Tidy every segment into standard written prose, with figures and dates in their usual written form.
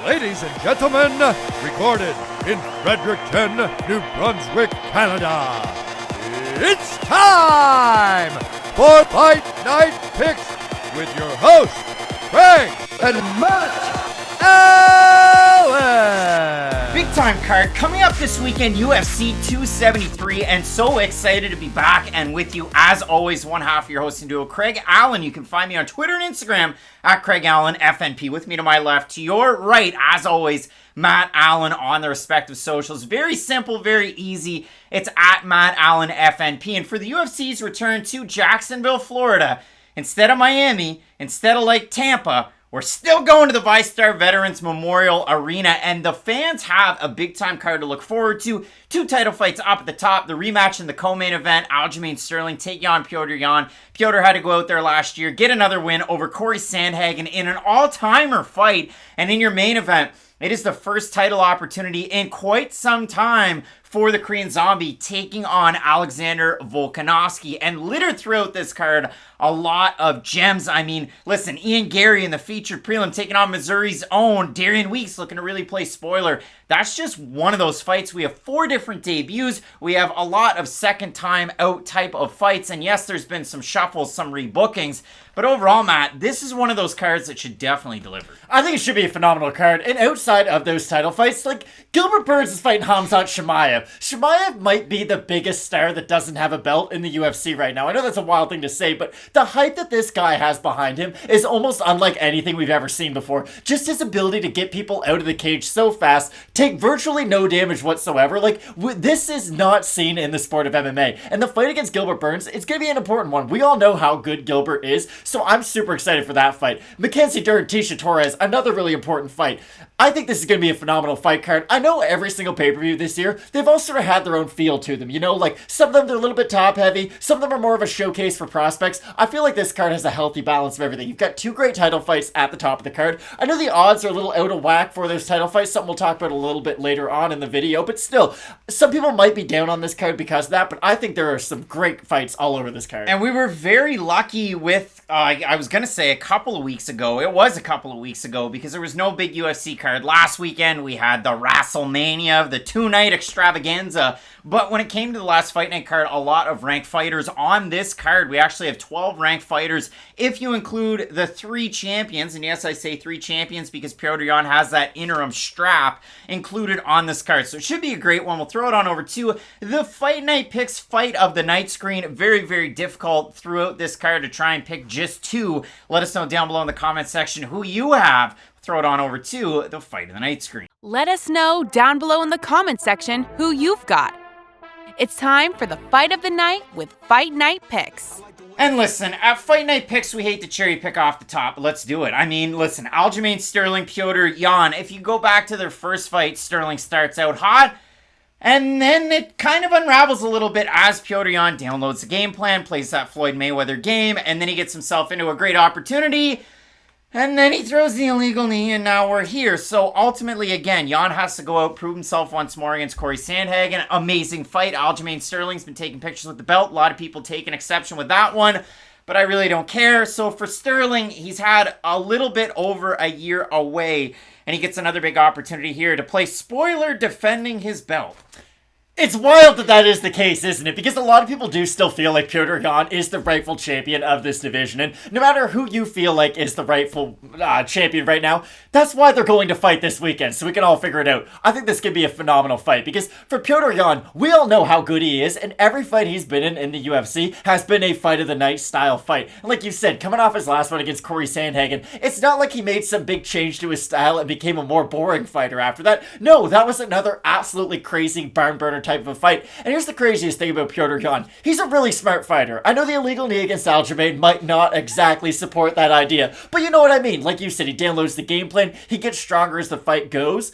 Ladies and gentlemen, recorded in Fredericton, New Brunswick, Canada, it's time for Fight Night Picks with your hosts, Craig and Matt Allen. Big time card coming up this weekend, UFC 273, and so excited to be back and with you as always, one half of your hosting duo, Craig Allen. You can find me on Twitter and Instagram at Craig Allen FNP. With me to my left, to your right, as always, Matt Allen on the respective socials. Very simple, very easy. It's at Matt Allen FNP. And for the UFC's return to Jacksonville, Florida, instead of Miami, instead of like Tampa, we're still going to the VyStar Veterans Memorial Arena, and the fans have a big-time card to look forward to. Two title fights up at the top, the rematch in the co-main event, Aljamain Sterling taking on Petr Yan. Petr had to go out there last year, get another win over Corey Sandhagen in an all-timer fight, and in your main event, it is the first title opportunity in quite some time for the Korean Zombie taking on Alexander Volkanovski. And littered throughout this card, a lot of gems. I mean, listen, Ian Gary in the featured prelim taking on Missouri's own Darian Weeks looking to really play spoiler. That's just one of those fights. We have 4 different debuts. We have a lot of second time out type of fights. And yes, there's been some shuffles, some rebookings. But overall, Matt, this is one of those cards that should definitely deliver. I think it should be a phenomenal card. And outside of those title fights, like Gilbert Burns is fighting Khamzat Chimaev. Chimaev might be the biggest star that doesn't have a belt in the UFC right now. I know that's a wild thing to say, but the hype that this guy has behind him is almost unlike anything we've ever seen before. Just his ability to get people out of the cage so fast, take virtually no damage whatsoever. Like, this is not seen in the sport of MMA. And the fight against Gilbert Burns, it's going to be an important one. We all know how good Gilbert is, so I'm super excited for that fight. Mackenzie Dern, Tisha Torres, another really important fight. I think this is going to be a phenomenal fight card. I know every single pay-per-view this year, they've all sort of had their own feel to them. You know, like some of them, they're a little bit top-heavy. Some of them are more of a showcase for prospects. I feel like this card has a healthy balance of everything. You've got 2 great title fights at the top of the card. I know the odds are a little out of whack for those title fights, something we'll talk about a little bit later on in the video, but still, some people might be down on this card because of that, but I think there are some great fights all over this card. And we were very lucky with, I was going to say a couple of weeks ago. It was a couple of weeks ago because there was no big UFC card. Last weekend, we had the WrestleMania, the 2-night extravaganza. But when it came to the last Fight Night card, a lot of ranked fighters on this card. We actually have 12 ranked fighters if you include the 3 champions. And yes, I say 3 champions because Petr Yan has that interim strap included on this card. So it should be a great one. We'll throw it on over to the Fight Night Picks Fight of the Night screen. Very, very difficult throughout this card to try and pick just 2. Let us know down below in the comment section who you have. Throw it on over to the Fight of the Night screen. Let us know down below in the comment section who you've got. It's time for the Fight of the Night with Fight Night Picks. And listen, at Fight Night Picks, we hate to cherry pick off the top, but let's do it. I mean, listen, Aljamain Sterling, Petr Yan, if you go back to their first fight, Sterling starts out hot, and then it kind of unravels a little bit as Petr Yan downloads the game plan, plays that Floyd Mayweather game, and then he gets himself into a great opportunity. And then he throws the illegal knee, and now we're here. So ultimately, again, Yan has to go out, prove himself once more against Corey Sandhagen. Amazing fight. Aljamain Sterling's been taking pictures with the belt. A lot of people take an exception with that one, but I really don't care. So for Sterling, he's had a little bit over a year away, and he gets another big opportunity here to play spoiler defending his belt. It's wild that that is the case, isn't it? Because a lot of people do still feel like Petr Yan is the rightful champion of this division. And no matter who you feel like is the rightful champion right now, that's why they're going to fight this weekend, so we can all figure it out. I think this could be a phenomenal fight, because for Petr Yan, we all know how good he is, and every fight he's been in the UFC has been a Fight of the Night style fight. And like you said, coming off his last one against Corey Sandhagen, it's not like he made some big change to his style and became a more boring fighter after that. No, that was another absolutely crazy barn burner type of a fight. And here's the craziest thing about Petr Yan. He's a really smart fighter. I know the illegal knee against Aljamain might not exactly support that idea, but you know what I mean. Like you said, he downloads the game plan. He gets stronger as the fight goes.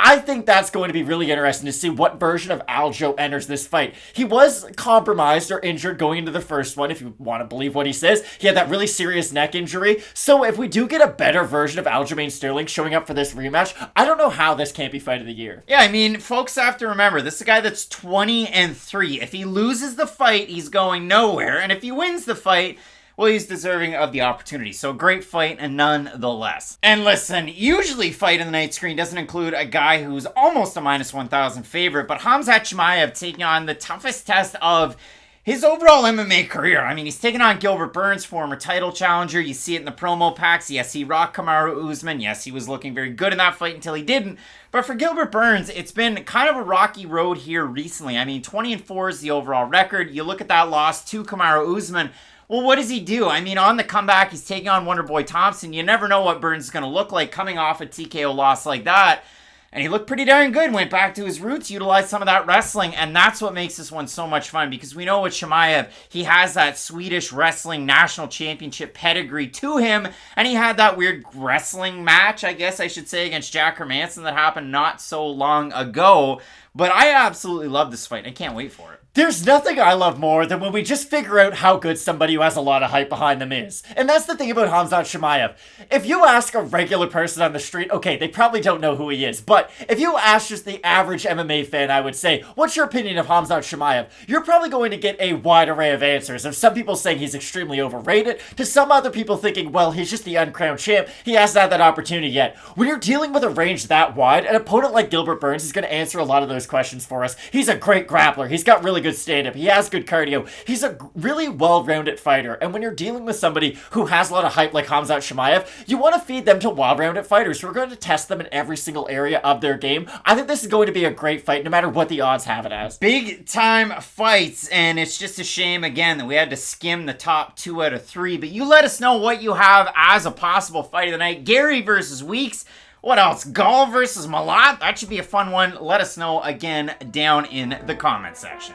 I think that's going to be really interesting to see what version of Aljo enters this fight. He was compromised or injured going into the first one, if you want to believe what he says. He had that really serious neck injury. So if we do get a better version of Aljamain Sterling showing up for this rematch, I don't know how this can't be Fight of the Year. Yeah, I mean, folks have to remember, this is a guy that's 20-3. If he loses the fight, he's going nowhere. And if he wins the fight, well, he's deserving of the opportunity. So great fight and nonetheless. And listen, usually Fight of the Night screen doesn't include a guy who's almost a minus 1,000 favorite, but Khamzat Chimaev taking on the toughest test of his overall MMA career. I mean, he's taking on Gilbert Burns, former title challenger. You see it in the promo packs. Yes, he rocked Kamaru Usman. Yes, he was looking very good in that fight until he didn't. But for Gilbert Burns, it's been kind of a rocky road here recently. I mean, 20-4 is the overall record. You look at that loss to Kamaru Usman. Well, what does he do? I mean, on the comeback, he's taking on Wonderboy Thompson. You never know what Burns is going to look like coming off a TKO loss like that. And he looked pretty darn good, went back to his roots, utilized some of that wrestling, and that's what makes this one so much fun, because we know with Chimaev, he has that Swedish wrestling national championship pedigree to him, and he had that weird wrestling match, I guess I should say, against Jack Hermanson that happened not so long ago. But I absolutely love this fight. I can't wait for it. There's nothing I love more than when we just figure out how good somebody who has a lot of hype behind them is. And that's the thing about Khamzat Chimaev. If you ask a regular person on the street, okay, they probably don't know who he is. But if you ask just the average MMA fan, I would say, what's your opinion of Khamzat Chimaev? You're probably going to get a wide array of answers. Of some people saying he's extremely overrated, to some other people thinking, well, he's just the uncrowned champ. He hasn't had that opportunity yet. When you're dealing with a range that wide, an opponent like Gilbert Burns is going to answer a lot of those questions for us. He's a great grappler. He's got really good stand-up. He has good cardio. He's a really well-rounded fighter. And when you're dealing with somebody who has a lot of hype like Khamzat Chimaev, you want to feed them to well-rounded fighters who are going to test them in every single area of their game. I think this is going to be a great fight, no matter what the odds have it as. Big-time fights, and it's just a shame, again, that we had to skim the top 2 out of 3. But you let us know what you have as a possible fight of the night. Gary versus Weeks. What else? Gall versus Mallet? That should be a fun one. Let us know again down in the comment section.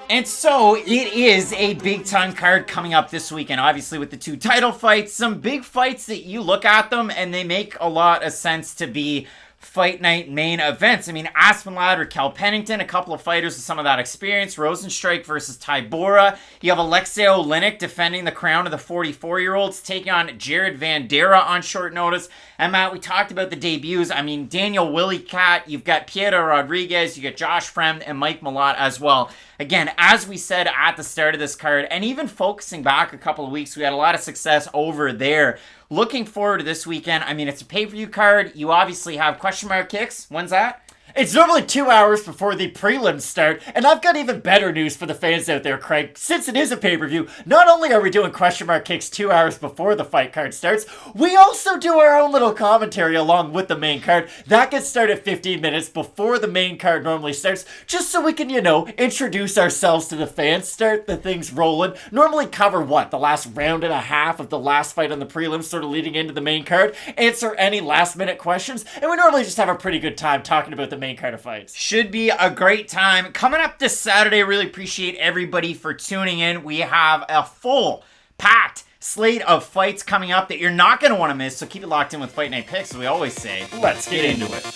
And so it is a big time card coming up this weekend, obviously with the 2 title fights, some big fights that you look at them and they make a lot of sense to be fight night main events. I mean, Aspen, Raquel, Pennington, a couple of fighters with some of that experience. Rozenstruik versus Tybura. You have Aleksei Oleinik defending the crown of the 44-year-olds, taking on Vanderaa on short notice. And Matt, we talked about the debuts. I mean, Daniel Willie Cat, you've got Piera Rodriguez, you got Josh Fremd, and Mike Malott as well. Again, as we said at the start of this card, and even focusing back a couple of weeks, we had a lot of success over there. Looking forward to this weekend. I mean, it's a pay-per-view card. You obviously have question mark kicks. When's that? It's normally 2 hours before the prelims start, and I've got even better news for the fans out there, Craig. Since it is a pay-per-view, not only are we doing question mark kicks 2 hours before the fight card starts, we also do our own little commentary along with the main card. That gets started 15 minutes before the main card normally starts, just so we can, introduce ourselves to the fans, start the things rolling. Normally cover, the last round and a half of the last fight on the prelims, sort of leading into the main card, answer any last-minute questions, and we normally just have a pretty good time talking about the main card of fights. Should be a great time. Coming up this Saturday, really appreciate everybody for tuning in. We have a full, packed slate of fights coming up that you're not going to want to miss, so keep it locked in with Fight Night Picks, as we always say. Let's get into it.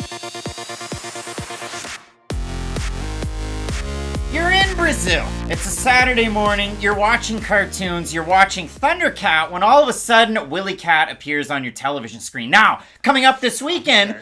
You're in Brazil. It's a Saturday morning. You're watching cartoons. You're watching Thundercat when all of a sudden Willie Cat appears on your television screen. Now, coming up this weekend,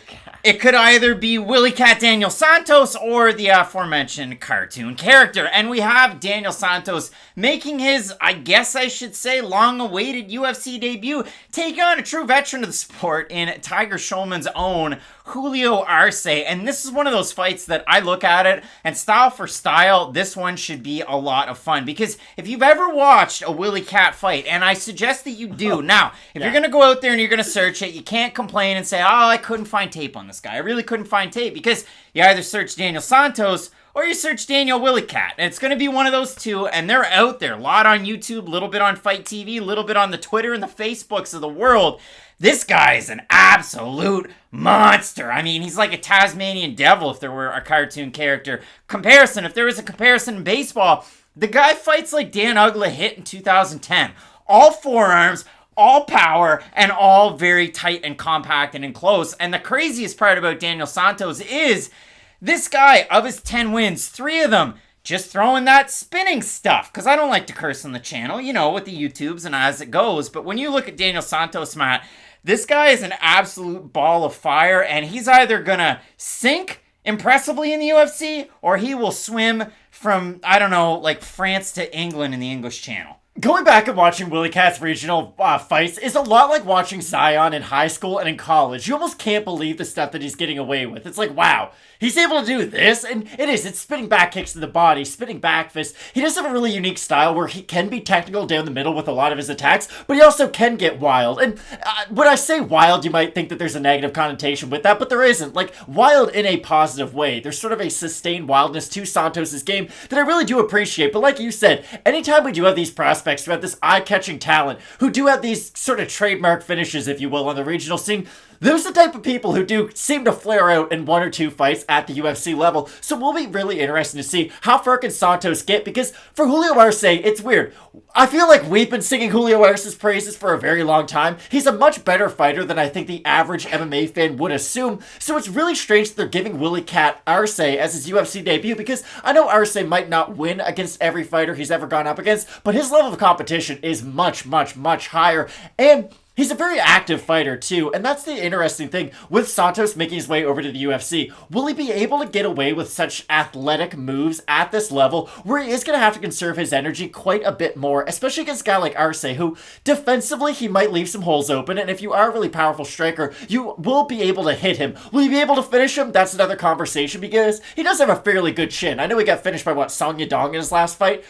it could either be Willie Cat Daniel Santos or the aforementioned cartoon character. And we have Daniel Santos making his, I guess I should say, long-awaited UFC debut, taking on a true veteran of the sport in Tiger Schulman's own Julio Arce. And this is one of those fights that I look at it, and style for style, this one should be a lot of fun. Because if you've ever watched a Willie Cat fight, and I suggest that you do, now, if you're going to go out there and you're going to search it, you can't complain and say, oh, I couldn't find tape on this guy. I really couldn't find tape, because you either search Daniel Santos or you search Daniel Willie Cat. And it's going to be one of those two, and they're out there. A lot on YouTube, a little bit on Fight TV, a little bit on the Twitter and the Facebooks of the world. This guy is an absolute monster. I mean, he's like a Tasmanian devil if there were a cartoon character. Comparison, if there was a comparison in baseball, the guy fights like Dan Uggla hit in 2010. All forearms, all power, and all very tight and compact and enclosed. And the craziest part about Daniel Santos is this guy, of his 10 wins, 3 of them just throwing that spinning stuff. Because I don't like to curse on the channel, with the YouTubes and as it goes. But when you look at Daniel Santos, Matt, this guy is an absolute ball of fire. And he's either going to sink impressively in the UFC, or he will swim from, I don't know, like France to England in the English Channel. Going back and watching Willie Cat's regional fights is a lot like watching Zion in high school and in college. You almost can't believe the stuff that he's getting away with. It's like, wow, he's able to do this, and it's spinning back kicks to the body, spinning back fists. He does have a really unique style where he can be technical down the middle with a lot of his attacks, but he also can get wild. And when I say wild, you might think that there's a negative connotation with that, but there isn't. Like, wild in a positive way. There's sort of a sustained wildness to Santos' game that I really do appreciate. But like you said, anytime we do have these prospects who have this eye-catching talent, who do have these sort of trademark finishes, if you will, on the regional scene, those are the type of people who do seem to flare out in one or two fights at the UFC level. So we'll be really interested to see how far can Santos get, because for Julio Arce, it's weird. I feel like we've been singing Julio Arce's praises for a very long time. He's a much better fighter than I think the average MMA fan would assume. So it's really strange that they're giving Willie Cat Arce as his UFC debut, because I know Arce might not win against every fighter he's ever gone up against, but his level of competition is much, much, much higher. And he's a very active fighter, too, and that's the interesting thing with Santos making his way over to the UFC. Will he be able to get away with such athletic moves at this level, where he is going to have to conserve his energy quite a bit more, especially against a guy like Arce, who defensively he might leave some holes open, and if you are a really powerful striker, you will be able to hit him. Will you be able to finish him? That's another conversation, because he does have a fairly good chin. I know he got finished by, Sung Jung in his last fight.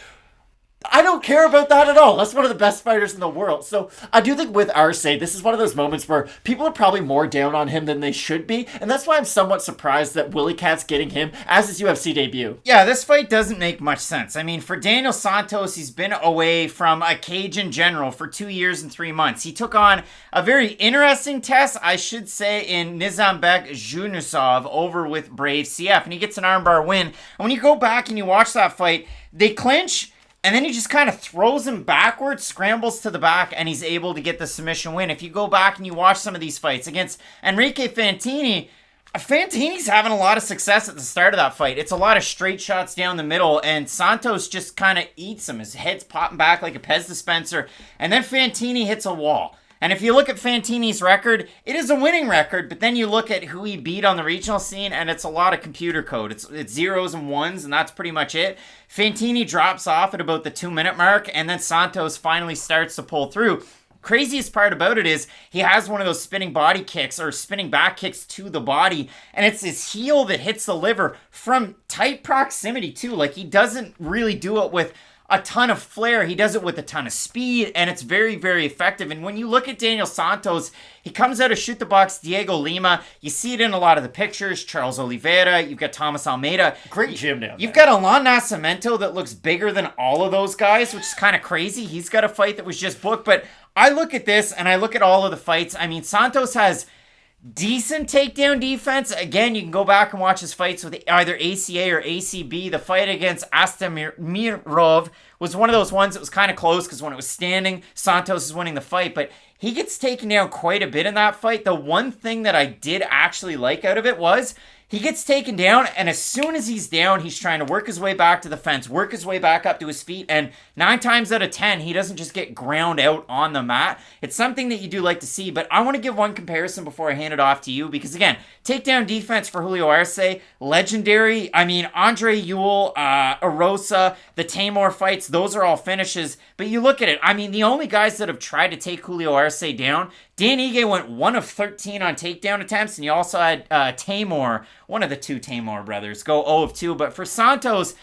I don't care about that at all. That's one of the best fighters in the world. So I do think with Arce, this is one of those moments where people are probably more down on him than they should be. And that's why I'm somewhat surprised that Willie Cat's getting him as his UFC debut. Yeah, this fight doesn't make much sense. I mean, for Daniel Santos, he's been away from a cage in general for 2 years and 3 months. He took on a very interesting test, I should say, in Nizambek Junusov over with Brave CF. And he gets an armbar win. And when you go back and you watch that fight, they clinch, and then he just kind of throws him backwards, scrambles to the back, and he's able to get the submission win. If you go back and you watch some of these fights against Enrique Fantini, Fantini's having a lot of success at the start of that fight. It's a lot of straight shots down the middle, and Santos just kind of eats him. His head's popping back like a Pez dispenser, and then Fantini hits a wall. And if you look at Fantini's record, it is a winning record, but then you look at who he beat on the regional scene, and it's a lot of computer code. It's zeros and ones, and that's pretty much it. Fantini drops off at about the 2-minute mark, and then Santos finally starts to pull through. Craziest part about it is he has one of those spinning body kicks or spinning back kicks to the body, and it's his heel that hits the liver from tight proximity too. Like, he doesn't really do it with a ton of flair. He does it with a ton of speed, and it's very, very effective. And when you look at Daniel Santos, he comes out of Shoot the Box Diego Lima. You see it in a lot of the pictures. Charles Oliveira, you've got Thomas Almeida. Great gym now. You've got Alain Nascimento that looks bigger than all of those guys, which is kind of crazy. He's got a fight that was just booked, but I look at this and I look at all of the fights. I mean, Santos has decent takedown defense. Again, you can go back and watch his fights with either ACA or ACB. The fight against Astamirov was one of those ones that was kind of close, because when it was standing, Santos is winning the fight, but he gets taken down quite a bit in that fight. The one thing that I did actually like out of it was he gets taken down, and as soon as he's down, he's trying to work his way back to the fence, work his way back up to his feet, and 9 times out of 10, he doesn't just get ground out on the mat. It's something that you do like to see, but I want to give one comparison before I hand it off to you, because again, takedown defense for Julio Arce, legendary. I mean, Andre Ewell, Arosa, the Tamor fights, those are all finishes, but you look at it, I mean, the only guys that have tried to take Julio Arce down, Dan Ige went 1 of 13 on takedown attempts, and you also had Tamor, one of the 2 Tamor brothers, go 0 of 2. But for Santos,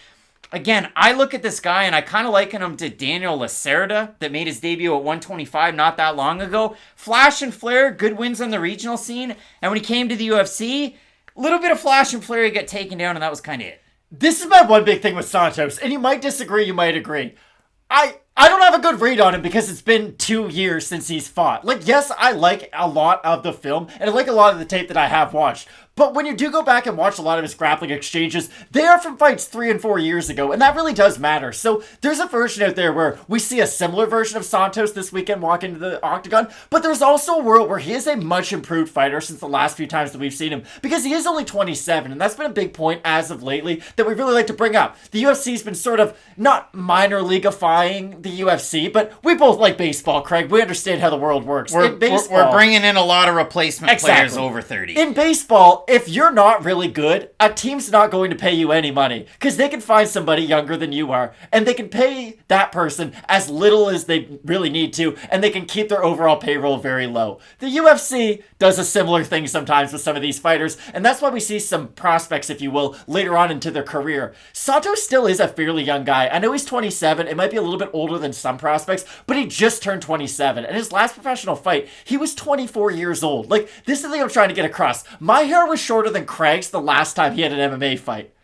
again, I look at this guy, and I kind of liken him to Daniel Lacerda that made his debut at 125 not that long ago. Flash and flare, good wins on the regional scene, and when he came to the UFC, a little bit of flash and flare, he got taken down, and that was kind of it. This is my one big thing with Santos, and you might disagree, you might agree. I don't have a good read on him because it's been 2 years since he's fought. Like, yes, I like a lot of the film, and I like a lot of the tape that I have watched. But when you do go back and watch a lot of his grappling exchanges, they are from fights 3 and 4 years ago, and that really does matter. So there's a version out there where we see a similar version of Santos this weekend walk into the octagon, but there's also a world where he is a much improved fighter since the last few times that we've seen him, because he is only 27, and that's been a big point as of lately that we really like to bring up. The UFC's been sort of not minor leagueifying the UFC, but we both like baseball, Craig. We understand how the world works. We're bringing in a lot of replacement players over 30. In baseball, if you're not really good, a team's not going to pay you any money because they can find somebody younger than you are and they can pay that person as little as they really need to and they can keep their overall payroll very low. The UFC does a similar thing sometimes with some of these fighters, and that's why we see some prospects, if you will, later on into their career. Santos still is a fairly young guy. I know he's 27. It might be a little bit older than some prospects, but he just turned 27. And his last professional fight, he was 24 years old. Like, this is the thing I'm trying to get across. My hair was shorter than Craig's the last time he had an MMA fight.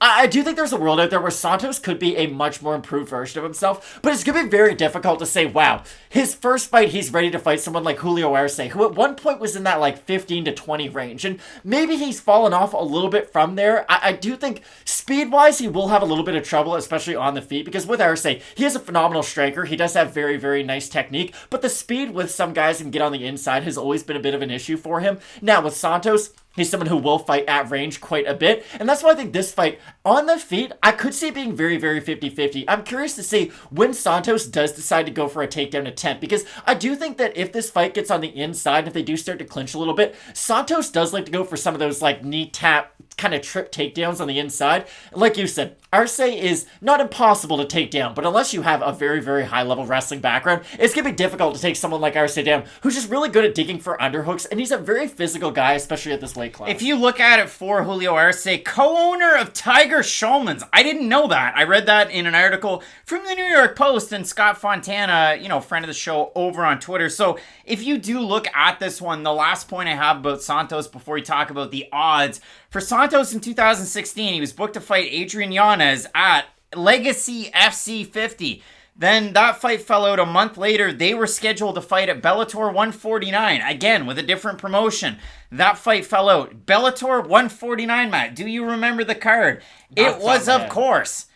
I do think there's a world out there where Santos could be a much more improved version of himself, but it's going to be very difficult to say, wow, his first fight, he's ready to fight someone like Julio Arce, who at one point was in that like 15 to 20 range, and maybe he's fallen off a little bit from there. I do think speed-wise, he will have a little bit of trouble, especially on the feet, because with Arce, he is a phenomenal striker. He does have very, very nice technique, but the speed with some guys and get on the inside has always been a bit of an issue for him. Now, with Santos, he's someone who will fight at range quite a bit. And that's why I think this fight, on the feet, I could see it being very, very 50-50. I'm curious to see when Santos does decide to go for a takedown attempt. Because I do think that if this fight gets on the inside, if they do start to clinch a little bit, Santos does like to go for some of those like knee tap kind of trip takedowns on the inside. Like you said, Arce is not impossible to take down, but unless you have a very, very high-level wrestling background, it's going to be difficult to take someone like Arce down, who's just really good at digging for underhooks, and he's a very physical guy, especially at this weight class. If you look at it for Julio Arce, co-owner of Tiger Schulman's, I didn't know that. I read that in an article from the New York Post, and Scott Fontana, friend of the show, over on Twitter. So if you do look at this one, the last point I have about Santos before we talk about the odds, for Santos in 2016, he was booked to fight Adrian Yanez at Legacy FC 50. Then that fight fell out a month later. They were scheduled to fight at Bellator 149, again with a different promotion. That fight fell out. Bellator 149, Matt, do you remember the card? It was, of course,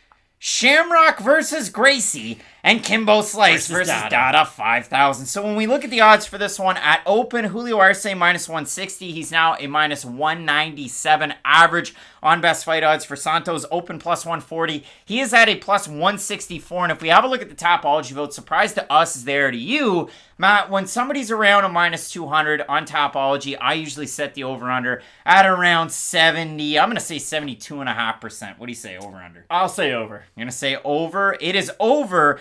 Shamrock versus Gracie and Kimbo Slice versus Dada 5,000. So when we look at the odds for this one, at open, Julio Arce minus 160. He's now a minus 197 average on best fight odds. For Santos, open plus 140. He is at a plus 164. And if we have a look at the Tapology vote, surprise to us is there to you, Matt, when somebody's around a minus 200 on Tapology, I usually set the over-under at around 70. I'm going to say 72.5%. What do you say, over-under? I'll say over. You're going to say over. It is over.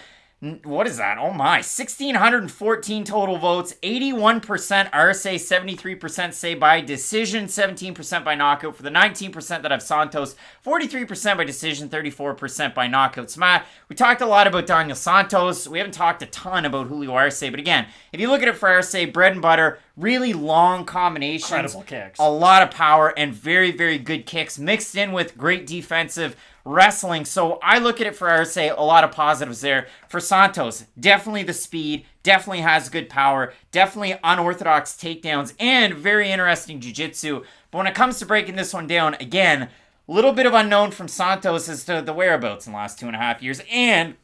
What is that? Oh my. 1,614 total votes. 81% Arce, 73% say by decision, 17% by knockout. For the 19% that have Santos, 43% by decision, 34% by knockouts. Matt, we talked a lot about Daniel Santos. We haven't talked a ton about Julio Arce, but again, if you look at it for Arce, bread and butter, really long combinations. Incredible kicks. A lot of power and very, very good kicks mixed in with great defensive wrestling. So I look at it for Arce, a lot of positives there. For Santos, definitely the speed, definitely has good power, definitely unorthodox takedowns, and very interesting jiu-jitsu. But when it comes to breaking this one down, again, a little bit of unknown from Santos as to the whereabouts in the last 2.5 years. And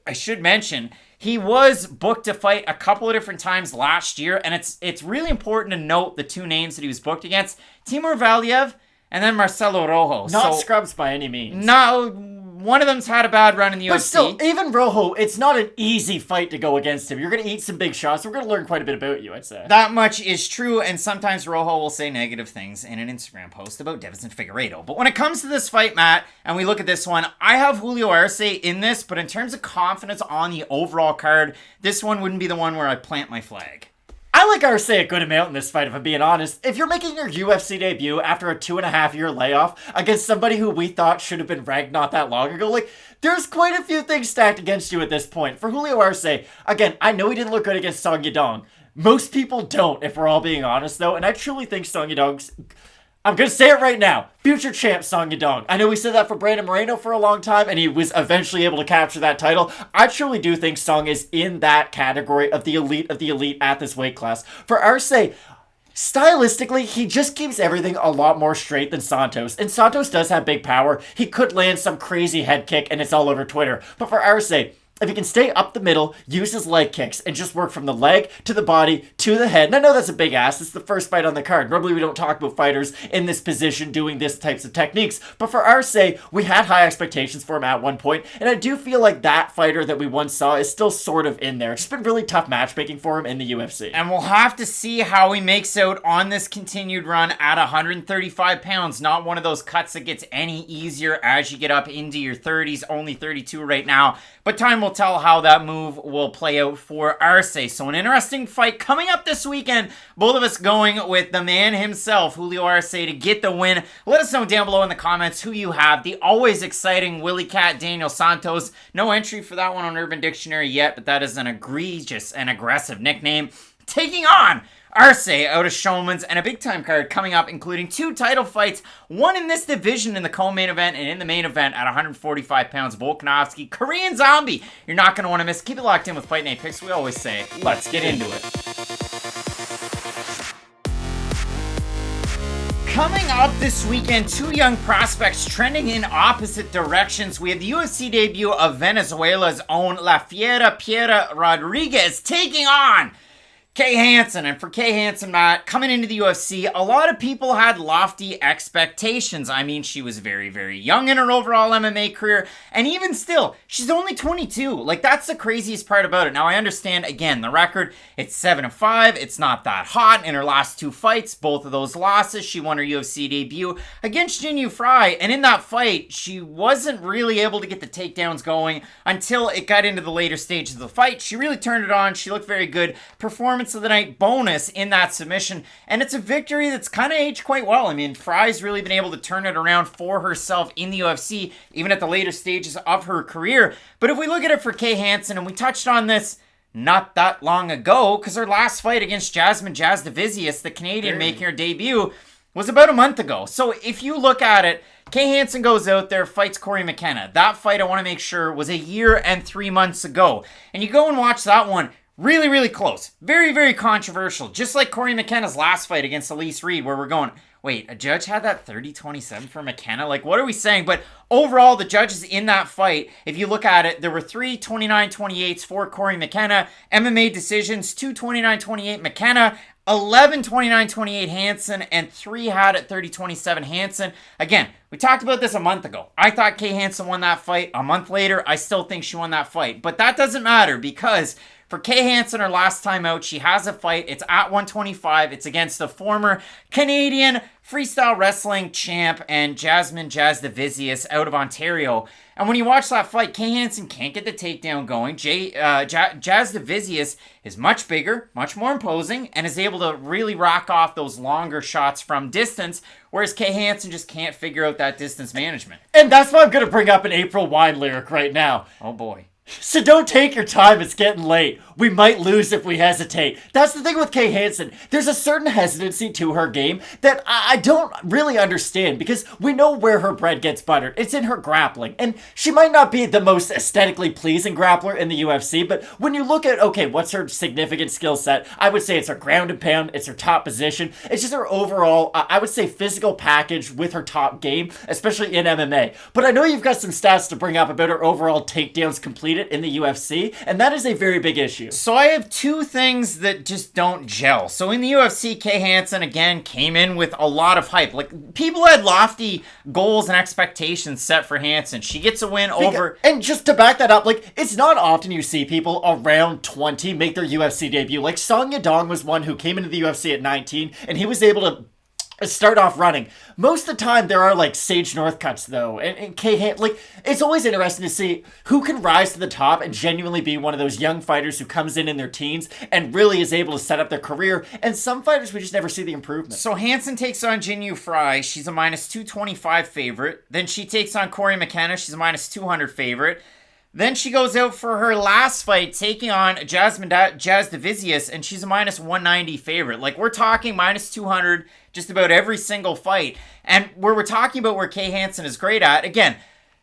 I should mention, he was booked to fight a couple of different times last year, and it's really important to note the two names that he was booked against. Timur Valiev and then Marcelo Rojo. Not scrubs by any means. No, one of them's had a bad run in the UFC. But still, even Rojo, it's not an easy fight to go against him. You're going to eat some big shots. We're going to learn quite a bit about you, I'd say. That much is true, and sometimes Rojo will say negative things in an Instagram post about Deiveson Figueiredo. But when it comes to this fight, Matt, and we look at this one, I have Julio Arce in this, but in terms of confidence on the overall card, this one wouldn't be the one where I plant my flag. I like Arce a good amount in this fight, if I'm being honest. If you're making your UFC debut after a 2.5-year layoff against somebody who we thought should have been ranked not that long ago, there's quite a few things stacked against you at this point. For Julio Arce, again, I know he didn't look good against Sung Jung. Most people don't, if we're all being honest, though, and I truly think Sung Jung's... I'm going to say it right now. Future champ Sung Jung. I know we said that for Brandon Moreno for a long time, and he was eventually able to capture that title. I truly do think Sung is in that category of the elite at this weight class. For Arce, stylistically, he just keeps everything a lot more straight than Santos. And Santos does have big power. He could land some crazy head kick, and it's all over Twitter. But for Arce, if he can stay up the middle, use his leg kicks, and just work from the leg to the body to the head. And I know that's a big ask. This is the first fight on the card. Normally we don't talk about fighters in this position doing this types of techniques. But for Arce, we had high expectations for him at one point, and I do feel like that fighter that we once saw is still sort of in there. It's just been really tough matchmaking for him in the UFC. And we'll have to see how he makes out on this continued run at 135 pounds. Not one of those cuts that gets any easier as you get up into your 30s, only 32 right now. But time will tell how that move will play out for Arce. So an interesting fight coming up this weekend. Both of us going with the man himself, Julio Arce, to get the win. Let us know down below in the comments who you have. The always exciting Willy Cat Daniel Santos. No entry for that one on Urban Dictionary yet, but that is an egregious and aggressive nickname. Taking on Arce out of Showman's, and a big time card coming up, including 2 title fights, one in this division in the co-main event and in the main event at 145 pounds. Volkanovski, Korean Zombie. You're not going to want to miss. Keep it locked in with Fight Night Picks. We always say, let's get into it. Coming up this weekend, 2 young prospects trending in opposite directions. We have the UFC debut of Venezuela's own La Fiera Piera Rodriguez taking on Kay Hansen. And for Kay Hansen, Matt, coming into the UFC, a lot of people had lofty expectations. I mean, she was very, very young in her overall MMA career, and even still, she's only 22. Like, that's the craziest part about it. Now, I understand, again, the record, it's 7-5. It's not that hot. In her last 2 fights, both of those losses, she won her UFC debut against Jinyu Fry, and in that fight, she wasn't really able to get the takedowns going until it got into the later stages of the fight. She really turned it on. She looked very good. Performance of the night bonus in that submission, and it's a victory that's kind of aged quite well. I mean, Fry's really been able to turn it around for herself in the UFC, even at the later stages of her career. But if we look at it for Kay Hansen, and we touched on this not that long ago, because her last fight against Jasmine Jasudavicius, the Canadian making her debut, was about a month ago. So if you look at it, Kay Hansen goes out there, fights Corey McKenna. That fight, I want to make sure, was a year and 3 months ago. And you go and watch that one. Really, really close. Very, very controversial. Just like Corey McKenna's last fight against Elise Reed, where we're going, wait, a judge had that 30-27 for McKenna? Like, what are we saying? But overall, the judges in that fight, if you look at it, there were 3 29-28s for Corey McKenna. MMA decisions, 2 29-28 McKenna, 11 29-28 Hansen, and 3 had it 30-27 Hansen. Again, we talked about this a month ago. I thought Kay Hansen won that fight. A month later, I still think she won that fight. But that doesn't matter, because for Kay Hansen, her last time out, she has a fight. It's at 125. It's against the former Canadian freestyle wrestling champ and Jasmine Jasudavicius out of Ontario. And when you watch that fight, Kay Hansen can't get the takedown going. Jasudavicius is much bigger, much more imposing, and is able to really rock off those longer shots from distance, whereas Kay Hansen just can't figure out that distance management. And that's why I'm going to bring up an April Wine lyric right now. Oh boy. So don't take your time, it's getting late. We might lose if we hesitate. That's the thing with Kay Hansen. There's a certain hesitancy to her game that I don't really understand, because we know where her bread gets buttered. It's in her grappling. And she might not be the most aesthetically pleasing grappler in the UFC, but when you look at, okay, what's her significant skill set? I would say it's her ground and pound, it's her top position. It's just her overall, I would say, physical package with her top game, especially in MMA. But I know you've got some stats to bring up about her overall takedowns completed in the UFC, and that is a very big issue. So I have 2 things that just don't gel. So in the UFC, Kay Hansen, again, came in with a lot of hype. Like, people had lofty goals and expectations set for Hansen. She gets a win over... And just to back that up, like, it's not often you see people around 20 make their UFC debut. Like, Sung Jung was one who came into the UFC at 19, and he was able to start off running. Most of the time, there are, like, Sage North cuts, though. And Kay Hansen, like, it's always interesting to see who can rise to the top and genuinely be one of those young fighters who comes in their teens and really is able to set up their career. And some fighters, we just never see the improvement. So Hansen takes on Jinyu Fry. She's a minus 225 favorite. Then she takes on Corey McKenna. She's a minus 200 favorite. Then she goes out for her last fight, taking on Jasmine Jasudavicius, and she's a minus 190 favorite. Like, we're talking minus 200 just about every single fight. And where we're talking about where Kay Hansen is great at, again,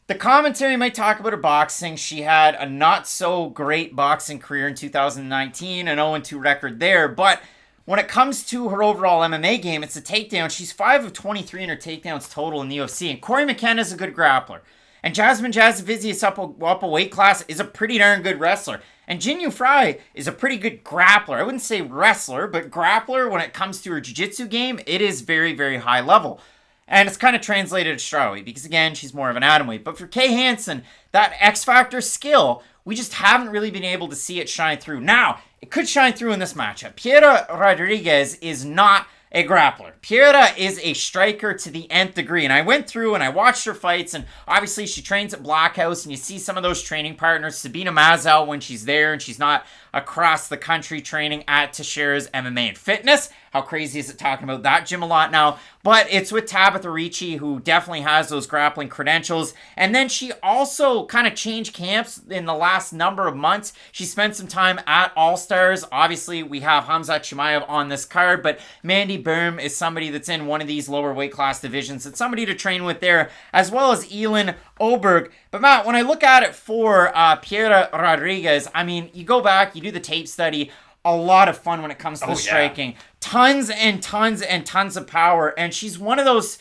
the commentary might talk about her boxing. She had a not-so-great boxing career in 2019, an 0-2 record there, but when it comes to her overall MMA game, it's a takedown. She's 5 of 23 in her takedowns total in the UFC, and Corey McKenna is a good grappler. And Jasmine Jasavicius up a weight class is a pretty darn good wrestler. And Jinyu Fry is a pretty good grappler. I wouldn't say wrestler, but grappler when it comes to her jiu-jitsu game, it is very, very high level. And it's kind of translated to strawweight because, again, she's more of an atomweight. But for Kay Hansen, that X-Factor skill, we just haven't really been able to see it shine through. Now, it could shine through in this matchup. Piera Rodriguez is not a grappler. Piera is a striker to the nth degree. And I went through and I watched her fights, and obviously she trains at Black House, and you see some of those training partners, Sabina Mazow when she's there and she's not across the country training at Teixeira's MMA and Fitness. How crazy is it talking about that gym a lot now? But it's with Tabitha Ricci, who definitely has those grappling credentials. And then she also kind of changed camps in the last number of months. She spent some time at All-Stars. Obviously, we have Khamzat Chimaev on this card, but Mandy Boom is somebody that's in one of these lower weight class divisions. It's somebody to train with there, as well as Elin Oberg. But Matt, when I look at it for Piera Rodriguez, I mean, you go back, you do the tape study, a lot of fun when it comes to the striking. Tons and tons and tons of power. And she's one of those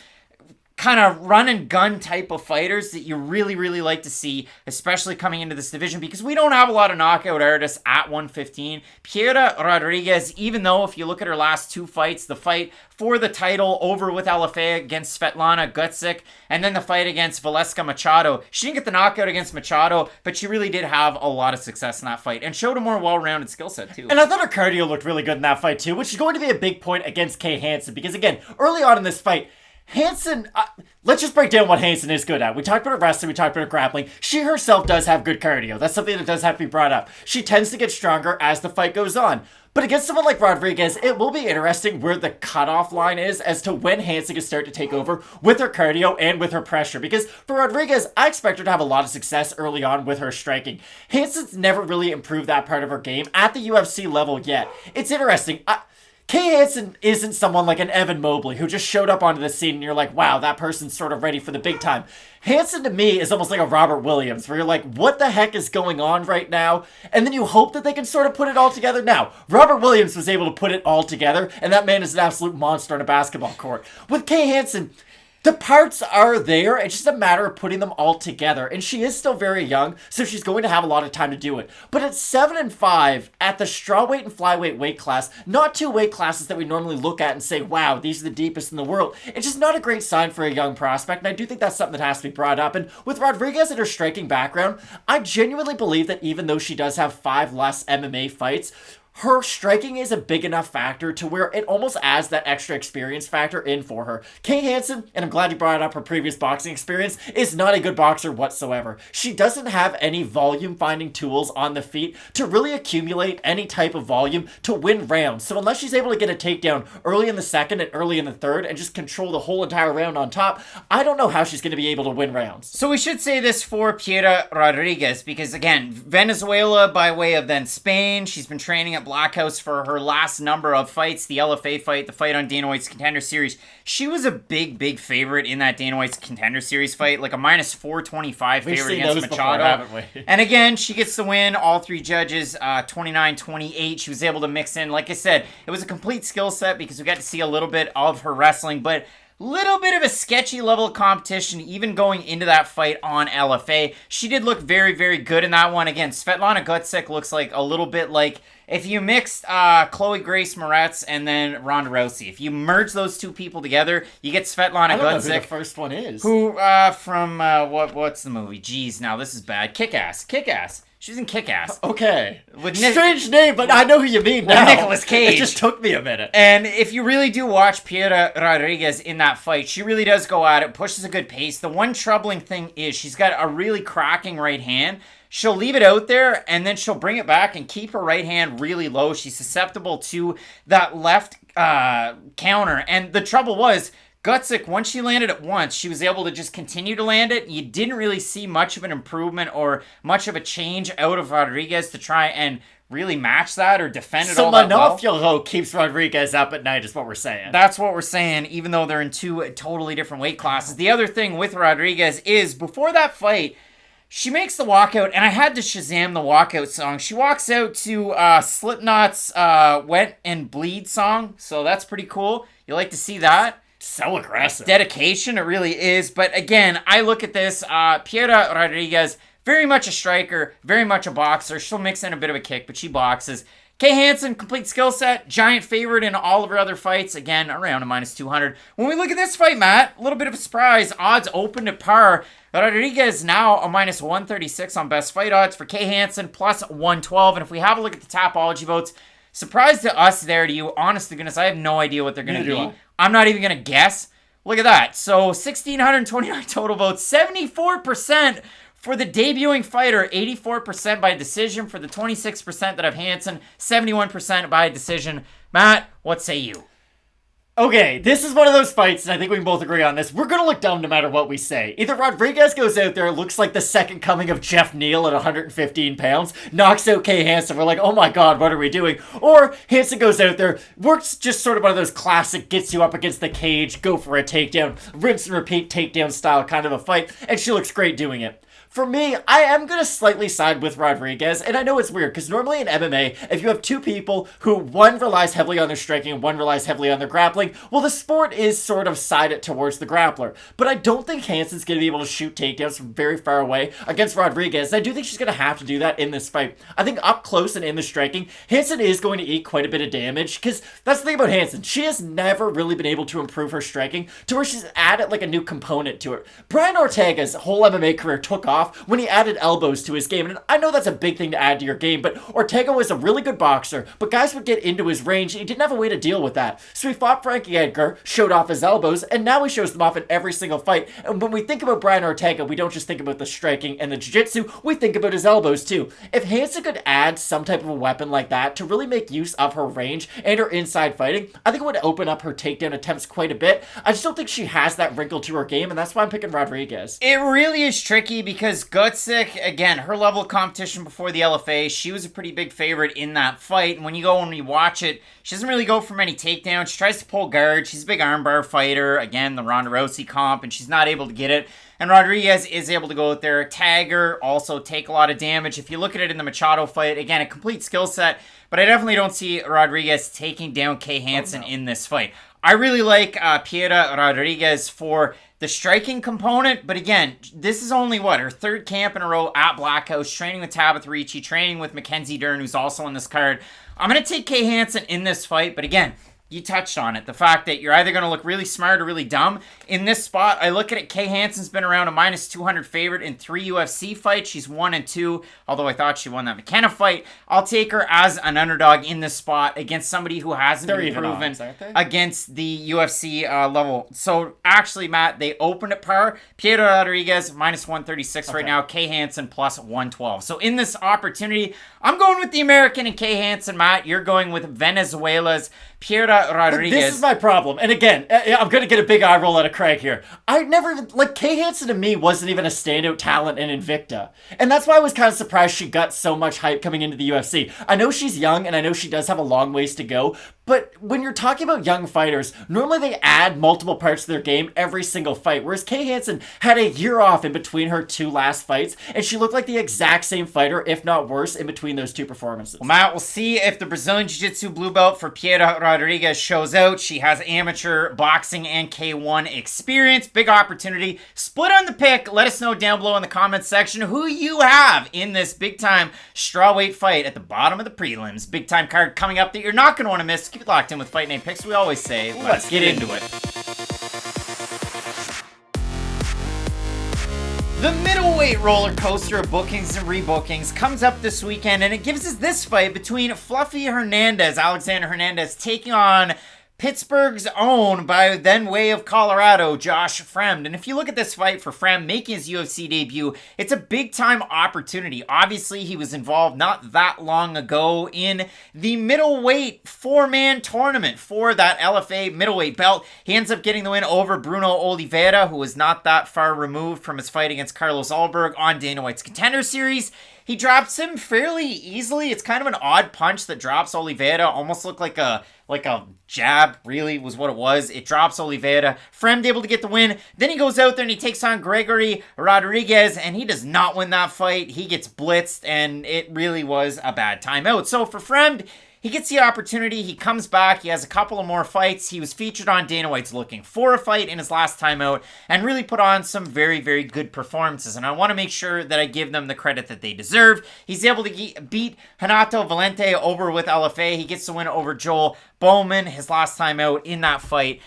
kind of run and gun type of fighters that you really, really like to see, especially coming into this division, because we don't have a lot of knockout artists at 115. Piera Rodriguez, even though if you look at her last two fights, the fight for the title over with Aleksei against Svetlana Gutsic, and then the fight against Valeska Machado, she didn't get the knockout against Machado, but she really did have a lot of success in that fight and showed a more well-rounded skill set too. And I thought her cardio looked really good in that fight too, which is going to be a big point against Kay Hansen, because again, early on in this fight, Hansen, let's just break down what Hansen is good at. We talked about her wrestling, we talked about her grappling. She herself does have good cardio. That's something that does have to be brought up. She tends to get stronger as the fight goes on. But against someone like Rodriguez, it will be interesting where the cutoff line is as to when Hansen can start to take over with her cardio and with her pressure. Because for Rodriguez, I expect her to have a lot of success early on with her striking. Hansen's never really improved that part of her game at the UFC level yet. It's interesting. Kay Hansen isn't someone like an Evan Mobley who just showed up onto the scene and you're like, wow, that person's sort of ready for the big time. Hansen to me is almost like a Robert Williams where you're like, what the heck is going on right now? And then you hope that they can sort of put it all together. Now, Robert Williams was able to put it all together, and that man is an absolute monster on a basketball court. With Kay Hansen, the parts are there, it's just a matter of putting them all together. And she is still very young, so she's going to have a lot of time to do it. But at 7-5, at the strawweight and flyweight weight class, not two weight classes that we normally look at and say, wow, these are the deepest in the world. It's just not a great sign for a young prospect, and I do think that's something that has to be brought up. And with Rodriguez and her striking background, I genuinely believe that even though she does have 5 less MMA fights, her striking is a big enough factor to where it almost adds that extra experience factor in for her. Kay Hansen, and I'm glad you brought up her previous boxing experience, is not a good boxer whatsoever. She doesn't have any volume-finding tools on the feet to really accumulate any type of volume to win rounds. So unless she's able to get a takedown early in the second and early in the third and just control the whole entire round on top, I don't know how she's going to be able to win rounds. So we should say this for Piera Rodriguez because, again, Venezuela by way of then Spain, she's been training at Black House for her last number of fights, the LFA fight, the fight on Dana White's Contender Series. She was a big, big favorite in that Dana White's Contender Series fight, like a minus 425 favorite against Machado. Haven't we? And again, she gets the win. All three judges, 29-28. She was able to mix in, like I said, it was a complete skill set because we got to see a little bit of her wrestling, but little bit of a sketchy level of competition even going into that fight on LFA. She did look very, very good in that one. Again, Svetlana Gutsic looks like a little bit like if you mixed Chloe Grace Moretz and then Ronda Rousey. If you merge those two people together, you get Svetlana I don't know Gutsic. who the first one is. Who, from, what's the movie? Jeez, now this is bad. Kick-Ass. She was in Kick-Ass. Okay. With strange name, but I know who you mean now. Nicolas Cage. It just took me a minute. And if you really do watch Piera Rodriguez in that fight, she really does go at it, pushes a good pace. The one troubling thing is she's got a really cracking right hand. She'll leave it out there, and then she'll bring it back and keep her right hand really low. She's susceptible to that left counter. And the trouble was, Gutsic, once she landed it once, she was able to just continue to land it. You didn't really see much of an improvement or much of a change out of Rodriguez to try and really match that or defend it all that well. So Manofio keeps Rodriguez up at night is what we're saying. That's what we're saying, even though they're in two totally different weight classes. The other thing with Rodriguez is, before that fight, she makes the walkout, and I had to Shazam the walkout song. She walks out to Slipknot's Wet and Bleed song, so that's pretty cool. You like to see that. So aggressive. Dedication, it really is. But again, I look at this, Piera Rodriguez, very much a striker, very much a boxer. She'll mix in a bit of a kick, but she boxes. Kay Hansen, complete skill set, giant favorite in all of her other fights. Again, around a -200. When we look at this fight, Matt, a little bit of a surprise. Odds open at par. Rodriguez now a -136 on best fight odds for Kay Hansen, +112. And if we have a look at the Tapology votes, surprise to us there, to you. Honest to goodness, I have no idea what they're going to be. I'm not even going to guess. Look at that. So 1,629 total votes, 74% for the debuting fighter, 84% by decision for the 26% that have Hansen, 71% by decision. Matt, what say you? Okay, this is one of those fights, and I think we can both agree on this. We're going to look dumb no matter what we say. Either Rodriguez goes out there, looks like the second coming of Jeff Neal at 115 pounds, knocks out Kay Hansen, we're like, oh my god, what are we doing? Or Hansen goes out there, works just sort of one of those classic, gets you up against the cage, go for a takedown, rinse and repeat takedown style kind of a fight, and she looks great doing it. For me, I am going to slightly side with Rodriguez, and I know it's weird, because normally in MMA, if you have two people who one relies heavily on their striking and one relies heavily on their grappling, well, the sport is sort of sided towards the grappler. But I don't think Hansen's going to be able to shoot takedowns from very far away against Rodriguez, and I do think she's going to have to do that in this fight. I think up close and in the striking, Hansen is going to eat quite a bit of damage, because that's the thing about Hansen. She has never really been able to improve her striking to where she's added like a new component to it. Brian Ortega's whole MMA career took off when he added elbows to his game. And I know that's a big thing to add to your game, but Ortega was a really good boxer, but guys would get into his range and he didn't have a way to deal with that. So he fought Frankie Edgar, showed off his elbows, and now he shows them off in every single fight. And when we think about Brian Ortega, we don't just think about the striking and the jiu-jitsu, we think about his elbows too. If Hansen could add some type of a weapon like that to really make use of her range and her inside fighting, I think it would open up her takedown attempts quite a bit. I just don't think she has that wrinkle to her game, and that's why I'm picking Rodriguez. It really is tricky because Gutsick, again, her level of competition before the LFA, she was a pretty big favorite in that fight. And when you go and you watch it, she doesn't really go for many takedowns. She tries to pull guard. She's a big armbar fighter. Again, the Ronda Rousey comp, and she's not able to get it. And Rodriguez is able to go out there, tag her, also take a lot of damage. If you look at it in the Machado fight, again, a complete skill set. But I definitely don't see Rodriguez taking down Kay Hansen in this fight. I really like Piera Rodriguez for the striking component, but again, this is only, her third camp in a row at Black House, training with Tabitha Ricci, training with Mackenzie Dern, who's also on this card. I'm going to take Kay Hansen in this fight, but again, you touched on it. The fact that you're either going to look really smart or really dumb. In this spot, I look at it, Kay Hansen's been around a -200 favorite in 3 UFC fights. She's 1-2, although I thought she won that McKenna fight. I'll take her as an underdog in this spot against somebody who hasn't been proven against the UFC level. So actually, Matt, they opened at par. Piera Rodriguez, -136 right now. Kay Hansen, +112. So in this opportunity, I'm going with the American and Kay Hansen, Matt. You're going with Venezuela's Piera Rodriguez. This is my problem. And again, I'm going to get a big eye roll out of Craig here. I never even, Kay Hansen to me wasn't even a standout talent in Invicta. And that's why I was kind of surprised she got so much hype coming into the UFC. I know she's young and I know she does have a long ways to go, but when you're talking about young fighters, normally they add multiple parts to their game every single fight, whereas Kay Hansen had a year off in between her 2 last fights, and she looked like the exact same fighter, if not worse, in between those 2 performances. Well, Matt, we'll see if the Brazilian Jiu-Jitsu blue belt for Piera Rodriguez shows out. She has amateur boxing and K1 experience. Big opportunity. Split on the pick. Let us know down below in the comments section who you have in this big-time strawweight fight at the bottom of the prelims. Big-time card coming up that you're not going to want to miss. Keep it locked in with Fight Night Picks. We always say, let's get into it. The middleweight roller coaster of bookings and rebookings comes up this weekend, and it gives us this fight between Fluffy Hernandez, Alexander Hernandez, taking on Pittsburgh's own, by then way of Colorado, Josh Fremd. And if you look at this fight for Fremd making his UFC debut, it's a big-time opportunity. Obviously, he was involved not that long ago in the middleweight 4-man tournament for that LFA middleweight belt. He ends up getting the win over Bruno Oliveira, who was not that far removed from his fight against Carlos Ulberg on Dana White's Contender Series. He drops him fairly easily. It's kind of an odd punch that drops Oliveira. Almost looked like a jab, really, was what it was. It drops Oliveira. Fremd able to get the win. Then he goes out there and he takes on Gregory Rodriguez, and he does not win that fight. He gets blitzed, and it really was a bad timeout. So for Fremd, he gets the opportunity, he comes back, he has a couple of more fights. He was featured on Dana White's Looking for a Fight in his last time out and really put on some very, very good performances. And I want to make sure that I give them the credit that they deserve. He's able to beat Renato Valente over with LFA. He gets the win over Joel Bowman his last time out in that fight.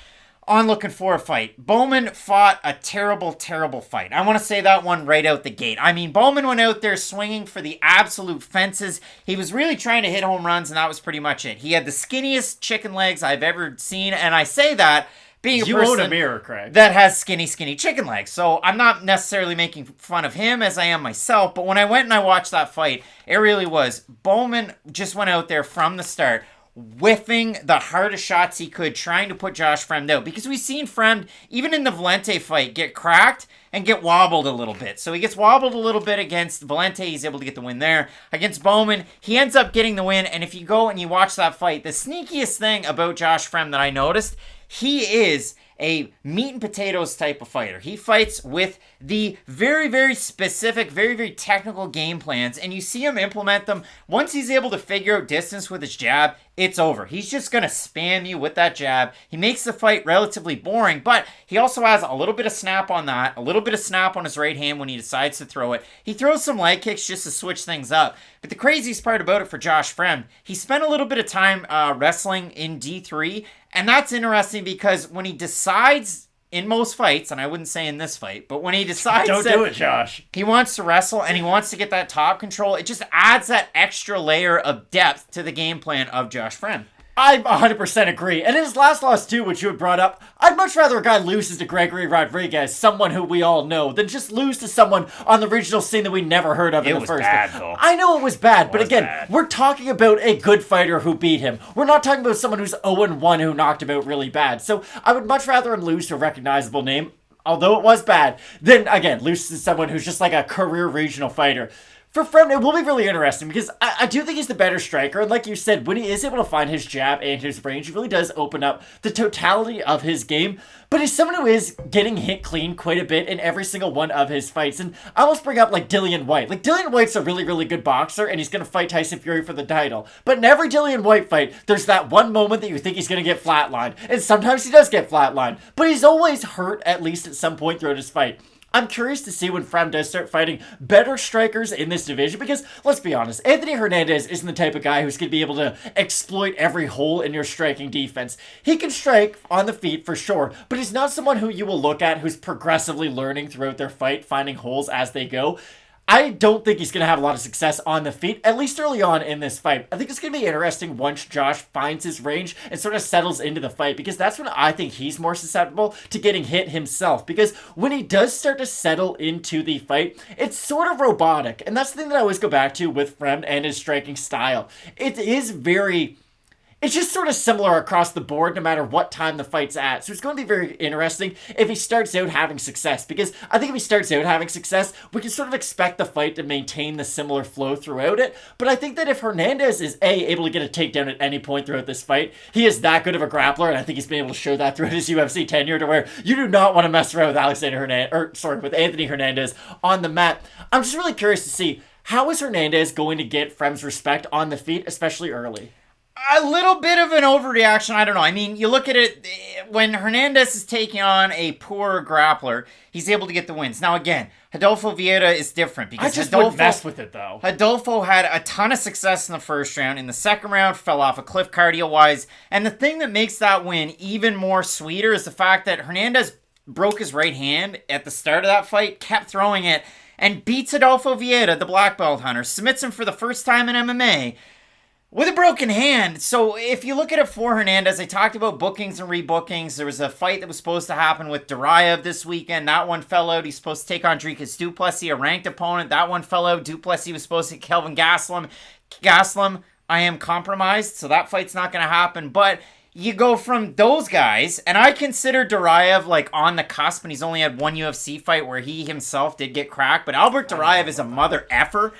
On Looking for a Fight, Bowman fought a terrible, terrible fight. I want to say that one right out the gate. I mean, Bowman went out there swinging for the absolute fences. He was really trying to hit home runs, and that was pretty much it. He had the skinniest chicken legs I've ever seen, and I say that being a person own a mirror, Craig, that has skinny chicken legs. So I'm not necessarily making fun of him as I am myself, but when I went and I watched that fight, it really was. Bowman just went out there from the start, whiffing the hardest shots he could, trying to put Josh Fremd out. Because we've seen Fremd, even in the Valente fight, get cracked and get wobbled a little bit. So he gets wobbled a little bit against Valente. He's able to get the win there. Against Bowman, he ends up getting the win. And if you go and you watch that fight, the sneakiest thing about Josh Fremd that I noticed, he is a meat and potatoes type of fighter. He fights with the very, very specific, very, very technical game plans, and you see him implement them. Once he's able to figure out distance with his jab, it's over. He's just going to spam you with that jab. He makes the fight relatively boring, but he also has a little bit of snap on that, a little bit of snap on his right hand when he decides to throw it. He throws some leg kicks just to switch things up. But the craziest part about it for Josh Fremd, he spent a little bit of time wrestling in D3, and that's interesting because when he decides in most fights, and I wouldn't say in this fight, but when he decides Don't do it, Josh. He wants to wrestle and he wants to get that top control, it just adds that extra layer of depth to the game plan of Josh Fremd. I 100% agree. And in his last loss, too, which you had brought up, I'd much rather a guy loses to Gregory Rodriguez, someone who we all know, than just lose to someone on the regional scene that we never heard of in the first. It was bad, though. I know it was bad, but again, we're talking about a good fighter who beat him. We're not talking about someone who's 0-1 who knocked him out really bad. So I would much rather him lose to a recognizable name, although it was bad, than, again, lose to someone who's just like a career regional fighter. For Fremd, it will be really interesting because I do think he's the better striker. And like you said, when he is able to find his jab and his range, he really does open up the totality of his game. But he's someone who is getting hit clean quite a bit in every single one of his fights. And I almost bring up like Dillian Whyte. Like Dillian Whyte's a really, really good boxer and he's going to fight Tyson Fury for the title. But in every Dillian Whyte fight, there's that one moment that you think he's going to get flatlined. And sometimes he does get flatlined. But he's always hurt at least at some point throughout his fight. I'm curious to see when Fremd does start fighting better strikers in this division because, let's be honest, Anthony Hernandez isn't the type of guy who's going to be able to exploit every hole in your striking defense. He can strike on the feet for sure, but he's not someone who you will look at who's progressively learning throughout their fight, finding holes as they go. I don't think he's going to have a lot of success on the feet, at least early on in this fight. I think it's going to be interesting once Josh finds his range and sort of settles into the fight, because that's when I think he's more susceptible to getting hit himself. Because when he does start to settle into the fight, it's sort of robotic. And that's the thing that I always go back to with Fremd and his striking style. It is very... It's just sort of similar across the board no matter what time the fight's at. So it's going to be very interesting if he starts out having success. Because I think if he starts out having success, we can sort of expect the fight to maintain the similar flow throughout it. But I think that if Hernandez is able to get a takedown at any point throughout this fight, he is that good of a grappler. And I think he's been able to show that throughout his UFC tenure to where you do not want to mess around with with Anthony Hernandez on the mat. I'm just really curious to see how is Hernandez going to get Fremd's respect on the feet, especially early. A little bit of an overreaction. I don't know. I mean, you look at it, when Hernandez is taking on a poor grappler, he's able to get the wins. Now, again, Rodolfo Vieira is different because I just wouldn't mess with it, though. Rodolfo had a ton of success in the first round. In the second round, fell off a cliff cardio-wise. And the thing that makes that win even more sweeter is the fact that Hernandez broke his right hand at the start of that fight, kept throwing it, and beats Rodolfo Vieira, the black belt hunter, submits him for the first time in MMA, with a broken hand. So if you look at it for Hernandez, I talked about bookings and rebookings. There was a fight that was supposed to happen with Duraev this weekend. That one fell out. He's supposed to take on Dricus Du Plessis, a ranked opponent. That one fell out. Du Plessis was supposed to hit Kelvin Gastelum. Gastelum, I am compromised, so that fight's not going to happen. But you go from those guys, and I consider Duraev like on the cusp, and he's only had one UFC fight where he himself did get cracked. But Albert Duraev is a mother effer.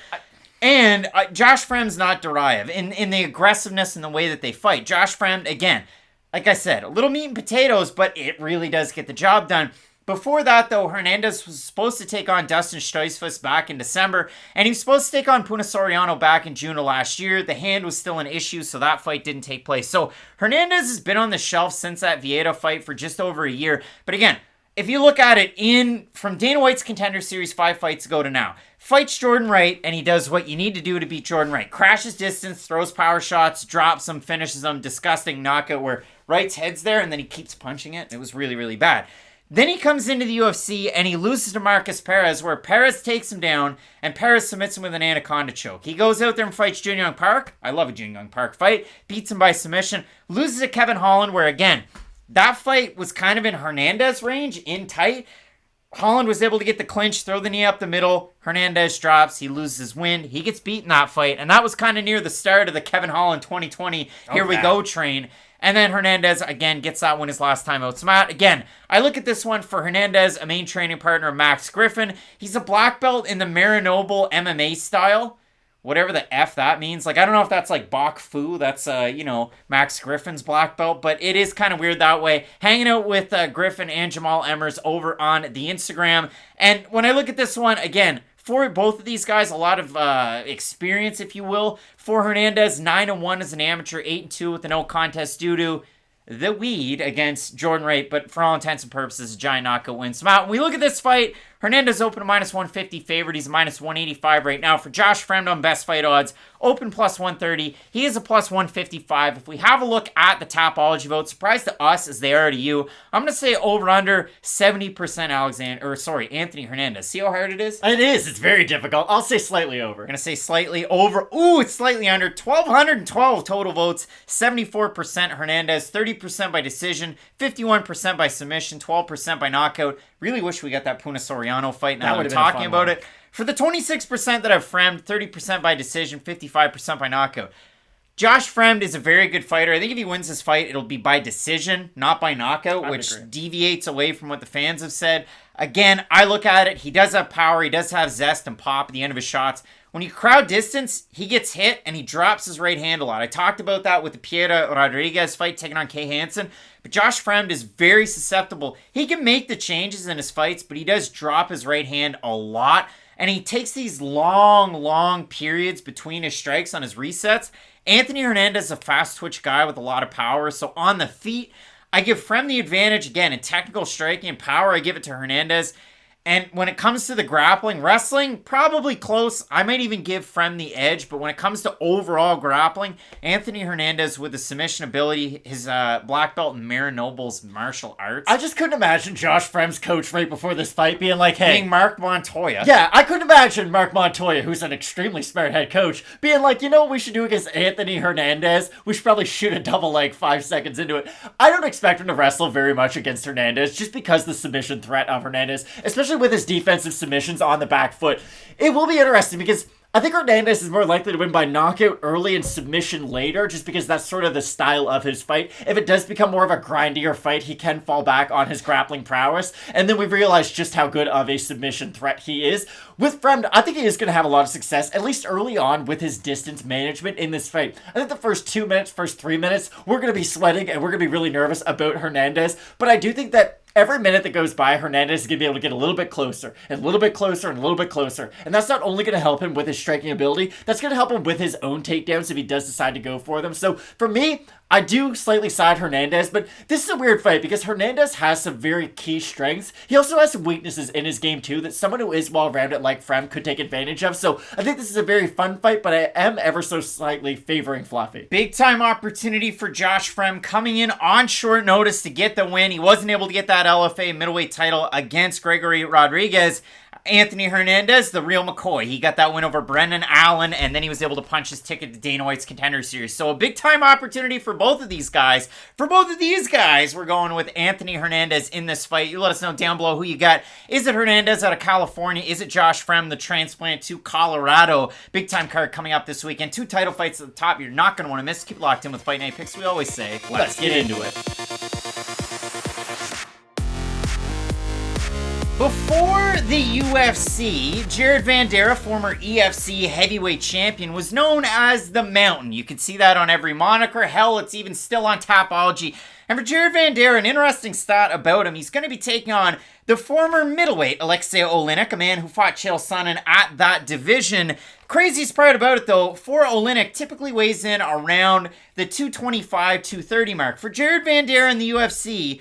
And Josh Fremd's not Duraev in the aggressiveness and the way that they fight. Josh Fremd, again, like I said, a little meat and potatoes, but it really does get the job done. Before that, though, Hernandez was supposed to take on Dustin Stuyvesant back in December, and he was supposed to take on Puna Soriano back in June of last year. The hand was still an issue, so that fight didn't take place. So Hernandez has been on the shelf since that Vieira fight for just over a year. But again, if you look at it from Dana White's Contender Series 5 fights ago to now, fights Jordan Wright, and he does what you need to do to beat Jordan Wright. Crashes distance, throws power shots, drops them, finishes them. Disgusting knockout where Wright's head's there, and then he keeps punching it. It was really, really bad. Then he comes into the UFC and he loses to Marcus Perez, where Perez takes him down and Perez submits him with an anaconda choke. He goes out there and fights Jin Young Park. I love a Jin Young Park fight. Beats him by submission. Loses to Kevin Holland, where again, that fight was kind of in Hernandez range, in tight. Holland was able to get the clinch, throw the knee up the middle. Hernandez drops. He loses his wind. He gets beat in that fight. And that was kind of near the start of the Kevin Holland 2020 Here We Go train. And then Hernandez, again, gets that win his last time out. So, Matt, again, I look at this one for Hernandez, a main training partner of Max Griffin. He's a black belt in the Marinoble MMA style. Whatever the F that means. Like, I don't know if that's like Bok Fu. That's, Max Griffin's black belt. But it is kind of weird that way. Hanging out with Griffin and Jamal Emmers over on the Instagram. And when I look at this one, again, for both of these guys, a lot of experience, if you will. For Hernandez, 9-1 as an amateur, 8-2 with a no contest due to the weed against Jordan Wright, but for all intents and purposes, a giant knockout win. So, Matt, when we look at this fight, Hernandez open to -150 favorite. He's -185 right now. For Josh Fremd on best fight odds, open +130. He is a +155. If we have a look at the Tapology vote, surprise to us as they are to you, I'm going to say over under 70% Anthony Hernandez. See how hard it is? It is. It's very difficult. I'll say slightly over. I'm going to say slightly over. Ooh, it's slightly under. 1,212 total votes. 74% Hernandez, 30% by decision, 51% by submission, 12% by knockout. Really wish we got that Puna Soriano fight now that we're talking about it. For the 26% that have Fremd, 30% by decision, 55% by knockout. Josh Fremd is a very good fighter. I think if he wins this fight, it'll be by decision, not by knockout, which deviates away from what the fans have said. Again, I look at it. He does have power. He does have zest and pop at the end of his shots. When you crowd distance, he gets hit and he drops his right hand a lot. I talked about that with the Piera Rodriguez fight taking on Kay Hansen. But Josh Fremd is very susceptible. He can make the changes in his fights, but he does drop his right hand a lot. And he takes these long periods between his strikes on his resets. Anthony Hernandez is a fast twitch guy with a lot of power. So on the feet, I give Fremd the advantage. Again, in technical striking and power, I give it to Hernandez. And when it comes to the grappling, wrestling, probably close. I might even give Fremd the edge. But when it comes to overall grappling, Anthony Hernandez with the submission ability, his black belt in Marinoble's martial arts. I just couldn't imagine Josh Fremd's coach right before this fight being like, hey. Being Mark Montoya. Yeah, I couldn't imagine Mark Montoya, who's an extremely smart head coach, being like, you know what we should do against Anthony Hernandez? We should probably shoot a double leg 5 seconds into it. I don't expect him to wrestle very much against Hernandez just because the submission threat of Hernandez, especially with his defensive submissions on the back foot. It will be interesting because I think Hernandez is more likely to win by knockout early and submission later, just because that's sort of the style of his fight. If it does become more of a grindier fight, he can fall back on his grappling prowess, and then we realize just how good of a submission threat he is. With Fremd, I think he is going to have a lot of success, at least early on, with his distance management in this fight. I think the first 2 minutes, first 3 minutes, we're going to be sweating, and we're going to be really nervous about Hernandez, but I do think that every minute that goes by, Hernandez is going to be able to get a little bit closer, and a little bit closer, and a little bit closer. And that's not only going to help him with his striking ability, that's going to help him with his own takedowns if he does decide to go for them. So for me, I do slightly side Hernandez, but this is a weird fight because Hernandez has some very key strengths. He also has some weaknesses in his game too that someone who is well-rounded like Fremd could take advantage of. So I think this is a very fun fight, but I am ever so slightly favoring Fluffy. Big time opportunity for Josh Fremd coming in on short notice to get the win. He wasn't able to get that LFA middleweight title against Gregory Rodriguez. Anthony Hernandez, the real McCoy. He got that win over Brendan Allen, and then he was able to punch his ticket to Dana White's Contender Series. So a big-time opportunity for both of these guys. For both of these guys, we're going with Anthony Hernandez in this fight. You let us know down below who you got. Is it Hernandez out of California? Is it Josh Fremd, the transplant to Colorado? Big-time card coming up this weekend. 2 title fights at the top you're not going to want to miss. Keep locked in with Fight Night Picks. We always say, let's get into it. Before the UFC, Jared Vanderaa, former EFC heavyweight champion, was known as the Mountain. You can see that on every moniker. Hell, it's even still on Tapology. And for Jared Vanderaa, an interesting stat about him, he's going to be taking on the former middleweight Aleksei Oleinik, a man who fought Chael Sonnen at that division. Craziest part about it, though, for Oleinik, typically weighs in around the 225, 230 mark. For Jared Vanderaa in the UFC,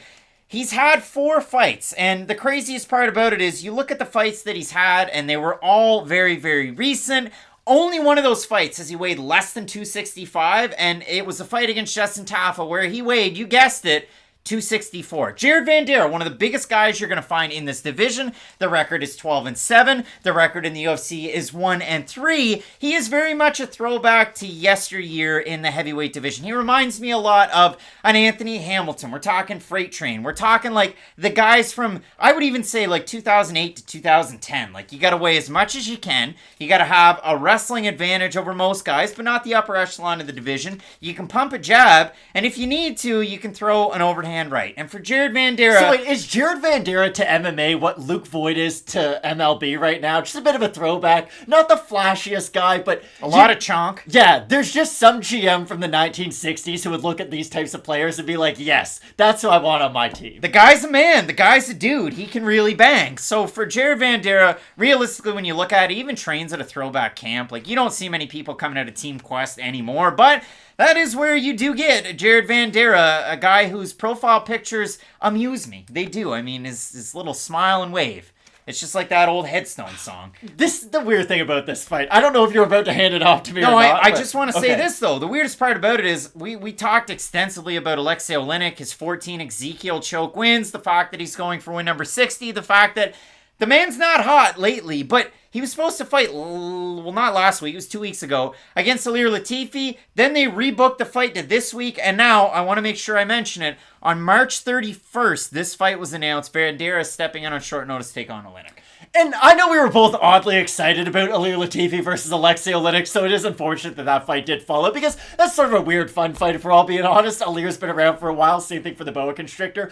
he's had 4 fights, and the craziest part about it is you look at the fights that he's had, and they were all very, very recent. Only one of those fights has he weighed less than 265, and it was a fight against Justin Tafa where he weighed, you guessed it, 264. Jared Vanderaa, one of the biggest guys you're going to find in this division. The record is 12-7. The record in the UFC is 1-3. He is very much a throwback to yesteryear in the heavyweight division. He reminds me a lot of an Anthony Hamilton. We're talking Freight Train. We're talking like the guys from, I would even say like 2008 to 2010. Like you got to weigh as much as you can. You got to have a wrestling advantage over most guys, but not the upper echelon of the division. You can pump a jab, and if you need to, you can throw an overhand right. And for Jared Vanderaa... So wait, is Jared Vanderaa to MMA what Luke Voigt is to MLB right now? Just a bit of a throwback. Not the flashiest guy, but... a lot of chonk. Yeah, there's just some GM from the 1960s who would look at these types of players and be like, yes, that's who I want on my team. The guy's a man. The guy's a dude. He can really bang. So for Jared Vanderaa, realistically, when you look at it, he even trains at a throwback camp. Like, you don't see many people coming out of Team Quest anymore, but... that is where you do get Jared Vanderaa, a guy whose profile pictures amuse me. They do. I mean, his little smile and wave. It's just like that old Headstone song. This is the weird thing about this fight. I don't know if you're about to hand it off to me or not. I just want to say this, though. The weirdest part about it is we talked extensively about Aleksei Oleinik, his 14 Ezekiel choke wins, the fact that he's going for win number 60, the fact that the man's not hot lately, but he was supposed to fight, well, not last week, it was 2 weeks ago, against Alir Latifi. Then they rebooked the fight to this week, and now, I want to make sure I mention it, on March 31st, this fight was announced. Vanderaa stepping in on short notice to take on Oleinik. And I know we were both oddly excited about Alir Latifi versus Aleksei Oleinik, so it is unfortunate that that fight did follow, because that's sort of a weird, fun fight, if we're all being honest. Alir's been around for a while, same thing for the boa constrictor.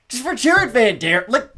Just for Jared Vanderaa, like,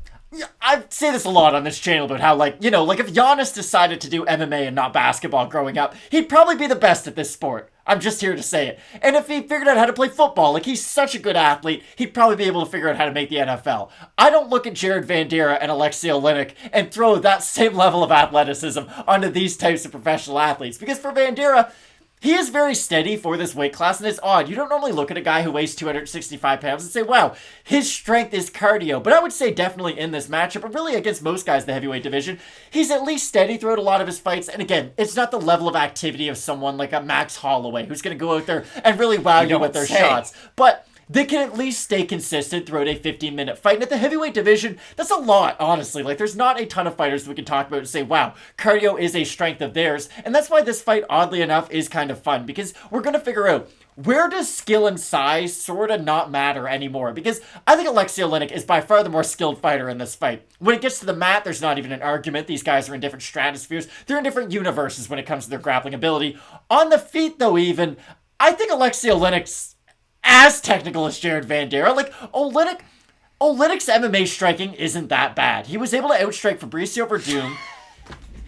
I say this a lot on this channel about how, like, you know, like if Giannis decided to do MMA and not basketball growing up, he'd probably be the best at this sport. I'm just here to say it. And if he figured out how to play football, like he's such a good athlete, he'd probably be able to figure out how to make the NFL. I don't look at Jared Vanderaa and Aleksei Oleinik and throw that same level of athleticism onto these types of professional athletes. Because for Vanderaa, he is very steady for this weight class, and it's odd. You don't normally look at a guy who weighs 265 pounds and say, wow, his strength is cardio. But I would say definitely in this matchup, but really against most guys in the heavyweight division, he's at least steady throughout a lot of his fights. And again, it's not the level of activity of someone like a Max Holloway, who's going to go out there and really wow you with their shots. But they can at least stay consistent throughout a 15-minute fight. And at the heavyweight division, that's a lot, honestly. Like, there's not a ton of fighters that we can talk about and say, wow, cardio is a strength of theirs. And that's why this fight, oddly enough, is kind of fun. Because we're going to figure out, where does skill and size sort of not matter anymore? Because I think Aleksei Oleinik is by far the more skilled fighter in this fight. When it gets to the mat, there's not even an argument. These guys are in different stratospheres. They're in different universes when it comes to their grappling ability. On the feet, though, even, I think Aleksei Oleinik's as technical as Jared Vanderaa. Like, Oleinik's MMA striking isn't that bad. He was able to outstrike Fabricio Verdum,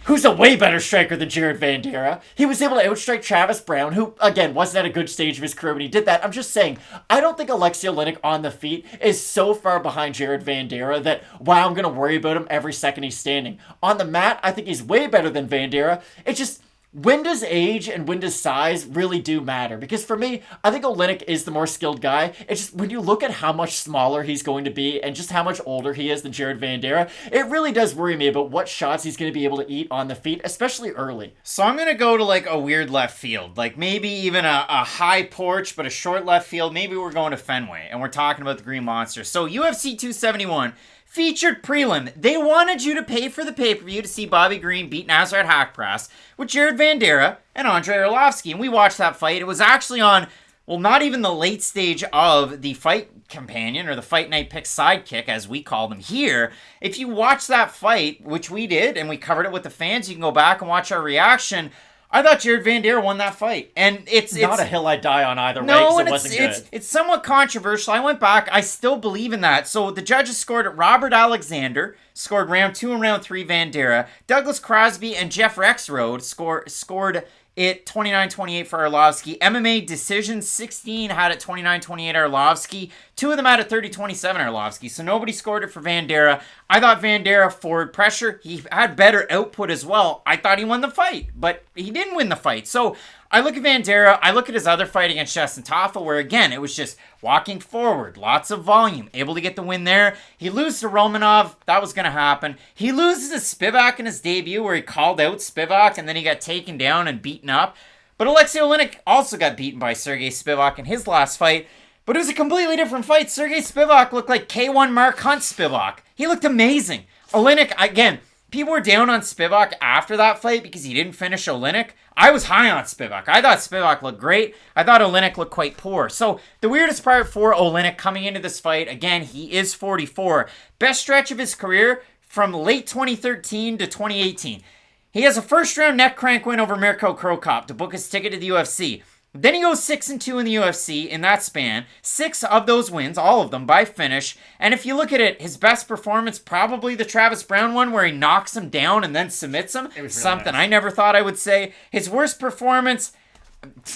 who's a way better striker than Jared Vanderaa. He was able to outstrike Travis Brown, who, again, wasn't at a good stage of his career when he did that. I'm just saying, I don't think Aleksei Oleinik on the feet is so far behind Jared Vanderaa that, wow, I'm going to worry about him every second he's standing. On the mat, I think he's way better than Vanderaa. It's just, when does age and when does size really do matter? Because for me, I think Oleinik is the more skilled guy. It's just, when you look at how much smaller he's going to be and just how much older he is than Jared Vanderaa, it really does worry me about what shots he's going to be able to eat on the feet, especially early. So I'm going to go to like a weird left field, like maybe even a high porch, but a short left field. Maybe we're going to Fenway and we're talking about the Green Monster. So UFC 271. Featured prelim. They wanted you to pay for the pay-per-view to see Bobby Green beat Nasrat Haqparast with Jared Vanderaa and Andrei Arlovski. And we watched that fight. It was actually on, well, not even the late stage of the fight companion or the fight night pick sidekick, as we call them here. If you watch that fight, which we did, and we covered it with the fans, you can go back and watch our reaction. I thought Jared Vanderaa won that fight. And it's not a hill I die on either way, no, because and it wasn't good. It's somewhat controversial. I went back. I still believe in that. So the judges scored Robert Alexander, scored round 2 and round 3 Vanderaa. Douglas Crosby and Jeff Rexroad scored it 29-28 for Arlovski. MMA decision 16 had it 29-28 Arlovski. 2 of them had it 30-27 Arlovski. So nobody scored it for Vanderaa. I thought Vanderaa forward pressure. He had better output as well. I thought he won the fight, but he didn't win the fight. So I look at Vanderaa. I look at his other fight against Justin Toffel, where again, it was just walking forward, lots of volume, able to get the win there. He loses to Romanov. That was going to happen. He loses to Spivak in his debut, where he called out Spivak, and then he got taken down and beaten up. But Aleksei Oleinik also got beaten by Sergey Spivak in his last fight. But it was a completely different fight. Sergey Spivak looked like K1 Mark Hunt Spivak. He looked amazing. Oleinik, again, people were down on Spivak after that fight because he didn't finish Oleinik. I was high on Spivak. I thought Spivak looked great. I thought Oleinik looked quite poor. So the weirdest part for Oleinik coming into this fight, again, he is 44. Best stretch of his career from late 2013 to 2018. He has a first-round neck crank win over Mirko Krokop to book his ticket to the UFC. Then he goes 6-2 in the UFC in that span. 6 of those wins, all of them, by finish. And if you look at it, his best performance, probably the Travis Brown one where he knocks him down and then submits him. Something nice. I never thought I would say. His worst performance,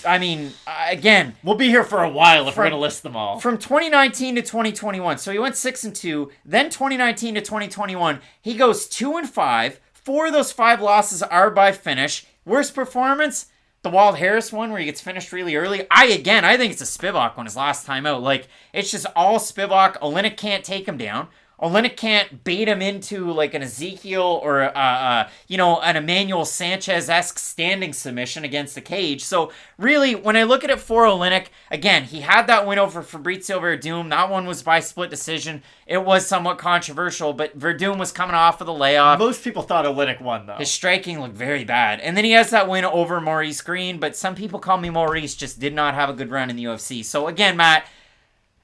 I mean, again. We'll be here for a while if we're going to list them all. From 2019 to 2021. So he went 6-2. Then 2019 to 2021, he goes 2-5. 4 of those 5 losses are by finish. Worst performance? The Walt Harris one where he gets finished really early. I think it's a Spivak one his last time out. Like, it's just all Spivak. Oleinik can't take him down. Oleinik can't bait him into like an Ezekiel or an Emmanuel Sanchez-esque standing submission against the cage. So really, when I look at it for Oleinik, again, he had that win over Fabrizio Verdum. That one was by split decision. It was somewhat controversial, but Verdum was coming off of the layoff. Most people thought Oleinik won, though. His striking looked very bad. And then he has that win over Maurice Green, but some people call me Maurice just did not have a good run in the UFC. So again, Matt,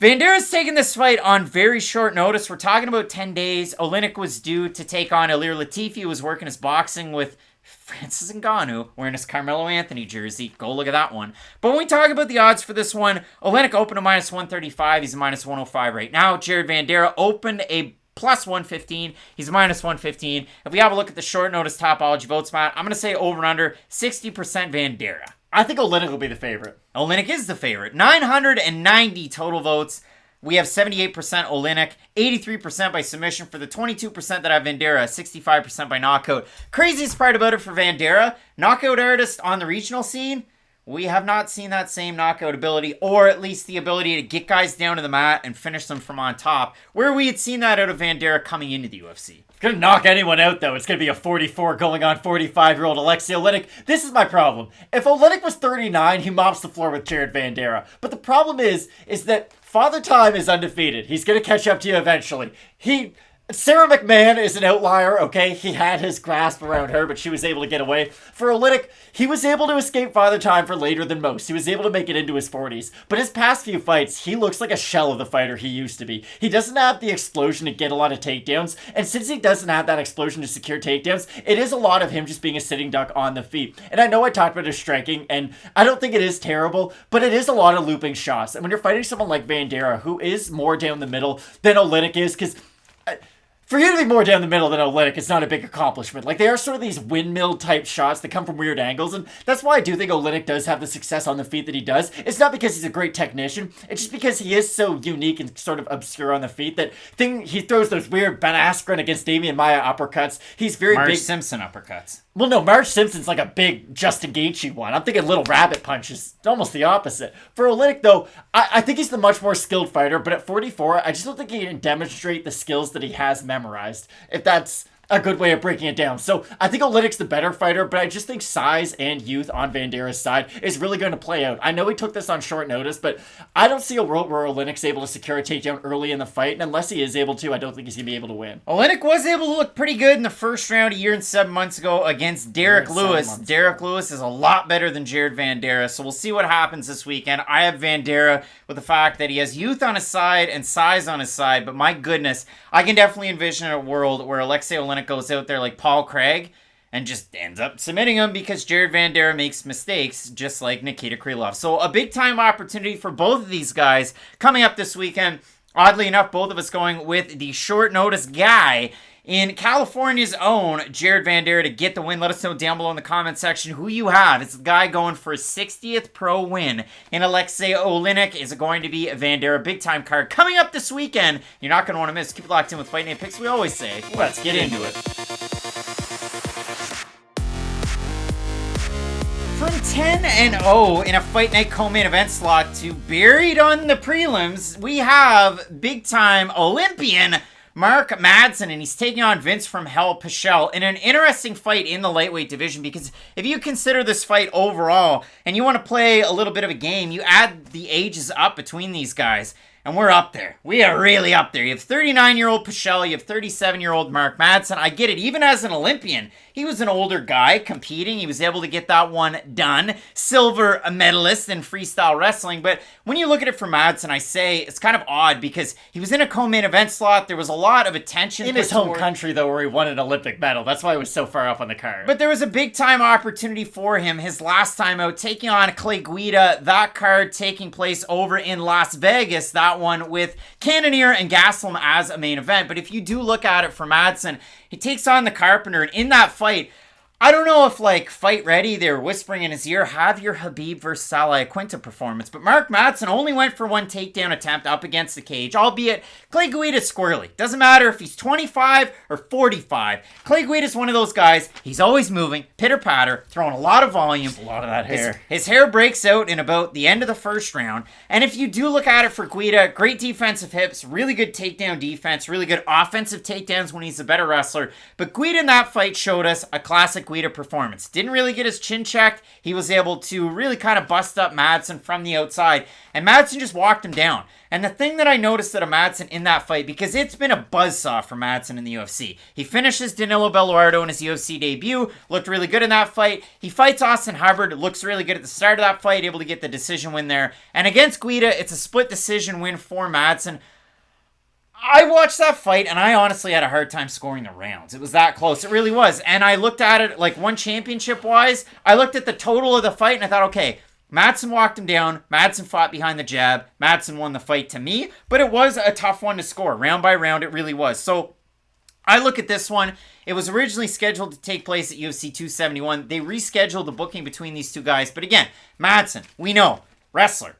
Vandeera's taking this fight on very short notice. We're talking about 10 days. Oleinik was due to take on Ilir Latifi, who was working his boxing with Francis Ngannou, wearing his Carmelo Anthony jersey. Go look at that one. But when we talk about the odds for this one, Oleinik opened a minus 135. He's a minus 105 right now. Jared Vanderaa opened a plus 115. He's minus 115. If we have a look at the short notice topology votes, Matt, I'm going to say over and under 60% Vanderaa. I think Oleinik will be the favorite. Oleinik is the favorite. 990 total votes. We have 78% Oleinik, 83% by submission for the 22% that have Vanderaa, 65% by knockout. Craziest part about it for Vanderaa, knockout artist on the regional scene, we have not seen that same knockout ability, or at least the ability to get guys down to the mat and finish them from on top, where we had seen that out of Vanderaa coming into the UFC. Gonna knock anyone out, though. It's gonna be a 44 going on 45-year-old Aleksei Oleinik. This is my problem. If Oleinik was 39, he mops the floor with Jared Vanderaa. But the problem is that Father Time is undefeated. He's gonna catch up to you eventually. Sarah McMahon is an outlier, okay? He had his grasp around her, but she was able to get away. For Oleinik, he was able to escape Father Time for later than most. He was able to make it into his 40s. But his past few fights, he looks like a shell of the fighter he used to be. He doesn't have the explosion to get a lot of takedowns, and since he doesn't have that explosion to secure takedowns, it is a lot of him just being a sitting duck on the feet. And I know I talked about his striking, and I don't think it is terrible, but it is a lot of looping shots. And when you're fighting someone like Vanderaa, who is more down the middle than Oleinik is, because for you to be more down the middle than Oleinik, it's not a big accomplishment. Like, they are sort of these windmill-type shots that come from weird angles, and that's why I do think Oleinik does have the success on the feet that he does. It's not because he's a great technician, it's just because he is so unique and sort of obscure on the feet that he throws those weird Ben Askren against Damian Maia uppercuts. He's very Marge big. Simpson uppercuts. Well, no, Marge Simpson's like a big Justin Gaethje one. I'm thinking Little Rabbit punches. Almost the opposite. For Oleinik, though, I think he's the much more skilled fighter, but at 44, I just don't think he can demonstrate the skills that he has memorized, if that's a good way of breaking it down. So I think Oleinik's the better fighter, but I just think size and youth on Vandeera's side is really going to play out. I know he took this on short notice, but I don't see a world where Oleinik's able to secure a takedown early in the fight, and unless he is able to, I don't think he's going to be able to win. Oleinik was able to look pretty good in the first round a year and 7 months ago against Derek Lewis. Derek Lewis is a lot better than Jared Vanderaa, so we'll see what happens this weekend. I have Vanderaa with the fact that he has youth on his side and size on his side, but my goodness, I can definitely envision a world where Aleksei Oleinik goes out there like Paul Craig and just ends up submitting him because Jared Vanderaa makes mistakes just like Nikita Krylov. So a big time opportunity for both of these guys coming up this weekend. Oddly enough, both of us going with the short notice guy in California's own Jared Vanderaa to get the win. Let us know down below in the comment section who you have. It's the guy going for his 60th pro win in Aleksei Oleinik. Is it going to be Vanderaa? Big time card coming up this weekend. You're not going to want to miss. Keep it locked in with Fight Night Picks. We always say, let's get into it. From 10-0 in a Fight Night co-main event slot to buried on the prelims, we have big-time Olympian Mark Madsen, and he's taking on Vinc from Hell Pichel in an interesting fight in the lightweight division, because if you consider this fight overall and you want to play a little bit of a game, you add the ages up between these guys, and we're up there. We are really up there. You have 39-year-old Pichel, you have 37-year-old Mark Madsen. I get it. Even as an Olympian, he was an older guy competing. He was able to get that one done. Silver medalist in freestyle wrestling. But when you look at it for Madsen, I say it's kind of odd because he was in a co-main event slot. There was a lot of attention in his home country, though, where he won an Olympic medal. That's why he was so far up on the card. But there was a big-time opportunity for him his last time out, taking on Clay Guida. That card taking place over in Las Vegas. That one with Cannonier and Gastelum as a main event. But if you do look at it for Madsen, he takes on the Carpenter, and in that fight, I don't know if, like, Fight Ready, they were whispering in his ear, have your Khabib versus Salah Quinta performance. But Mark Madsen only went for one takedown attempt up against the cage, albeit Clay Guida's squirrely. Doesn't matter if he's 25 or 45. Clay Guida's one of those guys, he's always moving, pitter-patter, throwing a lot of volume. Just a lot of that hair. His hair breaks out in about the end of the first round. And if you do look at it for Guida, great defensive hips, really good takedown defense, really good offensive takedowns when he's a better wrestler. But Guida in that fight showed us a classic Guida performance. Didn't really get his chin checked. He was able to really kind of bust up Madsen from the outside, and Madsen just walked him down. And the thing that I noticed out of Madsen in that fight, because it's been a buzzsaw for Madsen in the UFC. He finishes Danilo Belluardo in his UFC debut, looked really good in that fight. He fights Austin Hubbard, looks really good at the start of that fight, able to get the decision win there. And against Guida, it's a split decision win for Madsen. I watched that fight, and I honestly had a hard time scoring the rounds. It was that close. It really was. And I looked at it, like, one championship-wise, I looked at the total of the fight, and I thought, okay, Madsen walked him down. Madsen fought behind the jab. Madsen won the fight to me, but it was a tough one to score. Round by round, it really was. So I look at this one. It was originally scheduled to take place at UFC 271. They rescheduled the booking between these two guys. But again, Madsen, we know, wrestler.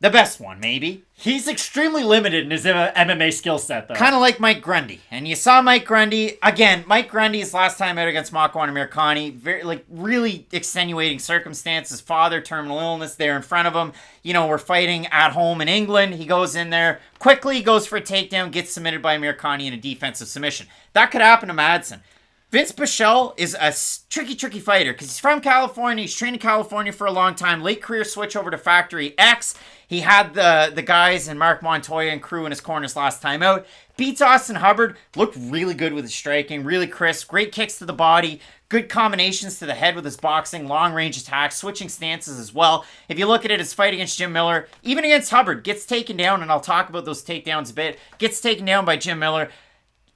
The best one, maybe. He's extremely limited in his MMA skill set, though. Kind of like Mike Grundy. And you saw Mike Grundy, again, Mike Grundy's last time out against Makwan Amirkhani, really extenuating circumstances. Father, terminal illness there in front of him. You know, we're fighting at home in England. He goes in there, quickly goes for a takedown, gets submitted by Amirkhani in a defensive submission. That could happen to Madsen. Vinc Pichel is a tricky fighter because he's from California. He's trained in California for a long time. Late career switch over to Factory X. He had the guys and Mark Montoya and crew in his corners last time out. Beats Austin Hubbard. Looked really good with his striking. Really crisp. Great kicks to the body. Good combinations to the head with his boxing. Long range attacks. Switching stances as well. If you look at it, his fight against Jim Miller, even against Hubbard, gets taken down, and I'll talk about those takedowns a bit. Gets taken down by Jim Miller.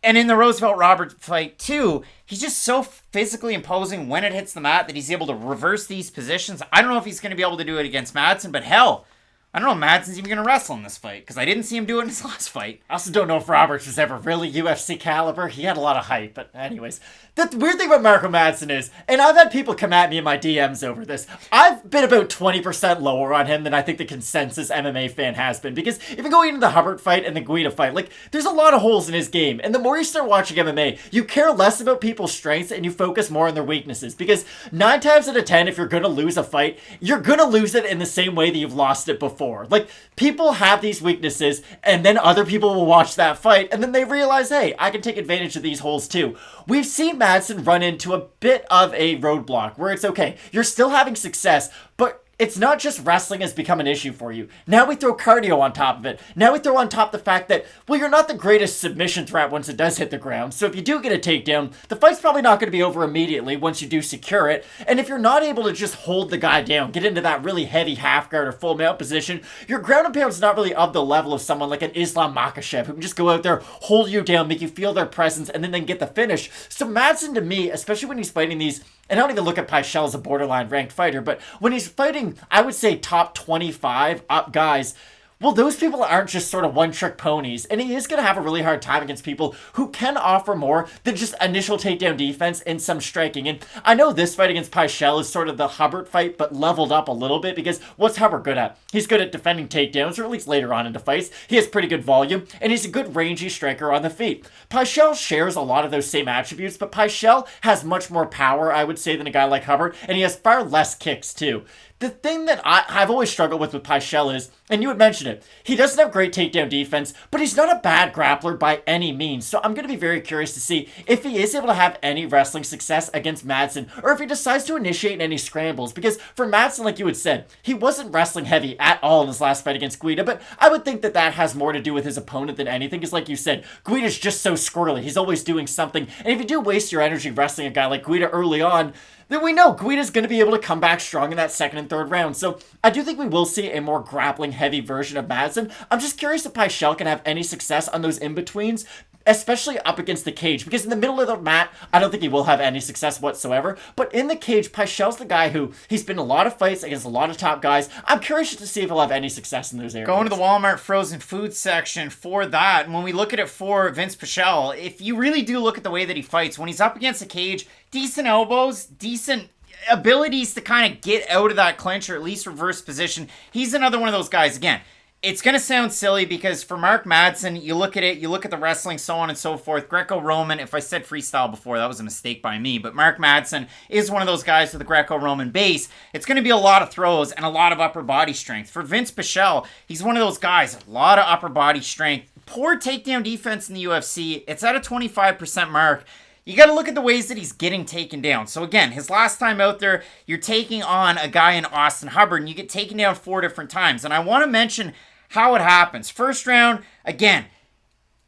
And in the Roosevelt Roberts fight, too, he's just so physically imposing when it hits the mat that he's able to reverse these positions. I don't know if he's going to be able to do it against Madsen, but hell, I don't know if Madsen's even going to wrestle in this fight, because I didn't see him do it in his last fight. I also don't know if Roberts was ever really UFC caliber. He had a lot of hype, but anyways. The weird thing about Marco Madsen is, and I've had people come at me in my DMs over this, I've been about 20% lower on him than I think the consensus MMA fan has been, because even going into the Hubbard fight and the Guida fight, like, there's a lot of holes in his game, and the more you start watching MMA, you care less about people's strengths and you focus more on their weaknesses, because 9 times out of 10, if you're going to lose a fight, you're going to lose it in the same way that you've lost it before. Like, people have these weaknesses, and then other people will watch that fight, and then they realize, hey, I can take advantage of these holes too. We've seen Madsen run into a bit of a roadblock where it's okay, you're still having success, but it's not just wrestling has become an issue for you. Now we throw cardio on top of it. Now we throw on top the fact that, well, you're not the greatest submission threat once it does hit the ground. So if you do get a takedown, the fight's probably not going to be over immediately once you do secure it. And if you're not able to just hold the guy down, get into that really heavy half guard or full mount position, your ground and pound's not really of the level of someone like an Islam Makhachev who can just go out there, hold you down, make you feel their presence, and then get the finish. So Madsen, to me, especially when he's fighting these, and I don't even look at Pichel as a borderline ranked fighter, but when he's fighting, I would say top 25 up guys, well, those people aren't just sort of one-trick ponies, and he is going to have a really hard time against people who can offer more than just initial takedown defense and some striking. And I know this fight against Pichel is sort of the Hubbard fight, but leveled up a little bit, because what's Hubbard good at? He's good at defending takedowns, or at least later on into fights. He has pretty good volume, and he's a good rangy striker on the feet. Pichel shares a lot of those same attributes, but Pichel has much more power, I would say, than a guy like Hubbard, and he has far less kicks, too. The thing that I've always struggled with Pichel is, and you had mentioned it, he doesn't have great takedown defense, but he's not a bad grappler by any means. So I'm going to be very curious to see if he is able to have any wrestling success against Madsen, or if he decides to initiate any scrambles. Because for Madsen, like you had said, he wasn't wrestling heavy at all in his last fight against Guida, but I would think that that has more to do with his opponent than anything. Because like you said, Guida's just so squirrely. He's always doing something. And if you do waste your energy wrestling a guy like Guida early on, then we know Guida's going to be able to come back strong in that second and third round. So I do think we will see a more grappling-heavy version of Madsen. I'm just curious if Pichel can have any success on those in-betweens, especially up against the cage. Because in the middle of the mat, I don't think he will have any success whatsoever. But in the cage, Pichel's the guy who, he's been in a lot of fights against a lot of top guys. I'm curious to see if he'll have any success in those areas. Going to the Walmart frozen food section for that. And when we look at it for Vinc Pichel, if you really do look at the way that he fights, when he's up against the cage, decent elbows, decent abilities to kind of get out of that clinch or at least reverse position. He's another one of those guys. Again, it's going to sound silly because for Mark Madsen, you look at it, you look at the wrestling, so on and so forth. Greco-Roman, if I said freestyle before, that was a mistake by me. But Mark Madsen is one of those guys with a Greco-Roman base. It's going to be a lot of throws and a lot of upper body strength. For Vinc Pichel, he's one of those guys, a lot of upper body strength. Poor takedown defense in the UFC. It's at a 25% mark. You got to look at the ways that he's getting taken down. So again, his last time out there, you're taking on a guy in Austin Hubbard, and you get taken down 4 different times. And I want to mention how it happens. First round, again,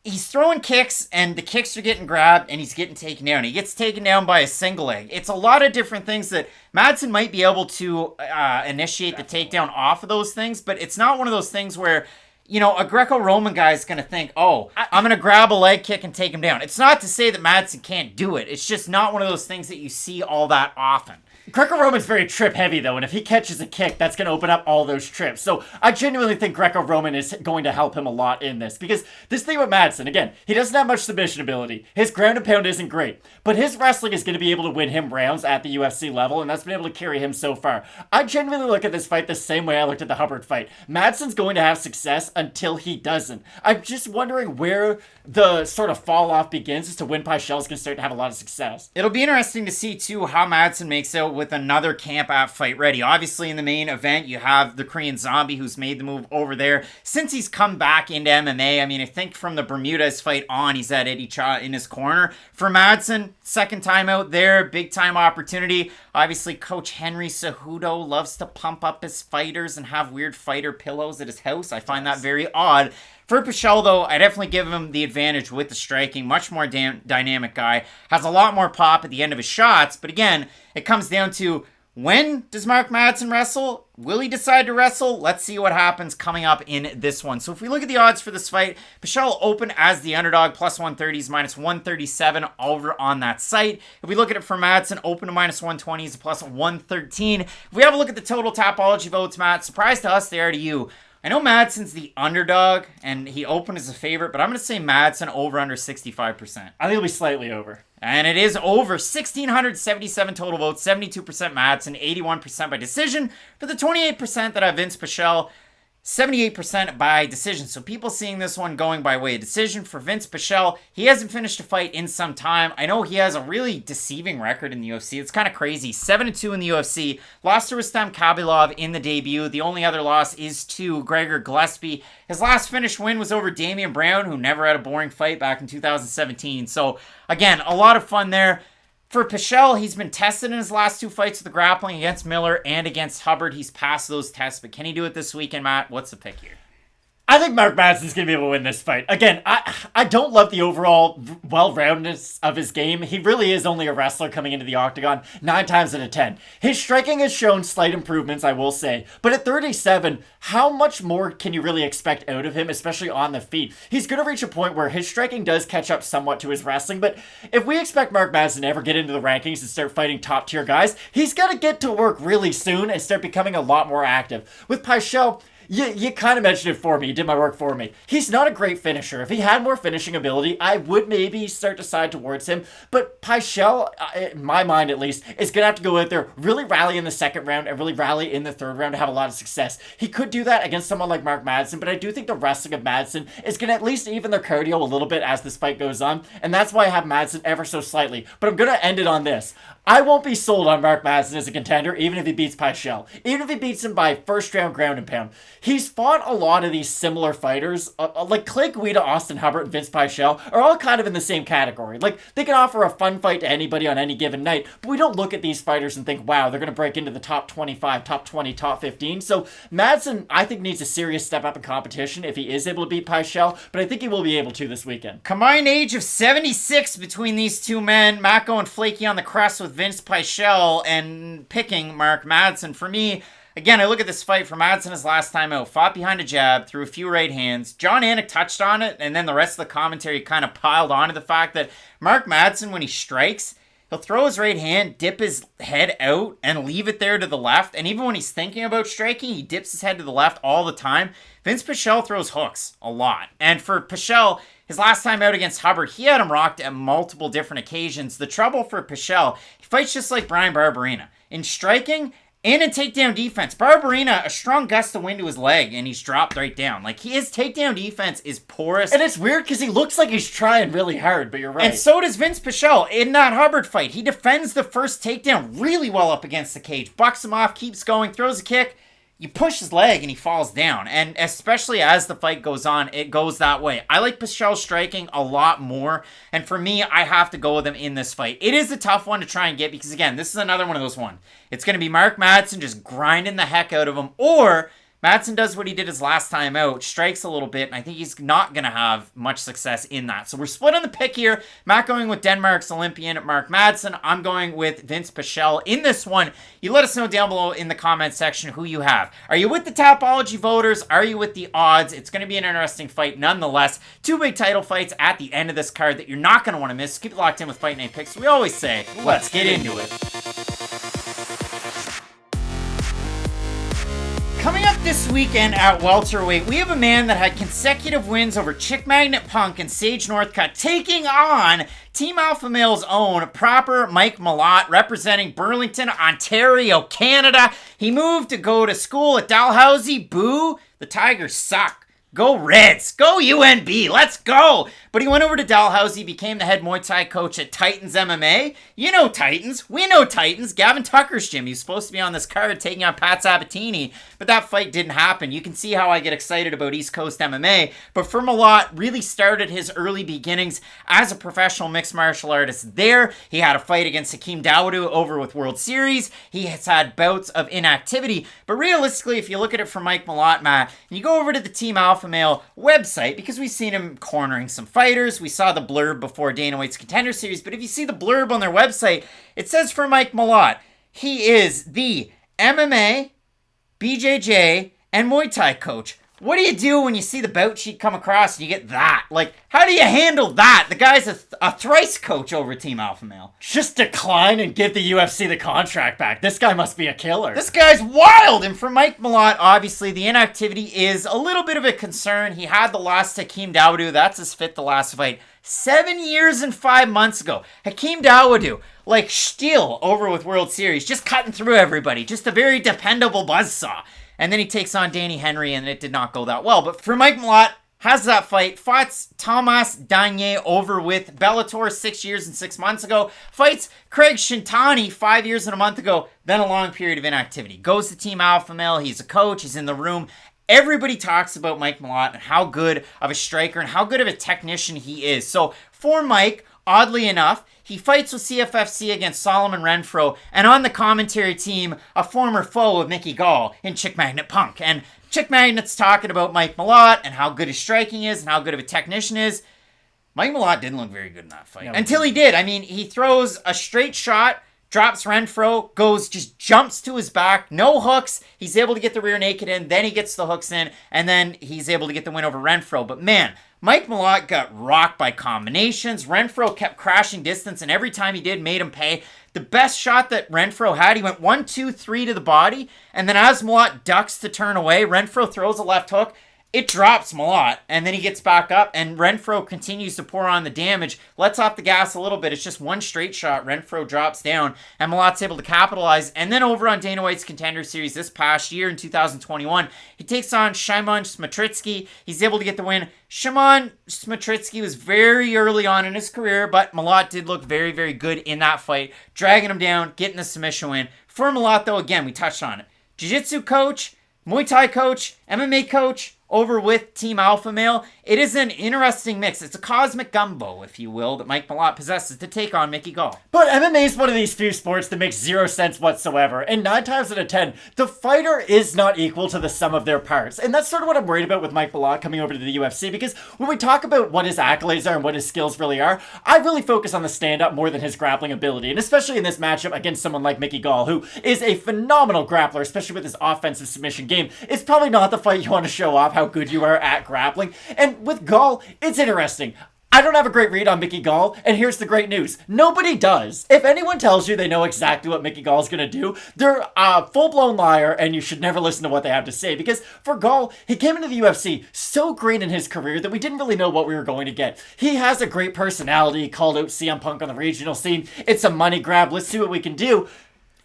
he's throwing kicks, and the kicks are getting grabbed, and he's getting taken down. He gets taken down by a single leg. It's a lot of different things that Madsen might be able to initiate the takedown off of those things, but it's not one of those things where, you know, a Greco-Roman guy is going to think, oh, I'm going to grab a leg kick and take him down. It's not to say that Madsen can't do it. It's just not one of those things that you see all that often. Greco-Roman's very trip heavy though, and if he catches a kick, that's going to open up all those trips. So I genuinely think Greco-Roman is going to help him a lot in this, because this thing with Madsen, again, he doesn't have much submission ability. His ground and pound isn't great, but his wrestling is going to be able to win him rounds at the UFC level, and that's been able to carry him so far. I genuinely look at this fight the same way I looked at the Hubbard fight. Madsen's going to have success until he doesn't. I'm just wondering where the sort of fall off begins as to when Pichel's going to start to have a lot of success. It'll be interesting to see too how Madsen makes out with another camp at Fight Ready. Obviously in the main event you have the Korean Zombie who's made the move over there since he's come back into MMA. I mean, I think from the Bermudez fight on, he's had Eddie Cha in his corner. For Madsen, second time out there, big time opportunity. Obviously Coach Henry Cejudo loves to pump up his fighters and have weird fighter pillows at his house. I find that very odd. For Pichel, though, I definitely give him the advantage with the striking. Much more dynamic guy. Has a lot more pop at the end of his shots. But again, it comes down to, when does Mark Madsen wrestle? Will he decide to wrestle? Let's see what happens coming up in this one. So if we look at the odds for this fight, Pichel open as the underdog, plus 130s, minus 137 over on that site. If we look at it for Madsen, open to minus 120s, plus 113. If we have a look at the total Tapology votes, Matt, surprise to us, they are to you. I know Madsen's the underdog, and he opened as a favorite, but I'm going to say Madsen over under 65%. I think it'll be slightly over. And it is over. 1,677 total votes, 72% Madsen, 81% by decision. For the 28% that have Vinc Pichel, 78% by decision. So people seeing this one going by way of decision. For Vinc Pichel, he hasn't finished a fight in some time. I know he has a really deceiving record in the UFC. It's kind of crazy. 7-2 in the UFC. Lost to Rustam Khabilov in the debut. The only other loss is to Gregor Gillespie. His last finished win was over Damian Brown, who never had a boring fight back in 2017. So again, a lot of fun there. For Pichel, he's been tested in his last 2 fights with the grappling against Miller and against Hubbard. He's passed those tests, but can he do it this weekend, Matt? What's the pick here? I think Mark Madsen's going to be able to win this fight. Again, I don't love the overall well-roundedness of his game. He really is only a wrestler coming into the octagon 9 times out of 10. His striking has shown slight improvements, I will say. But at 37, how much more can you really expect out of him, especially on the feet? He's going to reach a point where his striking does catch up somewhat to his wrestling. But if we expect Mark Madsen to ever get into the rankings and start fighting top-tier guys, he's got to get to work really soon and start becoming a lot more active. With Pichel, you kind of mentioned it for me. You did my work for me. He's not a great finisher. If he had more finishing ability, I would maybe start to side towards him. But Pichel, in my mind at least, is going to have to go out there, really rally in the second round, and really rally in the third round to have a lot of success. He could do that against someone like Mark Madsen, but I do think the wrestling of Madsen is going to at least even their cardio a little bit as this fight goes on. And that's why I have Madsen ever so slightly. But I'm going to end it on this. I won't be sold on Mark Madsen as a contender, even if he beats Pichel. Even if he beats him by first round ground and pound. He's fought a lot of these similar fighters, like Clay Guida, Austin Hubbard, and Vinc Pichel are all kind of in the same category. Like, they can offer a fun fight to anybody on any given night, but we don't look at these fighters and think, wow, they're going to break into the top 25, top 20, top 15. So Madsen, I think, needs a serious step up in competition if he is able to beat Pichel, but I think he will be able to this weekend. Combined age of 76 between these two men. Matt going flaky on the crest with Vinc Pichel and picking Mark Madsen. For me, again, I look at this fight for Madsen his last time out. Fought behind a jab, threw a few right hands. John Anik touched on it, and then the rest of the commentary kind of piled onto the fact that Mark Madsen, when he strikes, he'll throw his right hand, dip his head out, and leave it there to the left. And even when he's thinking about striking, he dips his head to the left all the time. Vinc Pichel throws hooks a lot. And for Pichel, his last time out against Hubbard, he had him rocked at multiple different occasions. The trouble for Pichel, he fights just like Brian Barberena. In striking and in takedown defense. Barberena, a strong gust of wind to his leg, and he's dropped right down. Like, his takedown defense is porous. And it's weird because he looks like he's trying really hard, but you're right. And so does Vinc Pichel in that Hubbard fight. He defends the first takedown really well up against the cage. Bucks him off, keeps going, throws a kick. You push his leg and he falls down. And especially as the fight goes on, it goes that way. I like Pichel striking a lot more. And for me, I have to go with him in this fight. It is a tough one to try and get because, again, this is another one of those ones. It's going to be Mark Madsen just grinding the heck out of him. Or Madsen does what he did his last time out, strikes a little bit, and I think he's not going to have much success in that. So we're split on the pick here. Matt going with Denmark's Olympian Mark Madsen. I'm going with Vinc Pichel in this one. You let us know down below in the comment section who you have. Are you with the Tapology voters? Are you with the odds? It's going to be an interesting fight nonetheless. 2 big title fights at the end of this card that you're not going to want to miss. Keep it locked in with Fight Night Picks. We always say, let's get into it. Coming up this weekend at welterweight, we have a man that had consecutive wins over Chick Magnet Punk and Sage Northcutt, taking on Team Alpha Male's own proper Mike Malott, representing Burlington, Ontario, Canada. He moved to go to school at Dalhousie. Boo! The Tigers suck. Go Reds! Go UNB! Let's go! But he went over to Dalhousie, became the head Muay Thai coach at Titans MMA. You know Titans. We know Titans. Gavin Tucker's gym. He was supposed to be on this card taking on Pat Sabatini, but that fight didn't happen. You can see how I get excited about East Coast MMA. But for Malott, really started his early beginnings as a professional mixed martial artist there. He had a fight against Hakeem Dawodu over with World Series. He has had bouts of inactivity. But realistically, if you look at it from Mike Malott, Matt, and you go over to the Team Alpha Male website, because we've seen him cornering some fighters. We saw the blurb before Dana White's Contender Series, but if you see the blurb on their website, it says for Mike Malott, he is the MMA, BJJ, and Muay Thai coach. What do you do when you see the bout sheet come across and you get that? Like, how do you handle that? The guy's a thrice coach over Team Alpha Male. Just decline and give the UFC the contract back. This guy must be a killer. This guy's wild! And for Mike Malott, obviously, the inactivity is a little bit of a concern. He had the loss to Hakeem Dawodu. That's his fifth to last fight. 7 years and 5 months ago. Hakeem Dawodu, like Steele over with World Series, just cutting through everybody. Just a very dependable buzzsaw. And then he takes on Danny Henry, and it did not go that well. But for Mike Malott, has that fight. Fights Thomas Danier over with Bellator 6 years and 6 months ago. Fights Craig Shintani 5 years and a month ago. Then a long period of inactivity. Goes to Team Alpha Male. He's a coach. He's in the room. Everybody talks about Mike Malott and how good of a striker and how good of a technician he is. So for Mike, Oddly enough, he fights with CFFC against Solomon Renfro, and on the commentary team, a former foe of Mickey Gall in Chick Magnet Punk. And Chick Magnet's talking about Mike Malott and how good his striking is and how good of a technician is. Mike Malott didn't look very good in that fight. No, until he did. I mean, he throws a straight shot, drops Renfro, just jumps to his back, no hooks. He's able to get the rear naked in, then he gets the hooks in, and then he's able to get the win over Renfro. But man, Mike Malott got rocked by combinations. Renfro kept crashing distance, and every time he did, made him pay. The best shot that Renfro had, he went 1, 2, 3 to the body, and then as Malott ducks to turn away, Renfro throws a left hook. It drops Malott, and then he gets back up, and Renfro continues to pour on the damage, lets off the gas a little bit. It's just one straight shot. Renfro drops down, and Malott's able to capitalize. And then over on Dana White's Contender Series this past year in 2021, he takes on Szymon Smatricki. He's able to get the win. Szymon Smatricki was very early on in his career, but Malott did look very, very good in that fight, dragging him down, getting the submission win. For Malott, though, again, we touched on it. Jiu-Jitsu coach, Muay Thai coach, MMA coach, over with Team Alpha Male. It is an interesting mix. It's a cosmic gumbo, if you will, that Mike Malott possesses to take on Mickey Gall. But MMA is one of these few sports that makes zero sense whatsoever. And 9 times out of 10, the fighter is not equal to the sum of their parts. And that's sort of what I'm worried about with Mike Malott coming over to the UFC, because when we talk about what his accolades are and what his skills really are, I really focus on the stand-up more than his grappling ability. And especially in this matchup against someone like Mickey Gall, who is a phenomenal grappler, especially with his offensive submission game. It's probably not the fight you want to show off how good you are at grappling. And with Gall, it's interesting. I don't have a great read on Mickey Gall, and here's the great news. Nobody does. If anyone tells you they know exactly what Mickey Gall's going to do, they're a full-blown liar, and you should never listen to what they have to say. Because for Gall, he came into the UFC so green in his career that we didn't really know what we were going to get. He has a great personality. He called out CM Punk on the regional scene. It's a money grab. Let's see what we can do.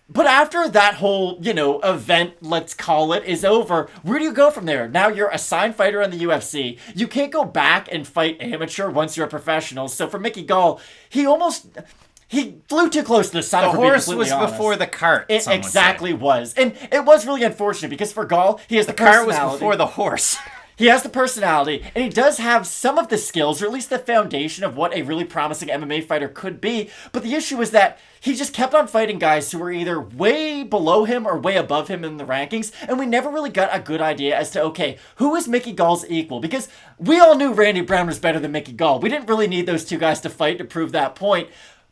But after that whole, event, let's call it, is over, where do you go from there? Now you're a signed fighter in the UFC. You can't go back and fight amateur once you're a professional. So for Mickey Gall, he flew too close to the sun. The horse was before the cart. It exactly was. And it was really unfortunate because for Gall, he has the cart was before the horse. He has the personality, and he does have some of the skills, or at least the foundation of what a really promising MMA fighter could be. But the issue is that he just kept on fighting guys who were either way below him or way above him in the rankings, and we never really got a good idea as to, okay, who is Mickey Gall's equal? Because we all knew Randy Brown was better than Mickey Gall. We didn't really need those two guys to fight to prove that point.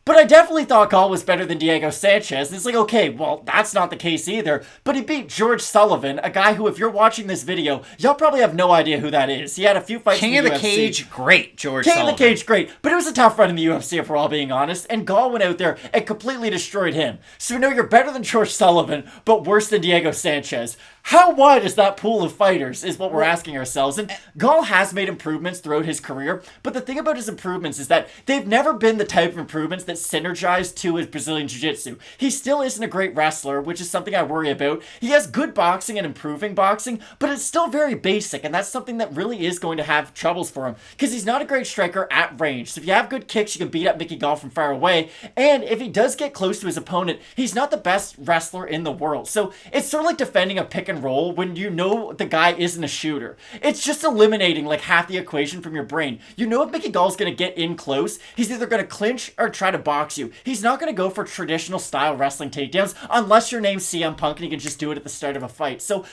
But I definitely thought Gall was better than Diego Sanchez. And it's like, okay, well, that's not the case either. But he beat George Sullivan, a guy who, if you're watching this video, y'all probably have no idea who that is. He had a few fights King in the of the UFC. Cage, great, George Sullivan. King of the Cage, great. But it was a tough run in the UFC, if we're all being honest. And Gall went out there and completely destroyed him. So we know you're better than George Sullivan, but worse than Diego Sanchez. How wide is that pool of fighters is what we're asking ourselves. And Gall has made improvements throughout his career, but the thing about his improvements is that they've never been the type of improvements that synergize to his Brazilian Jiu-Jitsu. He still isn't a great wrestler, which is something I worry about. He has good boxing and improving boxing, but it's still very basic, and that's something that really is going to have troubles for him, because he's not a great striker at range. So if you have good kicks, you can beat up Mickey Gall from far away, and if he does get close to his opponent, he's not the best wrestler in the world. So it's sort of like defending a pick and roll when you know the guy isn't a shooter. It's just eliminating like half the equation from your brain. You know if Mickey Gall's going to get in close, he's either going to clinch or try to box you. He's not going to go for traditional style wrestling takedowns unless your name's CM Punk and he can just do it at the start of a fight. So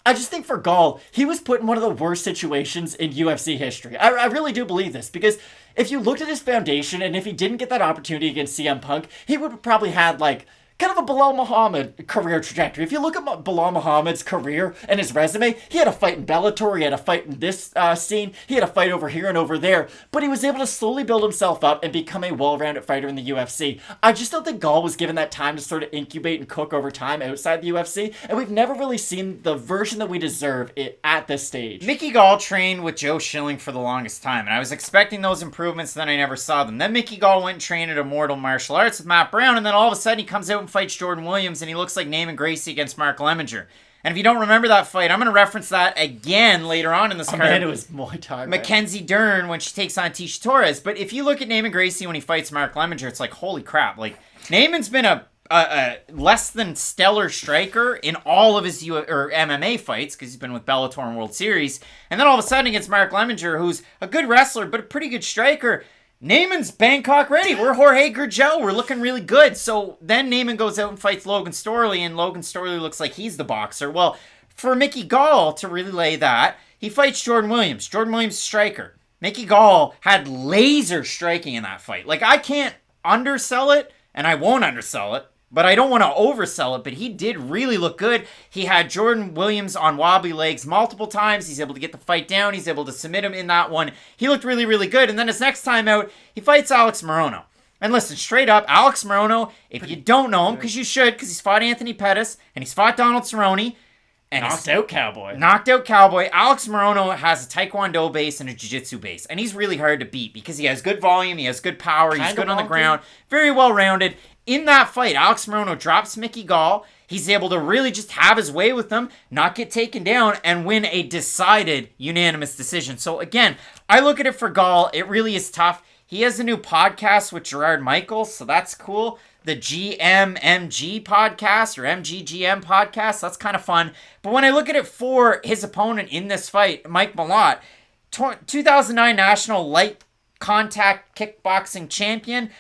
I just think for Gall, he was put in one of the worst situations in UFC history. I really do believe this, because if you looked at his foundation and if he didn't get that opportunity against CM Punk, he would have probably had like kind of a Bilal Muhammad career trajectory. If you look at Bilal Muhammad's career and his resume, he had a fight in Bellator, he had a fight in this scene, he had a fight over here and over there, but he was able to slowly build himself up and become a well-rounded fighter in the UFC. I just don't think Gall was given that time to sort of incubate and cook over time outside the UFC, and we've never really seen the version that we deserve at this stage. Mickey Gall trained with Joe Schilling for the longest time, and I was expecting those improvements, then I never saw them. Then Mickey Gall went and trained at Immortal Martial Arts with Matt Brown, and then all of a sudden he comes out and fights Jordan Williams, and he looks like Naaman Gracie against Mark Lemminger. And if you don't remember that fight, I'm going to reference that again later on in this card. Man, it was Muay Thai. Mackenzie Dern when she takes on Tisha Torres. But if you look at Naaman Gracie when he fights Mark Lemminger, it's like, holy crap. Like, Naaman's been a less than stellar striker in all of his MMA fights, because he's been with Bellator and World Series. And then all of a sudden against Mark Lemminger, who's a good wrestler, but a pretty good striker, Naaman's Bangkok ready. We're Jorge Gurgel. We're looking really good. So then Naaman goes out and fights Logan Storley, and Logan Storley looks like he's the boxer. Well, for Mickey Gall to relay that, he fights Jordan Williams. Jordan Williams, striker. Mickey Gall had laser striking in that fight. Like, I can't undersell it, and I won't undersell it, but I don't want to oversell it, but he did really look good. He had Jordan Williams on wobbly legs multiple times. He's able to get the fight down. He's able to submit him in that one. He looked really, really good. And then his next time out, he fights Alex Morono. And listen, straight up, Alex Morono, if you don't know him, because you should, because he's fought Anthony Pettis, and he's fought Donald Cerrone, and Knocked out Cowboy. Alex Morono has a Taekwondo base and a Jiu-Jitsu base. And he's really hard to beat because he has good volume, he has good power, he's good on the ground, very well-rounded. In that fight, Alex Morono drops Mickey Gall. He's able to really just have his way with them, not get taken down, and win a decided unanimous decision. So again, I look at it for Gall. It really is tough. He has a new podcast with Gerard Michaels, so that's cool. The GMMG podcast or MGGM podcast. That's kind of fun. But when I look at it for his opponent in this fight, Mike Malott, 2009 National Light Contact Kickboxing Champion.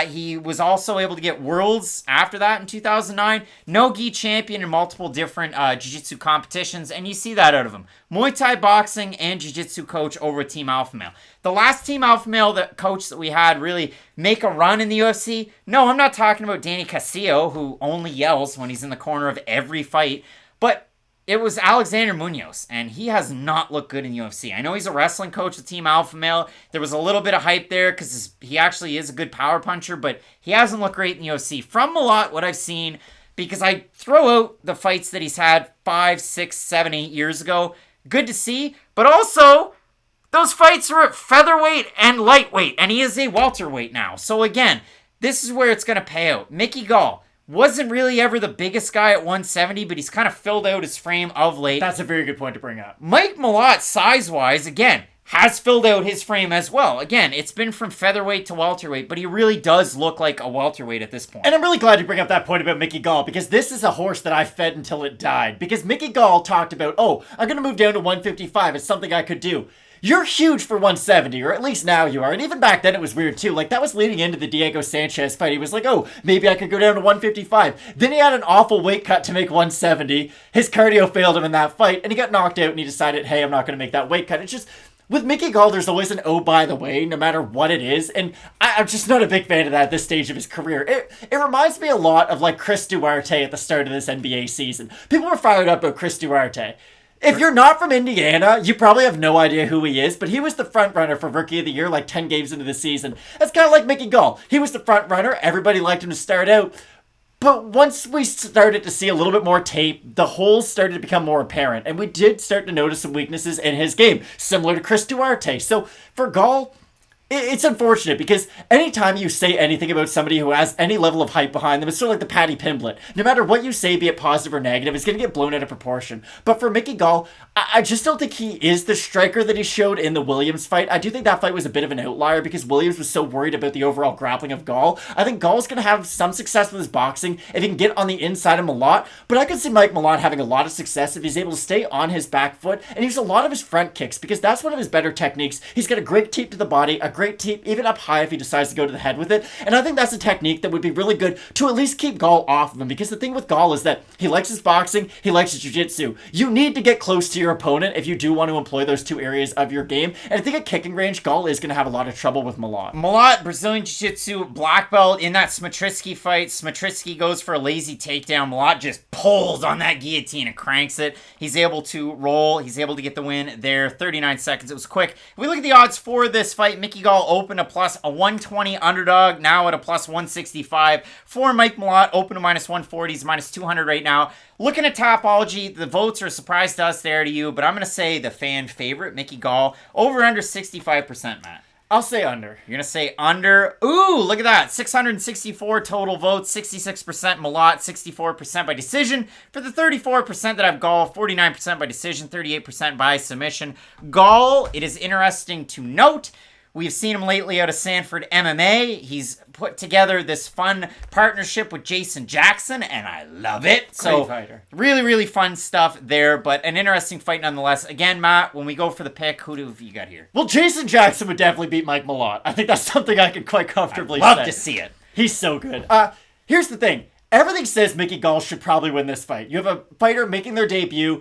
He was also able to get Worlds after that in 2009. No-gi champion in multiple different jiu-jitsu competitions, and you see that out of him. Muay Thai boxing and jiu-jitsu coach over at Team Alpha Male. The last Team Alpha Male coach that we had really make a run in the UFC, no, I'm not talking about Danny Castillo, who only yells when he's in the corner of every fight, but it was Alexander Munoz, and he has not looked good in UFC. I know he's a wrestling coach with Team Alpha Male. There was a little bit of hype there because he actually is a good power puncher, but he hasn't looked great in the UFC. From Malott, what I've seen, because I throw out the fights that he's had 5, 6, 7, 8 years ago, good to see, but also those fights are at featherweight and lightweight, and he is a welterweight now. So again, this is where it's going to pay out. Mickey Gall wasn't really ever the biggest guy at 170, but he's kind of filled out his frame of late. That's a very good point to bring up. Mike Malott, size-wise, again, has filled out his frame as well. Again, it's been from featherweight to welterweight, but he really does look like a welterweight at this point. And I'm really glad you bring up that point about Mickey Gall, because this is a horse that I fed until it died. Because Mickey Gall talked about, I'm going to move down to 155. It's something I could do. You're huge for 170, or at least now you are. And even back then it was weird too. Like, that was leading into the Diego Sanchez fight. He was like, maybe I could go down to 155. Then he had an awful weight cut to make 170. His cardio failed him in that fight, and he got knocked out, and he decided, hey, I'm not going to make that weight cut. It's just, with Mickey Gall, there's always an by the way, no matter what it is. And I'm just not a big fan of that at this stage of his career. It reminds me a lot of, like, Chris Duarte at the start of this NBA season. People were fired up about Chris Duarte. If you're not from Indiana, you probably have no idea who he is, but he was the front runner for Rookie of the Year like 10 games into the season. That's kind of like Mickey Gall. He was the front runner. Everybody liked him to start out. But once we started to see a little bit more tape, the holes started to become more apparent, and we did start to notice some weaknesses in his game, similar to Chris Duarte. So for Gall, it's unfortunate because anytime you say anything about somebody who has any level of hype behind them, it's sort of like the Paddy Pimblett. No matter what you say, be it positive or negative, it's going to get blown out of proportion. But for Mickey Gall, I just don't think he is the striker that he showed in the Williams fight. I do think that fight was a bit of an outlier because Williams was so worried about the overall grappling of Gall. I think Gall's going to have some success with his boxing if he can get on the inside of Malott. But I could see Mike Malott having a lot of success if he's able to stay on his back foot and use a lot of his front kicks because that's one of his better techniques. He's got a great teep to the body, a great teep even up high if he decides to go to the head with it. And I think that's a technique that would be really good to at least keep Gall off of him because the thing with Gall is that he likes his boxing, he likes his jiu-jitsu. You need to get close to your opponent if you do want to employ those two areas of your game. And I think at kicking range, Gall is going to have a lot of trouble with Malott. Malott, Brazilian Jiu-Jitsu, black belt in that Smatrisky fight. Smatrisky goes for a lazy takedown. Malott just pulls on that guillotine and cranks it. He's able to roll. He's able to get the win there. 39 seconds. It was quick. If we look at the odds for this fight, Mickey Gall opened a plus a 120 underdog, now at a plus 165. For Mike Malott, open to minus 140. He's minus 200 right now. Looking at Topology, the votes are a surprise to us there to you, but I'm going to say the fan favorite, Mickey Gall, over under 65%, Matt. I'll say under. You're going to say under. Ooh, look at that. 664 total votes, 66% Malott, 64% by decision. For the 34% that have Gall, 49% by decision, 38% by submission. Gall, it is interesting to note, We've seen him lately out of Sanford MMA. He's put together this fun partnership with Jason Jackson, and I love it. So, fighter. Really, really fun stuff there, but an interesting fight nonetheless. Again, Matt, when we go for the pick, who do you got here? Well, Jason Jackson would definitely beat Mike Malott. I think that's something I can quite comfortably say. Love to see it. He's so good. Here's the thing. Everything says Mickey Gall should probably win this fight. You have a fighter making their debut.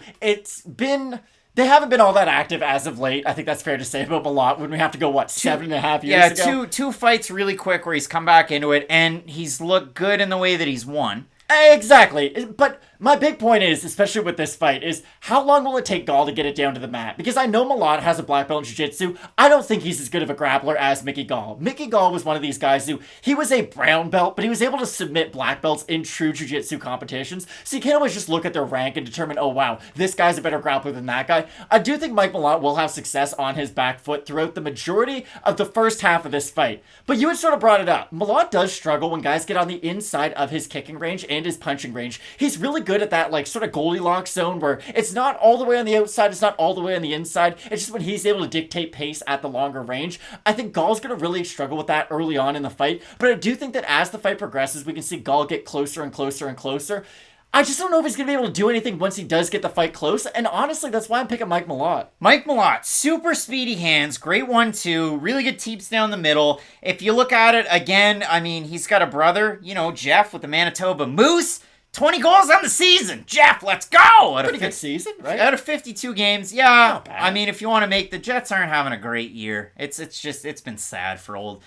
They haven't been all that active as of late. I think that's fair to say about Malott when we have to go, 7.5 years ago? Yeah, two fights really quick where he's come back into it, and he's looked good in the way that he's won. Exactly. But my big point is, especially with this fight, is how long will it take Gall to get it down to the mat? Because I know Malott has a black belt in jiu-jitsu. I don't think he's as good of a grappler as Mickey Gall. Mickey Gall was one of these guys he was a brown belt, but he was able to submit black belts in true jiu-jitsu competitions. So you can't always just look at their rank and determine, oh wow, this guy's a better grappler than that guy. I do think Mike Malott will have success on his back foot throughout the majority of the first half of this fight. But you had sort of brought it up. Malott does struggle when guys get on the inside of his kicking range and his punching range. He's really good at that sort of Goldilocks zone where it's not all the way on the outside, it's not all the way on the inside. It's just when he's able to dictate pace at the longer range. I think Gall's going to really struggle with that early on in the fight, but I do think that as the fight progresses, we can see Gall get closer and closer and closer. I just don't know if he's going to be able to do anything once he does get the fight close, and honestly, that's why I'm picking Mike Malott. Mike Malott, super speedy hands, great 1-2, really good teeps down the middle. If you look at it again, I mean, he's got a brother, Jeff with the Manitoba Moose. 20 goals on the season. Jeff, let's go. Pretty good season, right? Out of 52 games. Yeah. I mean, if you want to make the Jets aren't having a great year. It's been sad for old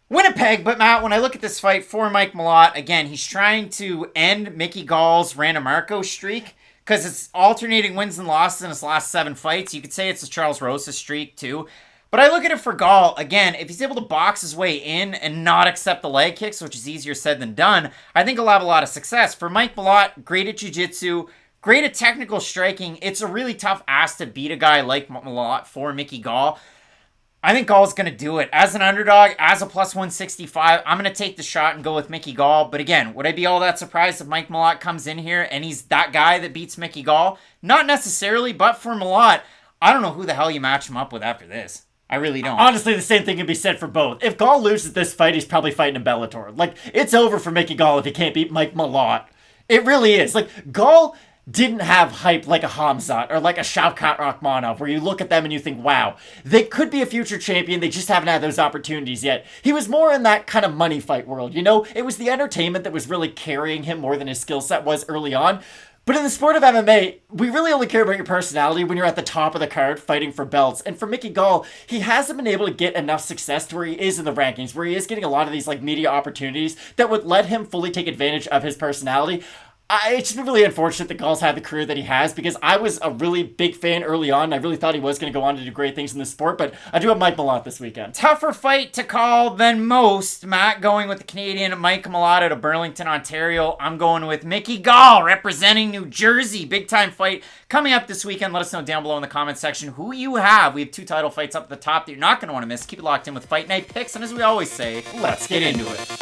Winnipeg. But Matt, when I look at this fight for Mike Malott, again, he's trying to end Mickey Gall's Randamarco streak because it's alternating wins and losses in his last 7 fights. You could say it's a Charles Rosa streak too. But I look at it for Gall, again, if he's able to box his way in and not accept the leg kicks, which is easier said than done, I think he'll have a lot of success. For Mike Malott, great at jiu-jitsu, great at technical striking. It's a really tough ask to beat a guy like Malott for Mickey Gall. I think Gall's going to do it. As an underdog, as a plus 165, I'm going to take the shot and go with Mickey Gall. But again, would I be all that surprised if Mike Malott comes in here and he's that guy that beats Mickey Gall? Not necessarily, but for Malott, I don't know who the hell you match him up with after this. I really don't. Honestly, the same thing can be said for both. If Gall loses this fight, he's probably fighting in Bellator. It's over for Mickey Gall if he can't beat Mike Malott. It really is. Gall didn't have hype like a Khamzat or like a Shavkat Rakhmonov, where you look at them and you think, wow, they could be a future champion, they just haven't had those opportunities yet. He was more in that kind of money fight world, It was the entertainment that was really carrying him more than his skill set was early on. But in the sport of MMA, we really only care about your personality when you're at the top of the card fighting for belts. And for Mickey Gall, he hasn't been able to get enough success to where he is in the rankings, where he is getting a lot of these media opportunities that would let him fully take advantage of his personality. It's just been really unfortunate that Gall's had the career that he has, because I was a really big fan early on. And I really thought he was going to go on to do great things in the sport, but I do have Mike Malott this weekend. Tougher fight to call than most. Matt going with the Canadian Mike Malott out of Burlington, Ontario. I'm going with Mickey Gall representing New Jersey. Big time fight coming up this weekend. Let us know down below in the comment section who you have. We have 2 title fights up at the top that you're not going to want to miss. Keep it locked in with Fight Night Picks, and as we always say, let's get into it.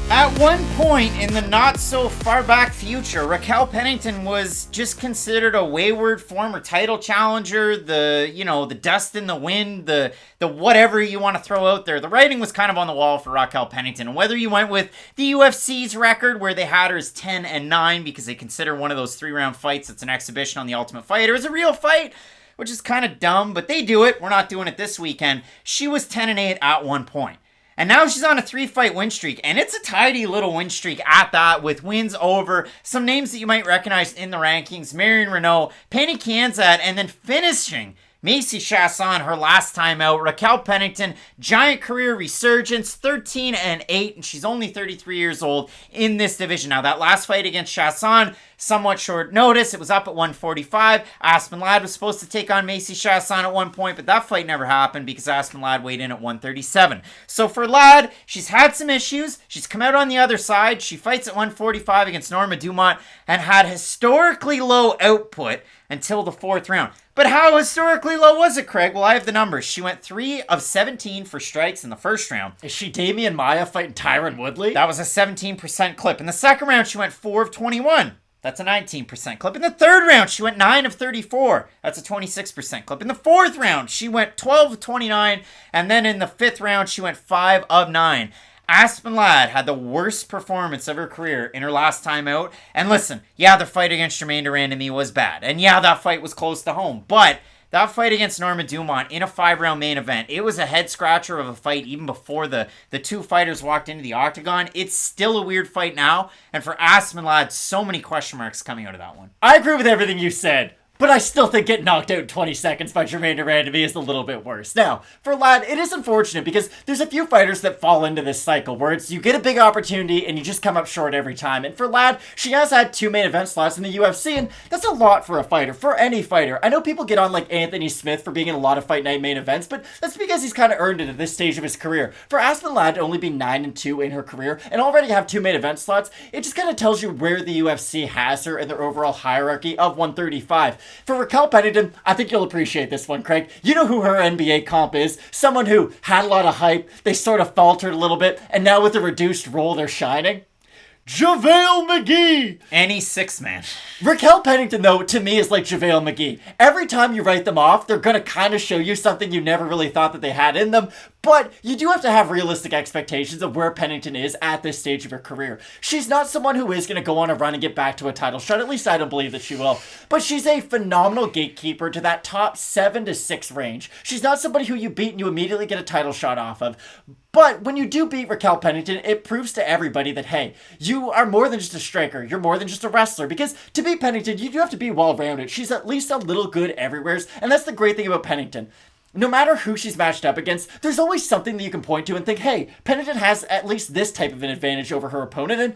At one point in the not so far back future, Raquel Pennington was just considered a wayward former title challenger, the dust in the wind, the whatever you want to throw out there. The writing was kind of on the wall for Raquel Pennington. And whether you went with the UFC's record where they had her as 10-9 because they consider one of those 3-round fights that's an exhibition on The Ultimate Fighter as a real fight, which is kind of dumb, but they do it. We're not doing it this weekend. She was 10-8 at one point. And now she's on a 3-fight win streak, and it's a tidy little win streak at that, with wins over some names that you might recognize in the rankings: Marion Renault, Penny Khamzat, and then finishing Macy Chasson her last time out. Raquel Pennington, giant career resurgence, 13-8, and she's only 33 years old in this division. Now, that last fight against Chasson, somewhat short notice. It was up at 145. Aspen Ladd was supposed to take on Macy Chasson at one point, but that fight never happened because Aspen Ladd weighed in at 137. So for Ladd, she's had some issues. She's come out on the other side. She fights at 145 against Norma Dumont and had historically low output until the 4th round. But how historically low was it, Craig? Well, I have the numbers. She went 3 of 17 for strikes in the first round. Is she Damian Maia fighting Tyron Woodley? That was a 17% clip. In the second round, she went 4 of 21. That's a 19% clip. In the third round, she went 9 of 34. That's a 26% clip. In the fourth round, she went 12 of 29. And then in the fifth round, she went 5 of 9. Aspen Ladd had the worst performance of her career in her last time out. And listen, yeah, the fight against Germaine de Randamie was bad. And yeah, that fight was close to home. But that fight against Norma Dumont in a 5-round main event, it was a head-scratcher of a fight even before the two fighters walked into the octagon. It's still a weird fight now. And for Aspen Ladd, so many question marks coming out of that one. I agree with everything you said, but I still think getting knocked out in 20 seconds by Germaine de Randamie is a little bit worse. Now, for Ladd, it is unfortunate because there's a few fighters that fall into this cycle where it's you get a big opportunity and you just come up short every time. And for Ladd, she has had 2 main event slots in the UFC, and that's a lot for a fighter, for any fighter. I know people get on like Anthony Smith for being in a lot of Fight Night main events, but that's because he's kind of earned it at this stage of his career. For Aspen Ladd to only be 9-2 in her career and already have 2 main event slots, it just kind of tells you where the UFC has her in their overall hierarchy of 135. For Raquel Pennington, I think you'll appreciate this one, Craig. You know who her NBA comp is. Someone who had a lot of hype, they sort of faltered a little bit, and now with a reduced role, they're shining. JaVale McGee! Any 6-man. Raquel Pennington, though, to me is like JaVale McGee. Every time you write them off, they're going to kind of show you something you never really thought that they had in them. But you do have to have realistic expectations of where Pennington is at this stage of her career. She's not someone who is going to go on a run and get back to a title shot. At least I don't believe that she will. But she's a phenomenal gatekeeper to that top 7 to 6 range. She's not somebody who you beat and you immediately get a title shot off of. But when you do beat Raquel Pennington, it proves to everybody that, hey, you are more than just a striker. You're more than just a wrestler. Because to beat Pennington, you do have to be well-rounded. She's at least a little good everywhere. And that's the great thing about Pennington. No matter who she's matched up against, there's always something that you can point to and think, hey, Pennington has at least this type of an advantage over her opponent. And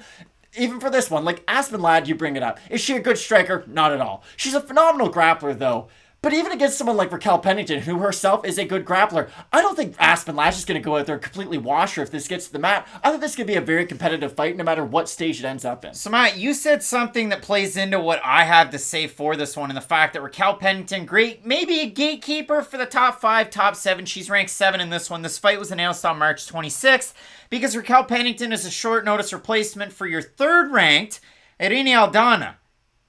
even for this one, like Aspen Ladd, you bring it up. Is she a good striker? Not at all. She's a phenomenal grappler, though. But even against someone like Raquel Pennington, who herself is a good grappler, I don't think Aspen Ladd is going to go out there and completely wash her if this gets to the mat. I think this could be a very competitive fight no matter what stage it ends up in. So Matt, you said something that plays into what I have to say for this one, and the fact that Raquel Pennington, great, maybe a gatekeeper for the top 5, top 7. She's ranked 7 in this one. This fight was announced on March 26th because Raquel Pennington is a short notice replacement for your 3rd ranked Irene Aldana.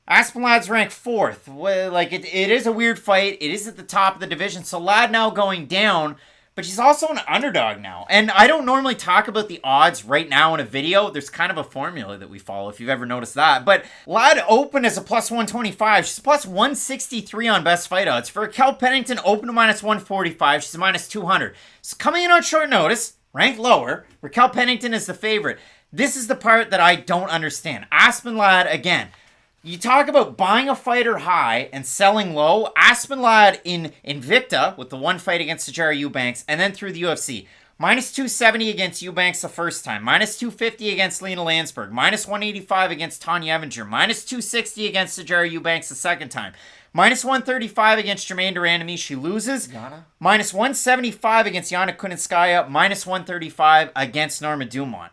Aspen Ladd's ranked 4th. Like, it is a weird fight. It is at the top of the division. So Ladd now going down, but she's also an underdog now. And I don't normally talk about the odds right now in a video. There's kind of a formula that we follow, if you've ever noticed that. But Ladd opened as a plus 125. She's plus 163 on best fight odds. For Raquel Pennington, open to minus 145. She's minus 200. So coming in on short notice, ranked lower, Raquel Pennington is the favorite. This is the part that I don't understand. Aspen Ladd, again, you talk about buying a fighter high and selling low. Aspen Ladd in Invicta with the one fight against Sijara Eubanks and then through the UFC. Minus 270 against Eubanks the first time. Minus 250 against Lena Landsberg. Minus 185 against Tanya Evinger. Minus 260 against Sijara Eubanks the second time. Minus 135 against Germaine de Randamie. She loses. Yana? Minus 175 against Yana Kunitskaya. Minus 135 against Norma Dumont.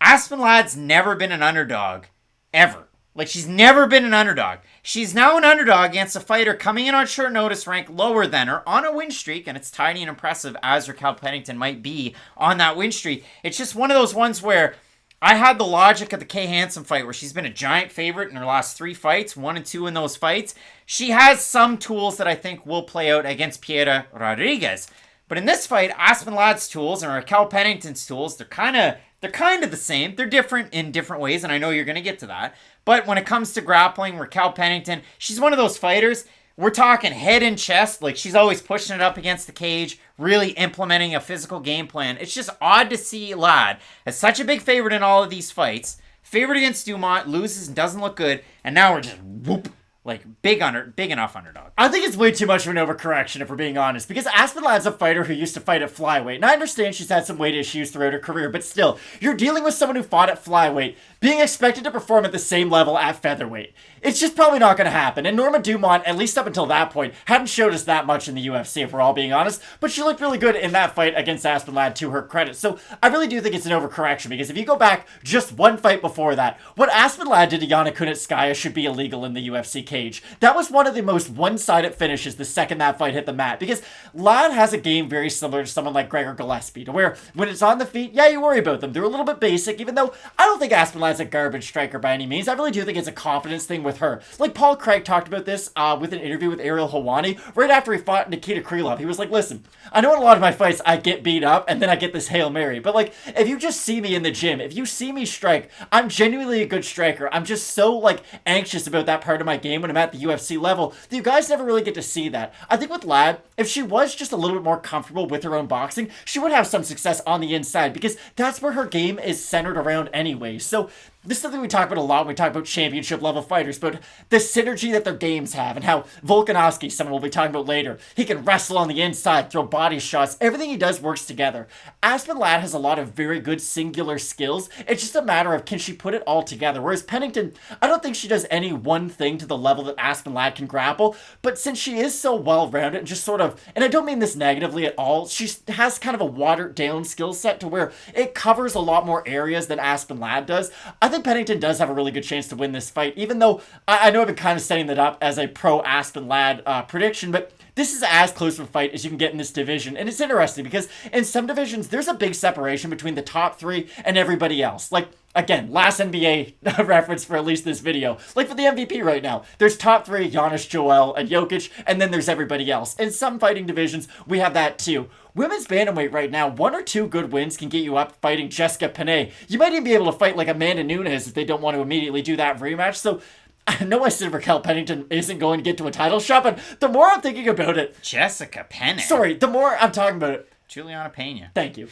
Aspen Ladd's never been an underdog. Ever. Like, she's never been an underdog. She's now an underdog against a fighter coming in on short notice, ranked lower than her, on a win streak, and it's tiny and impressive as Raquel Pennington might be on that win streak. It's just one of those ones where I had the logic of the Kay Hansen fight, where she's been a giant favorite in her last 3 fights, 1 and 2 in those fights. She has some tools that I think will play out against Piera Rodriguez. But in this fight, Aspen Ladd's tools and Raquel Pennington's tools, they're kind of the same. They're different in different ways, and I know you're going to get to that. But when it comes to grappling, Raquel Pennington, she's one of those fighters, we're talking head and chest, like she's always pushing it up against the cage, really implementing a physical game plan. It's just odd to see Ladd as such a big favorite in all of these fights. Favorite against Dumont, loses and doesn't look good, and now we're just whoop. Like, big enough underdog. I think it's way too much of an overcorrection, if we're being honest, because Aspen Ladd's a fighter who used to fight at flyweight. And I understand she's had some weight issues throughout her career, but still, you're dealing with someone who fought at flyweight, being expected to perform at the same level at featherweight. It's just probably not going to happen. And Norma Dumont, at least up until that point, hadn't showed us that much in the UFC, if we're all being honest, but she looked really good in that fight against Aspen Ladd, to her credit. So I really do think it's an overcorrection, because if you go back just one fight before that, what Aspen Ladd did to Yana Kunitskaya should be illegal in the UFC cage. That was one of the most one-sided finishes the second that fight hit the mat, because Ladd has a game very similar to someone like Gregor Gillespie, to where when it's on the feet, yeah, you worry about them. They're a little bit basic, even though I don't think Aspen Ladd's as a garbage striker by any means. I really do think it's a confidence thing with her. Like Paul Craig talked about this with an interview with Ariel Helwani right after he fought Nikita Krylov. He was like, listen, I know in a lot of my fights I get beat up and then I get this Hail Mary. But like, if you just see me in the gym, if you see me strike, I'm genuinely a good striker. I'm just so like anxious about that part of my game when I'm at the UFC level that you guys never really get to see that. I think with Ladd, if she was just a little bit more comfortable with her own boxing, she would have some success on the inside because that's where her game is centered around anyway. So this is something we talk about a lot when we talk about championship level fighters, but the synergy that their games have and how Volkanovski, someone we'll be talking about later, he can wrestle on the inside, throw body shots, everything he does works together. Aspen Ladd has a lot of very good singular skills. It's just a matter of can she put it all together. Whereas Pennington, I don't think she does any one thing to the level that Aspen Ladd can grapple, but since she is so well-rounded and just sort of, and I don't mean this negatively at all, she has kind of a watered down skill set to where it covers a lot more areas than Aspen Ladd does. I think Pennington does have a really good chance to win this fight, even though I know I've been kind of setting that up as a pro Aspen Ladd prediction, but this is as close of a fight as you can get in this division. And it's interesting because in some divisions, there's a big separation between the top three and everybody else. Like, again, last NBA reference for at least this video. Like for the MVP right now, there's top three, Giannis, Joel, and Jokic, and then there's everybody else. In some fighting divisions, we have that too. Women's bantamweight right now, 1 or 2 good wins can get you up fighting Jessica Penne. You might even be able to fight like Amanda Nunes if they don't want to immediately do that rematch. So I know I said Raquel Pennington isn't going to get to a title shot, but the more I'm thinking about it... Jessica Penne. Sorry, the more I'm talking about it... Juliana Pena. Thank you.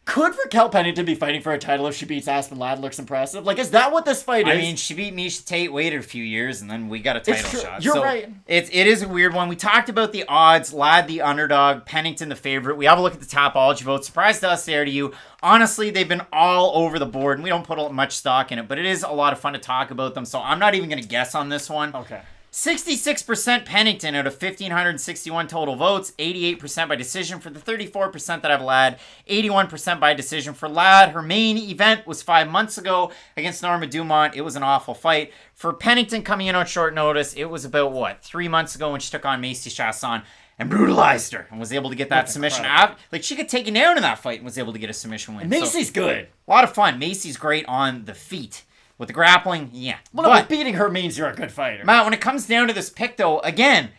Could Raquel Pennington be fighting for a title if she beats Aspen Ladd? Looks impressive. Like, is that what this fight is? I mean, she beat Miesha Tate, waited a few years, and then we got a title shot. You're right. It is a weird one. We talked about the odds. Ladd the underdog, Pennington the favorite. We have a look at the Tapology votes. Surprise to us there to you. Honestly, they've been all over the board, and we don't put much stock in it, but it is a lot of fun to talk about them, so I'm not even going to guess on this one. Okay. 66% Pennington out of 1,561 total votes, 88% by decision for the 34% that have Ladd, 81% by decision for Ladd. Her main event was 5 months ago against Norma Dumont. It was an awful fight. For Pennington coming in on short notice, it was about, 3 months ago when she took on Macy Chasson and brutalized her and was able to get that submission out. Like, she got taken down in that fight and was able to get a submission win. And Macy's good. A lot of fun. Macy's great on the feet. With the grappling, yeah. Well, but beating her means you're a good fighter. Matt, when it comes down to this pick, though, again,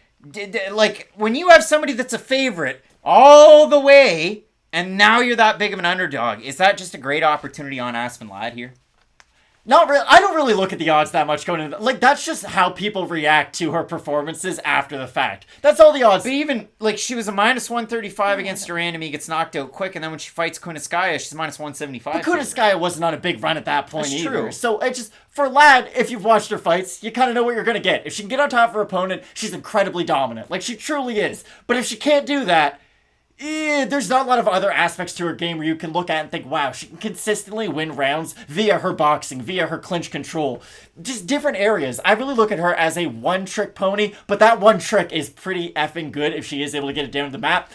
like, when you have somebody that's a favorite all the way, and now you're that big of an underdog, is that just a great opportunity on Aspen Ladd here? Not really. I don't really look at the odds that much going into like that's just how people react to her performances after the fact. That's all the odds. But even like she was a minus 135 against Duran, and he gets knocked out quick, and then when she fights Kunitskaya, she's minus 175. But Kunitskaya wasn't on a big run at that point That's either. True. So it just for Ladd, if you've watched her fights, you kind of know what you're gonna get. If she can get on top of her opponent, she's incredibly dominant. Like she truly is. But if she can't do that, there's not a lot of other aspects to her game where you can look at and think, wow, she can consistently win rounds via her boxing, via her clinch control. Just different areas. I really look at her as a one-trick pony, but that one trick is pretty effing good if she is able to get it down to the map.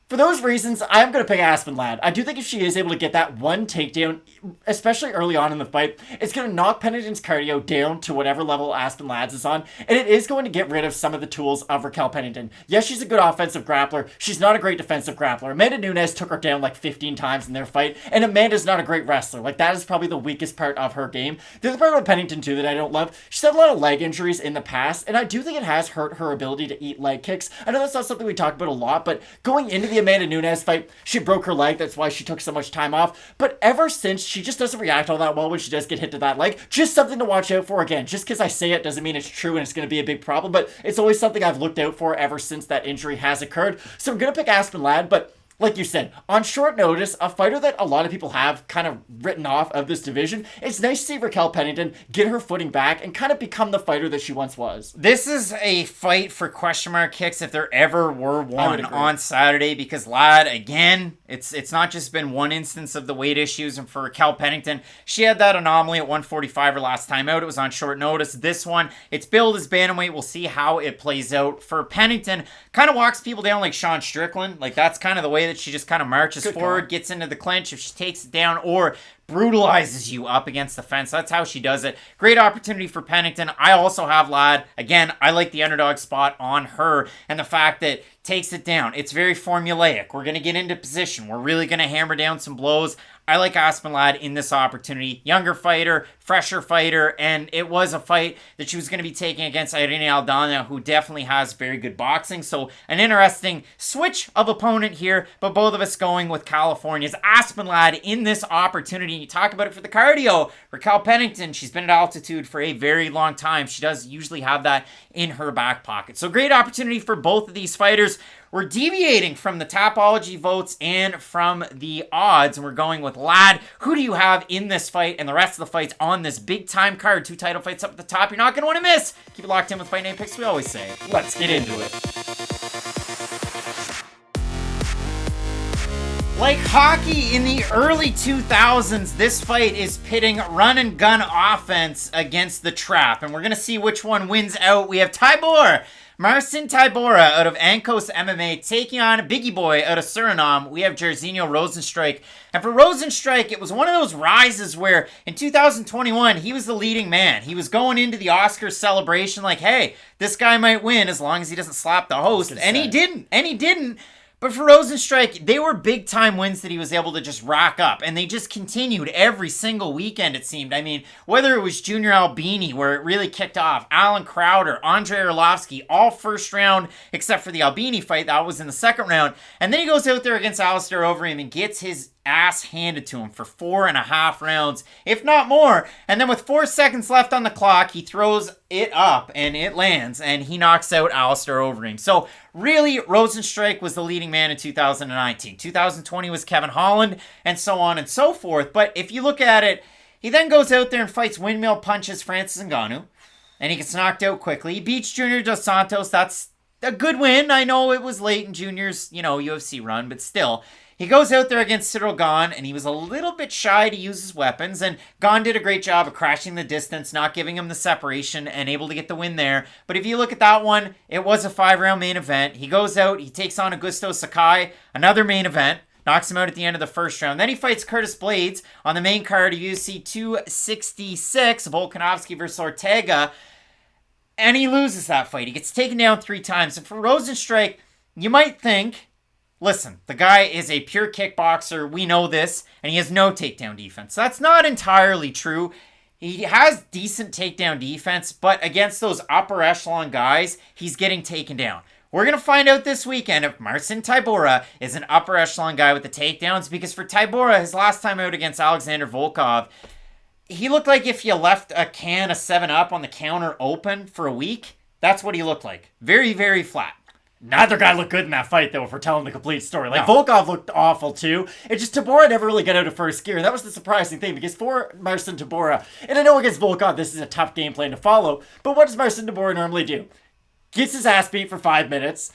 For those reasons, I'm going to pick Aspen Ladd. I do think if she is able to get that one takedown, especially early on in the fight, it's going to knock Pennington's cardio down to whatever level Aspen Ladd's is on, and it is going to get rid of some of the tools of Raquel Pennington. Yes, she's a good offensive grappler. She's not a great defensive grappler. Amanda Nunes took her down like 15 times in their fight, and Amanda's not a great wrestler. Like, that is probably the weakest part of her game. The other part about Pennington, too, that I don't love, she's had a lot of leg injuries in the past, and I do think it has hurt her ability to eat leg kicks. I know that's not something we talk about a lot, but going into the Amanda Nunes fight, she broke her leg. That's why she took so much time off. But ever since, she just doesn't react all that well when she does get hit to that leg. Just something to watch out for. Again, just because I say it doesn't mean it's true and it's going to be a big problem, but it's always something I've looked out for ever since that injury has occurred. So I'm going to pick Aspen Ladd, but like you said, on short notice, a fighter that a lot of people have kind of written off of this division, it's nice to see Raquel Pennington get her footing back and kind of become the fighter that she once was. This is a fight for question mark kicks if there ever were one on Saturday, because Ladd, again, it's not just been one instance of the weight issues, and for Raquel Pennington, she had that anomaly at 145 her last time out. It was on short notice. This one, it's billed as bantamweight. We'll see how it plays out. For Pennington, kind of walks people down like Sean Strickland. Like, that's kind of the way that she just kind of marches forward, gets into the clinch if she takes it down, or brutalizes you up against the fence. That's how she does it. Great opportunity for Pennington. I also have Ladd. Again, I like the underdog spot on her, and the fact that takes it down. It's very formulaic. We're going to get into position. We're really going to hammer down some blows. I like Aspen Ladd in this opportunity. Younger fighter, fresher fighter, and it was a fight that she was going to be taking against Irene Aldana, who definitely has very good boxing. So an interesting switch of opponent here, but both of us going with California's Aspen Ladd in this opportunity. You talk about it for the cardio. Raquel Pennington, she's been at altitude for a very long time. She does usually have that in her back pocket. So great opportunity for both of these fighters. We're deviating from the Tapology votes and from the odds, and we're going with Ladd. Who do you have in this fight and the rest of the fights on this big-time card? 2 title fights up at the top. You're not going to want to miss. Keep it locked in with Fight Night Picks, we always say. Let's get into it. Like hockey in the early 2000s, this fight is pitting run-and-gun offense against the trap, and we're going to see which one wins out. We have Marcin Tybura out of Ankos MMA taking on Biggie Boy out of Suriname. We have Jairzinho Rozenstruik. And for Rozenstruik, it was one of those rises where in 2021, he was the leading man. He was going into the Oscars celebration like, hey, this guy might win as long as he doesn't slap the host. And he didn't. But for Rozenstruik, they were big-time wins that he was able to just rack up. And they just continued every single weekend, it seemed. I mean, whether it was Junior Albini, where it really kicked off, Alan Crowder, Andrei Arlovski, all first round, except for the Albini fight. That was in the second round. And then he goes out there against Alistair Overeem and gets his ass handed to him for 4.5 rounds, if not more. And then with 4 seconds left on the clock, he throws it up and it lands and he knocks out Alistair Overeem. So really, Rozenstruik was the leading man in 2019. 2020 was Kevin Holland, and so on and so forth. But if you look at it, he then goes out there and fights windmill punches Francis Ngannou, and he gets knocked out quickly. He beats Junior Dos Santos. That's a good win. I know it was late in Junior's, UFC run, but still. He goes out there against Cyril Gahn, and he was a little bit shy to use his weapons, and Gahn did a great job of crashing the distance, not giving him the separation, and able to get the win there. But if you look at that one, it was a 5-round main event. He goes out, he takes on Augusto Sakai, another main event, knocks him out at the end of the first round. Then he fights Curtis Blades on the main card of UFC 266, Volkanovski versus Ortega, and he loses that fight. He gets taken down 3 times. And for Rozenstruik, you might think, listen, the guy is a pure kickboxer. We know this. And he has no takedown defense. That's not entirely true. He has decent takedown defense, but against those upper echelon guys, he's getting taken down. We're going to find out this weekend if Marcin Tybura is an upper echelon guy with the takedowns, because for Tybura, his last time out against Alexander Volkov, he looked like if you left a can of 7-Up on the counter open for a week. That's what he looked like. Very, very flat. Neither guy looked good in that fight, though, if we're telling the complete story. Volkov looked awful, too. It's just Tybura never really got out of first gear. That was the surprising thing, because for Marcin Tybura, and I know against Volkov this is a tough game plan to follow, but what does Marcin Tybura normally do? Gets his ass beat for 5 minutes,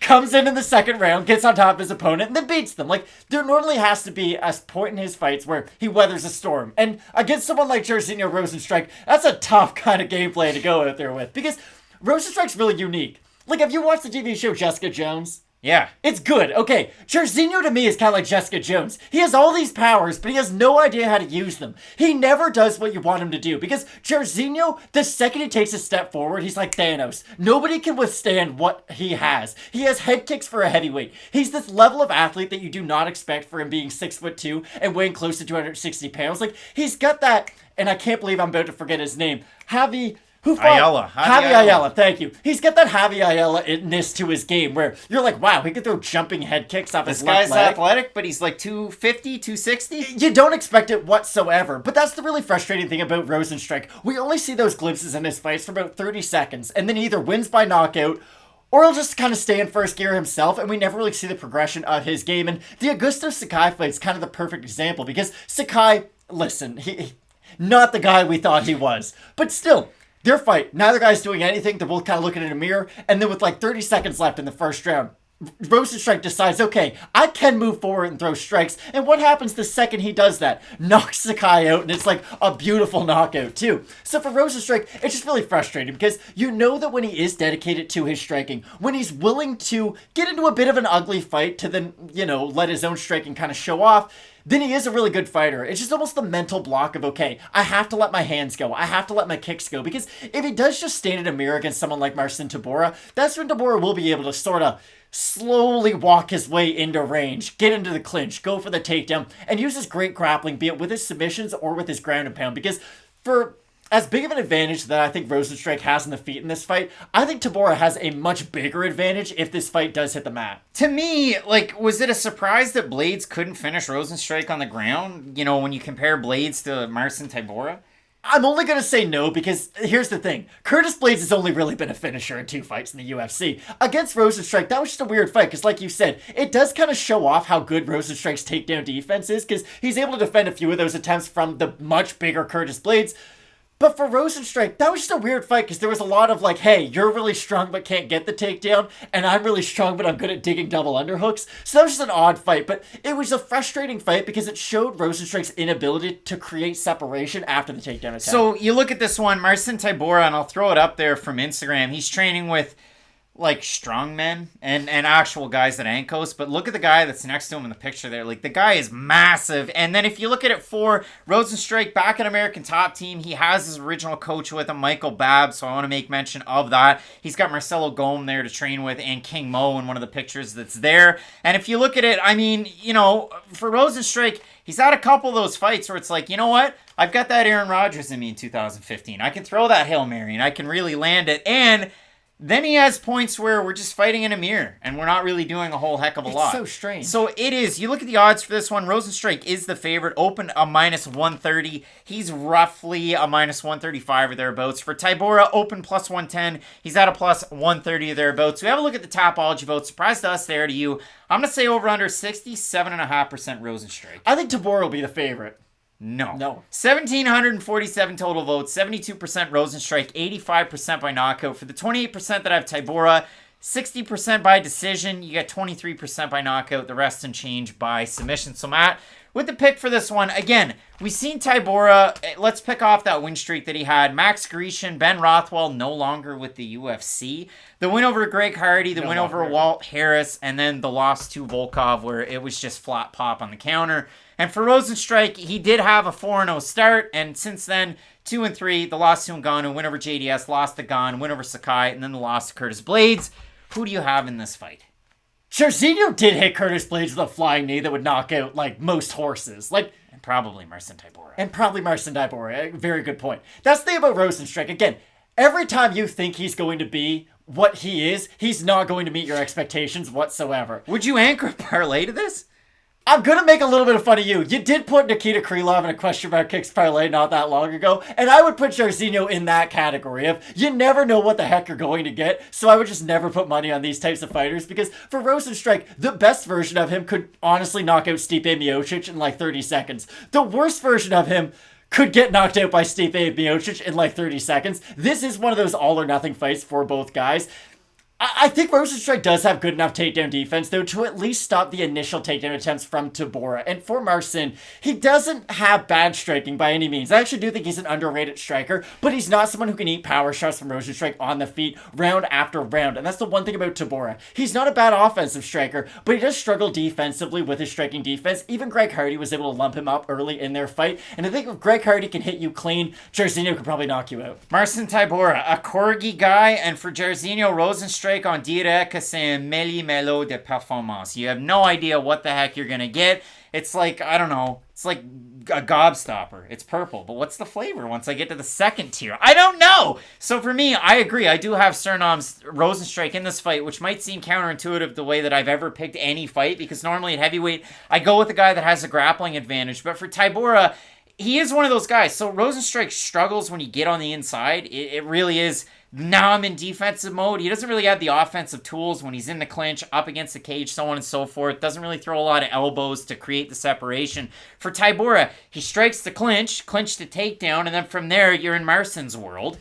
comes in the second round, gets on top of his opponent, and then beats them. There normally has to be a point in his fights where he weathers a storm. And against someone like Jairzinho Rozenstruik, that's a tough kind of game plan to go out there with, because Rozenstruik's really unique. Have you watched the TV show Jessica Jones? Yeah. It's good. Okay, Jairzinho to me is kind of like Jessica Jones. He has all these powers, but he has no idea how to use them. He never does what you want him to do, because Jairzinho, the second he takes a step forward, he's like Thanos. Nobody can withstand what he has. He has head kicks for a heavyweight. He's this level of athlete that you do not expect for him being 6'2" and weighing close to 260 pounds. He's got that, and I can't believe I'm about to forget his name. Javi Ayala, thank you. He's got that Javi Ayala-ness to his game where you're like, wow, he could throw jumping head kicks off his left leg. This guy's athletic, but he's like 250, 260? You don't expect it whatsoever. But that's the really frustrating thing about Rozenstruik. We only see those glimpses in his fights for about 30 seconds, and then he either wins by knockout, or he'll just kind of stay in first gear himself, and we never really see the progression of his game. And the Augusto Sakai fight's kind of the perfect example, because Sakai, listen, he not the guy we thought he was. But still, their fight, neither guy's doing anything. They're both kind of looking in a mirror. And then with 30 seconds left in the first round, Rozenstruik decides, okay, I can move forward and throw strikes. And what happens the second he does that? Knocks Sakai out, and it's a beautiful knockout, too. So for Rozenstruik, it's just really frustrating, because you know that when he is dedicated to his striking, when he's willing to get into a bit of an ugly fight to then, let his own striking kind of show off, then he is a really good fighter. It's just almost the mental block of, okay, I have to let my hands go. I have to let my kicks go. Because if he does just stand in a mirror against someone like Marcin Tybura, that's when Tybura will be able to sort of slowly walk his way into range, get into the clinch, go for the takedown, and use his great grappling, be it with his submissions or with his ground and pound. Because for as big of an advantage that I think Rozenstruik has in the feet in this fight, I think Tybura has a much bigger advantage if this fight does hit the mat. To me, like, was it a surprise that Blades couldn't finish Rozenstruik on the ground? You know, when you compare Blades to Marcin Tybura? I'm only going to say no because here's the thing. Curtis Blades has only really been a finisher in 2 fights in the UFC. Against Rozenstruik, that was just a weird fight because like you said, it does kind of show off how good Rozenstruik's takedown defense is because he's able to defend a few of those attempts from the much bigger Curtis Blades. But for Rozenstruik, that was just a weird fight because there was a lot of like, hey, you're really strong but can't get the takedown, and I'm really strong but I'm good at digging double underhooks. So that was just an odd fight, but it was a frustrating fight because it showed Rozenstruik's inability to create separation after the takedown attempt. So you look at this one, Marcin Tybura, and I'll throw it up there from Instagram. He's training with like strongmen and actual guys at Ankos, but look at the guy that's next to him in the picture there. Like, the guy is massive. And then if you look at it for Rozenstruik back in American Top Team, he has his original coach with him, Michael Babb, so I want to make mention of that. He's got Marcelo Gome there to train with and King Mo in one of the pictures that's there. And if you look at it, I mean, you know, for Rozenstruik, he's had a couple of those fights where it's like, you know what? I've got that Aaron Rodgers in me in 2015. I can throw that Hail Mary and I can really land it. And then he has points where we're just fighting in a mirror and we're not really doing a whole heck of a lot. It's so strange. So it is. You look at the odds for this one. Rozenstruik is the favorite. Open a minus 130. He's roughly a minus 135 or thereabouts. For Tybura, open plus 110. He's at a plus 130 or thereabouts. We have a look at the Tapology votes. Surprise to us there to you. I'm going to say over under 67.5% Rozenstruik. I think Tybura will be the favorite. No. 1,747 total votes, 72% Rozenstruik, 85% by knockout. For the 28% that have Tybura, 60% by decision. You get 23% by knockout, the rest and change by submission. So Matt, with the pick for this one, again, we've seen Tybura. Let's pick off that win streak that he had. Max Grecian, Ben Rothwell, no longer with the UFC. The win over Greg Hardy, the win over Walt Harris, and then the loss to Volkov where it was just flat pop on the counter. And for Rozenstruik, he did have a 4-0 start, and since then, 2-3, the loss to Ngannou, win over JDS, lost to Gane, win over Sakai, and then the loss to Curtis Blades. Who do you have in this fight? Jairzinho did hit Curtis Blades with a flying knee that would knock out, like, most horses. Like, and probably Marcin Tybura. And probably Marcin Tybura. Very good point. That's the thing about Rozenstruik. Again, every time you think he's going to be what he is, he's not going to meet your expectations whatsoever. Would you anchor a parlay to this? I'm going to make a little bit of fun of you. You did put Nikita Krylov in a question mark kicks parlay not that long ago, and I would put Jairzinho in that category of you never know what the heck you're going to get, so I would just never put money on these types of fighters because for Rozenstruik, the best version of him could honestly knock out Stipe Miocic in like 30 seconds. The worst version of him could get knocked out by Stipe Miocic in like 30 seconds. This is one of those all or nothing fights for both guys. I think Rozenstruik does have good enough takedown defense, though, to at least stop the initial takedown attempts from Tybura. And for Marcin, he doesn't have bad striking by any means. I actually do think he's an underrated striker, but he's not someone who can eat power shots from Rozenstruik on the feet round after round. And that's the one thing about Tybura. He's not a bad offensive striker, but he does struggle defensively with his striking defense. Even Greg Hardy was able to lump him up early in their fight. And I think if Greg Hardy can hit you clean, Jairzinho could probably knock you out. Marcin Tybura, a corgi guy, and for Jairzinho, Rozenstruik, on dirait que c'est un mêli-mêlo de performance. You have no idea what the heck you're going to get. It's like, I don't know, it's like a gobstopper. It's purple, but what's the flavor once I get to the second tier? I don't know! So for me, I agree. I do have Surnom's Rozenstruik in this fight, which might seem counterintuitive the way that I've ever picked any fight, because normally at heavyweight, I go with a guy that has a grappling advantage. But for Tybura, he is one of those guys. So Rozenstruik struggles when you get on the inside. It really is. Now I'm in defensive mode. He doesn't really have the offensive tools when he's in the clinch, up against the cage, so on and so forth. Doesn't really throw a lot of elbows to create the separation. For Tybura, he strikes the clinch to takedown, and then from there, you're in Marcin's world.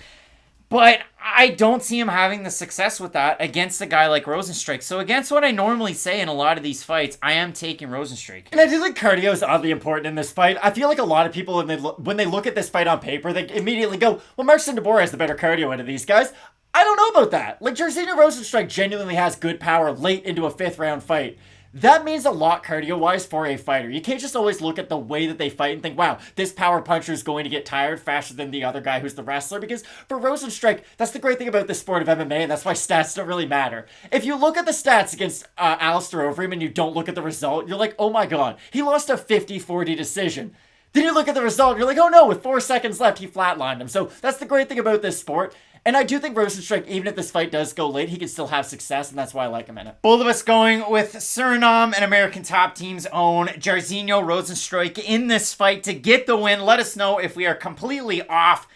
But I don't see him having the success with that against a guy like Rozenstruik. So against what I normally say in a lot of these fights, I am taking Rozenstruik. And I do think cardio is oddly important in this fight. I feel like a lot of people, when they look at this fight on paper, they immediately go, well, Marcin Tybura has the better cardio out of these guys. I don't know about that. Like, Jairzinho Rozenstruik genuinely has good power late into a 5th round fight. that means a lot cardio-wise for a fighter. You can't just always look at the way that they fight and think, wow, this power puncher is going to get tired faster than the other guy who's the wrestler, because for Rozenstruik, that's the great thing about this sport of MMA, and that's why stats don't really matter. If you look at the stats against Alistair Overeem and you don't look at the result, you're like, oh my god, he lost a 50-40 decision. Then you look at the result, and you're like, oh no, with 4 seconds left, he flatlined him. So that's the great thing about this sport. And I do think Rozenstruik, even if this fight does go late, he can still have success, and that's why I like him in it. Both of us going with Suriname and American Top Team's own Jairzinho Rozenstruik in this fight to get the win. Let us know if we are completely off.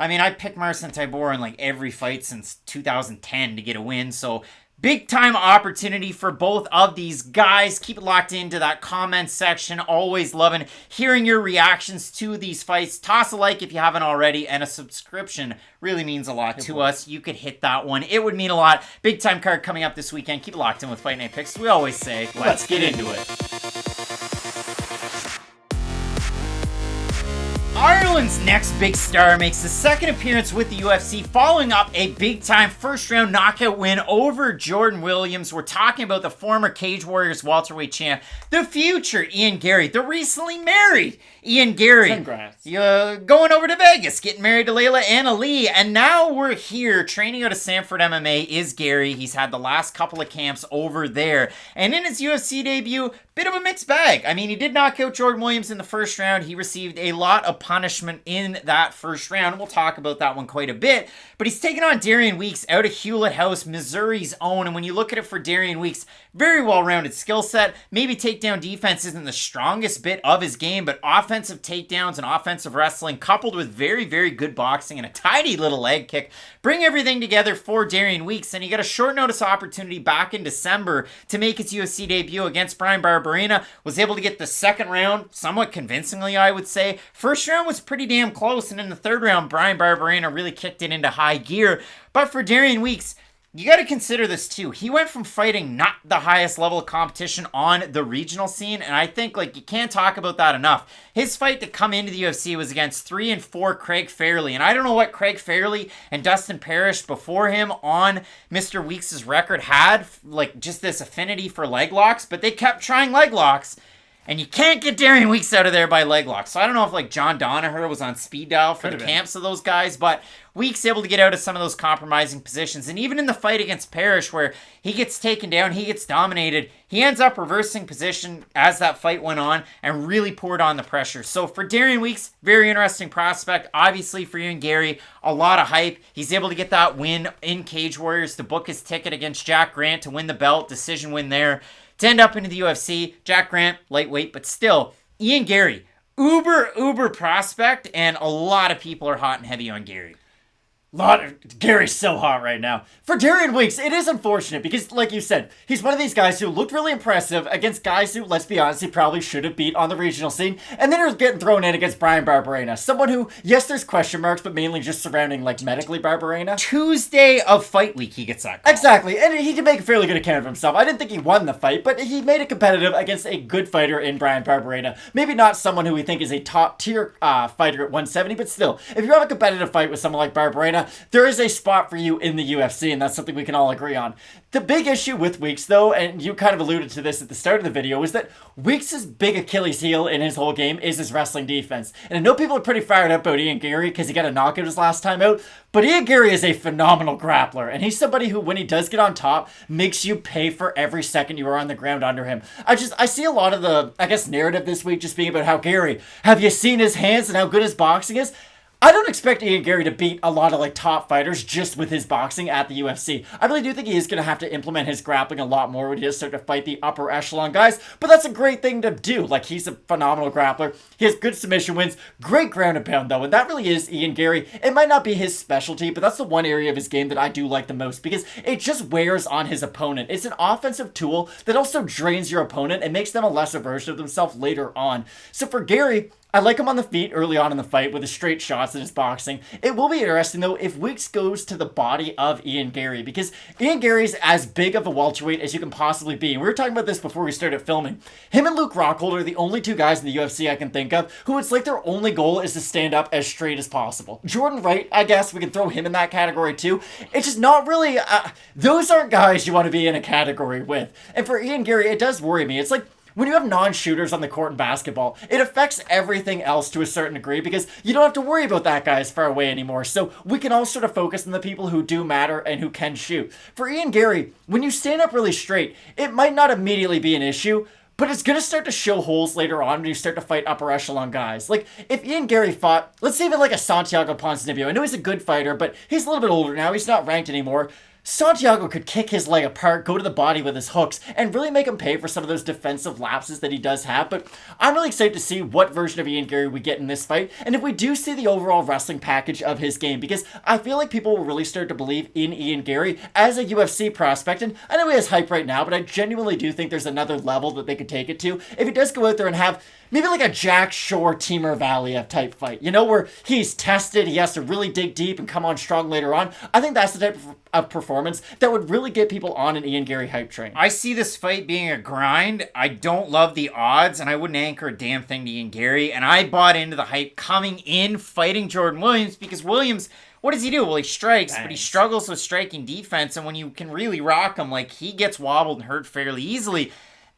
I mean, I picked Marcin Tybura in like every fight since 2010 to get a win, so big time opportunity for both of these guys. Keep it locked into that comment section. Always loving hearing your reactions to these fights. Toss a like if you haven't already, and a subscription really means a lot to us. You could hit that one. It would mean a lot. Big time card coming up this weekend. Keep it locked in with Fight Night Picks. We always say, let's get into it. Ireland's next big star makes the second appearance with the UFC following up a big-time first-round knockout win over Jordan Williams. We're talking about the former Cage Warriors welterweight champ, the future Ian Garry, the recently married Ian Garry. Congrats. Going over to Vegas, getting married to Layla and Ali, and now we're here training out of Sanford MMA is Garry. He's had the last couple of camps over there, and in his UFC debut, bit of a mixed bag. I mean, he did knock out Jordan Williams in the first round. He received a lot of punishment in that first round. We'll talk about that one quite a bit. But he's taken on Darian Weeks out of Hewlett House, Missouri's own. And when you look at it for Darian Weeks, very well-rounded skill set. Maybe takedown defense isn't the strongest bit of his game, but offensive takedowns and offensive wrestling coupled with very, very good boxing and a tidy little leg kick bring everything together for Darian Weeks. And he got a short notice opportunity back in December to make his UFC debut against Bryan Barberena. Was able to get the second round somewhat convincingly, I would say. First round was pretty damn close, and in the third round, Bryan Barberena really kicked it into high gear. But for Darian Weeks, you got to consider this too. He went from fighting not the highest level of competition on the regional scene, and I think you can't talk about that enough. His fight to come into the UFC was against 3-4 Craig Fairley, and I don't know what Craig Fairley and Dustin Parrish before him on Mr. Weeks' record had, just this affinity for leg locks, but they kept trying leg locks. And you can't get Darian Weeks out of there by leg locks. So I don't know if John Danaher was on speed dial for the camps of those guys, but Weeks able to get out of some of those compromising positions. And even in the fight against Parrish, where he gets taken down, he gets dominated, he ends up reversing position as that fight went on and really poured on the pressure. So for Darian Weeks, very interesting prospect. Obviously for Ian Garry, a lot of hype. He's able to get that win in Cage Warriors to book his ticket against Jack Grant to win the belt, decision win there. To end up into the UFC, Jack Grant, lightweight, but still, Ian Garry, uber prospect, and a lot of people are hot and heavy on Garry. Gary's so hot right now. For Darian Weeks, it is unfortunate because, like you said, he's one of these guys who looked really impressive against guys who, let's be honest, he probably should have beat on the regional scene. And then he was getting thrown in against Bryan Barberena. Someone who, yes, there's question marks, but mainly just surrounding, medically Barberena. Tuesday of Fight Week, he gets that call. Exactly, and he did make a fairly good account of himself. I didn't think he won the fight, but he made it competitive against a good fighter in Bryan Barberena. Maybe not someone who we think is a top-tier fighter at 170, but still, if you have a competitive fight with someone like Barberena, there is a spot for you in the UFC, and that's something we can all agree on. The big issue with Weeks, though, and you kind of alluded to this at the start of the video, is that Weeks' big Achilles heel in his whole game is his wrestling defense. And I know people are pretty fired up about Ian Garry because he got a knockout his last time out, but Ian Garry is a phenomenal grappler, and he's somebody who, when he does get on top, makes you pay for every second you are on the ground under him. I see a lot of the, narrative this week just being about how Garry, have you seen his hands and how good his boxing is? I don't expect Ian Garry to beat a lot of top fighters just with his boxing at the UFC. I really do think he is going to have to implement his grappling a lot more when he does start to fight the upper echelon guys, but that's a great thing to do. He's a phenomenal grappler. He has good submission wins, great ground and pound though, and that really is Ian Garry. It might not be his specialty, but that's the one area of his game that I do like the most because it just wears on his opponent. It's an offensive tool that also drains your opponent and makes them a lesser version of themselves later on. So for Garry, I like him on the feet early on in the fight with his straight shots in his boxing. It will be interesting, though, if Weeks goes to the body of Ian Gary, because Ian Gary's as big of a welterweight as you can possibly be. And we were talking about this before we started filming. Him and Luke Rockhold are the only two guys in the UFC I can think of who it's like their only goal is to stand up as straight as possible. Jordan Wright, I guess we can throw him in that category too. It's just not really, those aren't guys you want to be in a category with. And for Ian Gary, it does worry me. It's like, when you have non-shooters on the court in basketball, it affects everything else to a certain degree because you don't have to worry about that guy as far away anymore. So we can all sort of focus on the people who do matter and who can shoot. For Ian Gary, when you stand up really straight, it might not immediately be an issue, but it's going to start to show holes later on when you start to fight upper echelon guys. Like, if Ian Gary fought, let's say even like a Santiago Ponzinibbio. I know he's a good fighter, but he's a little bit older now. He's not ranked anymore. Santiago could kick his leg apart, go to the body with his hooks, and really make him pay for some of those defensive lapses that he does have. But I'm really excited to see what version of Ian Gary we get in this fight, and if we do see the overall wrestling package of his game, because I feel like people will really start to believe in Ian Gary as a UFC prospect, and I know he has hype right now, but I genuinely do think there's another level that they could take it to if he does go out there and have maybe like a Jack Shore, Timur Valiev type fight, you know, where he's tested, he has to really dig deep and come on strong later on. I think that's the type of performance that would really get people on an Ian Gary hype train. I see this fight being a grind. I don't love the odds, and I wouldn't anchor a damn thing to Ian Gary, and I bought into the hype coming in fighting Jordan Williams, because Williams, what does he do? Well, he strikes, but he struggles with striking defense, and when you can really rock him, like, he gets wobbled and hurt fairly easily.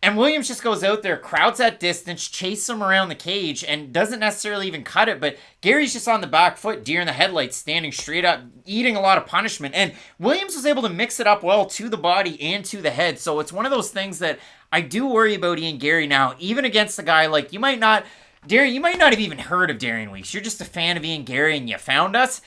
And Williams just goes out there, crowds that distance, chases him around the cage, and doesn't necessarily even cut it. But Gary's just on the back foot, deer in the headlights, standing straight up, eating a lot of punishment. And Williams was able to mix it up well to the body and to the head. So it's one of those things that I do worry about Ian Gary now, even against a guy like, you might not have even heard of Darian Weeks. You're just a fan of Ian Gary and you found us.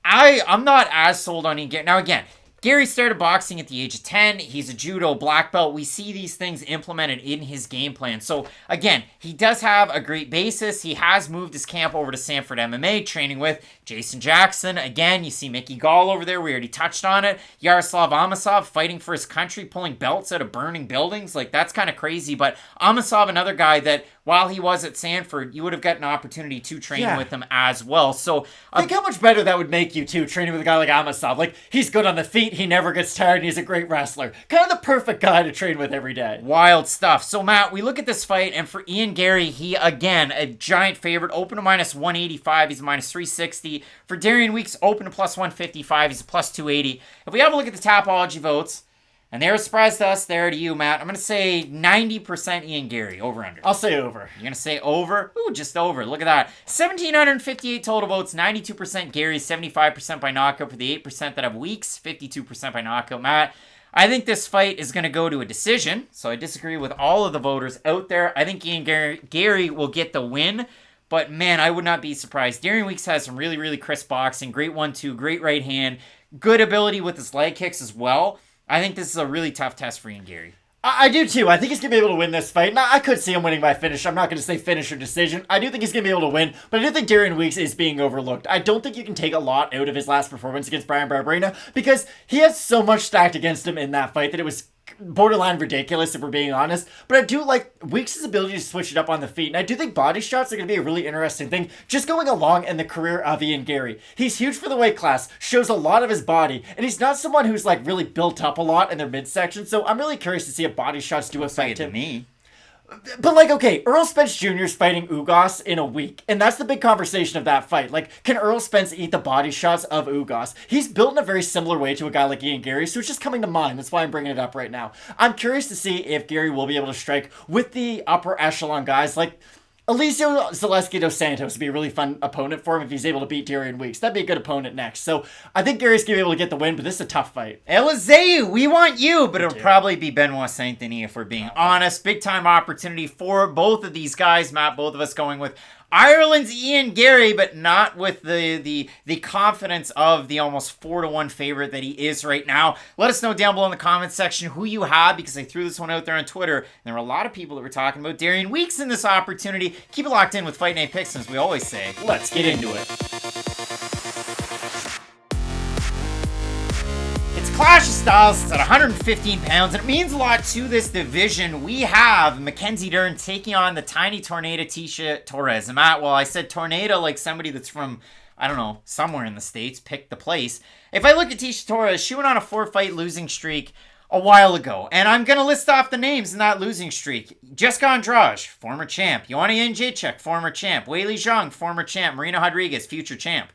I'm not as sold on Ian Gary. Now again, Gary started boxing at the age of 10. He's a judo black belt. We see these things implemented in his game plan. So, again, he does have a great basis. He has moved his camp over to Sanford MMA, training with Jason Jackson. Again, you see Mickey Gall over there. We already touched on it. Yaroslav Amosov fighting for his country, pulling belts out of burning buildings. Like, that's kind of crazy. But Amosov, another guy that, while he was at Sanford, you would have gotten an opportunity to train with him as well. So, think how much better that would make you, too, training with a guy like Amosov. Like, he's good on the feet. He never gets tired, and he's a great wrestler. Kind of the perfect guy to train with every day. Wild stuff. So, Matt, we look at this fight, and for Ian Gary, he, again, a giant favorite. Open to minus 185. He's a minus 360. For Darian Weeks, open to plus 155. He's a plus 280. If we have a look at the Tapology votes, and they're a surprise to us, they're to you, Matt. I'm going to say 90% Ian Gary, over-under. I'll say over. You're going to say over? Ooh, just over. Look at that. 1,758 total votes, 92% Gary, 75% by knockout for the 8% that have Weeks, 52% by knockout. Matt, I think this fight is going to go to a decision, so I disagree with all of the voters out there. I think Ian Gary will get the win, but man, I would not be surprised. Darian Weeks has some really, really crisp boxing, great 1-2, great right hand, good ability with his leg kicks as well. I think this is a really tough test for Ian Gary. I do too. I think he's going to be able to win this fight. Now, I could see him winning by finish. I'm not going to say finish or decision. I do think he's going to be able to win, but I do think Darian Weeks is being overlooked. I don't think you can take a lot out of his last performance against Brian Barberena because he has so much stacked against him in that fight that it was borderline ridiculous if we're being honest. But I do like Weeks' ability to switch it up on the feet, and I do think body shots are going to be a really interesting thing just going along in the career of Ian Gary. He's huge for the weight class, shows a lot of his body, and he's not someone who's like really built up a lot in their midsection, so I'm really curious to see if body shots do affect him. Me. But like, okay, Earl Spence Jr. is fighting Ugas in a week, and that's the big conversation of that fight. Like, can Earl Spence eat the body shots of Ugas? He's built in a very similar way to a guy like Ian Gary, so it's just coming to mind. That's why I'm bringing it up right now. I'm curious to see if Gary will be able to strike with the upper echelon guys like Eliseo Zaleski dos Santos would be a really fun opponent for him if he's able to beat Darian Weeks. That'd be a good opponent next. So I think Gary's going to be able to get the win, but this is a tough fight. Eliseo, we want you, but it'll probably be Benoit Saint Denis if we're being honest. Big time opportunity for both of these guys, Matt. Both of us going with Ireland's Ian Gary, but not with the confidence of the almost 4-1 favorite that he is right now. Let us know down below in the comments section who you have, because I threw this one out there on Twitter, and there were a lot of people that were talking about Darian Weeks in this opportunity. Keep it locked in with Fight Night Picks, as we always say. Let's get into it. Clash of Styles is at 115 pounds, and it means a lot to this division. We have Mackenzie Dern taking on the tiny Tornado Tecia Torres. And Matt, well, I said Tornado like somebody that's from, I don't know, somewhere in the States, picked the place. If I look at Tecia Torres, she went on a 4-fight losing streak a while ago. And I'm going to list off the names in that losing streak. Jessica Andrade, former champ. Joanna Jędrzejczyk, former champ. Weili Zhang, former champ. Marina Rodriguez, future champ.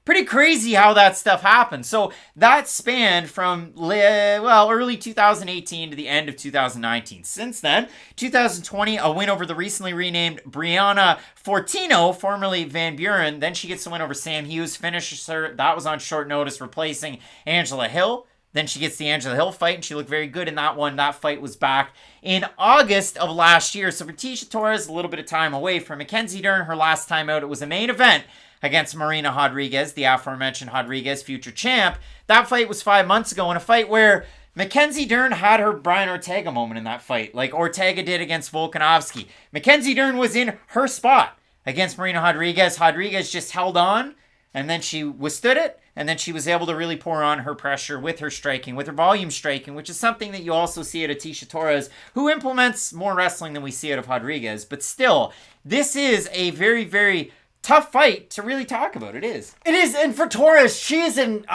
Pretty crazy how that stuff happened. So that spanned from, early 2018 to the end of 2019. Since then, 2020, a win over the recently renamed Brianna Fortino, formerly Van Buren. Then she gets the win over Sam Hughes, finishes her. That was on short notice, replacing Angela Hill. Then she gets the Angela Hill fight, and she looked very good in that one. That fight was back in August of last year. So for Tecia Torres, a little bit of time away from Mackenzie Dern. Her last time out, it was a main event against Marina Rodriguez, the aforementioned Rodriguez, future champ. That fight was 5 months ago, in a fight where Mackenzie Dern had her Brian Ortega moment in that fight, like Ortega did against Volkanovski. Mackenzie Dern was in her spot against Marina Rodriguez. Rodriguez just held on, and then she withstood it, and then she was able to really pour on her pressure with her striking, with her volume striking, which is something that you also see out of Tecia Torres, who implements more wrestling than we see out of Rodriguez. But still, this is a very, very tough fight to really talk about. It is. It is, and for Torres, she is in,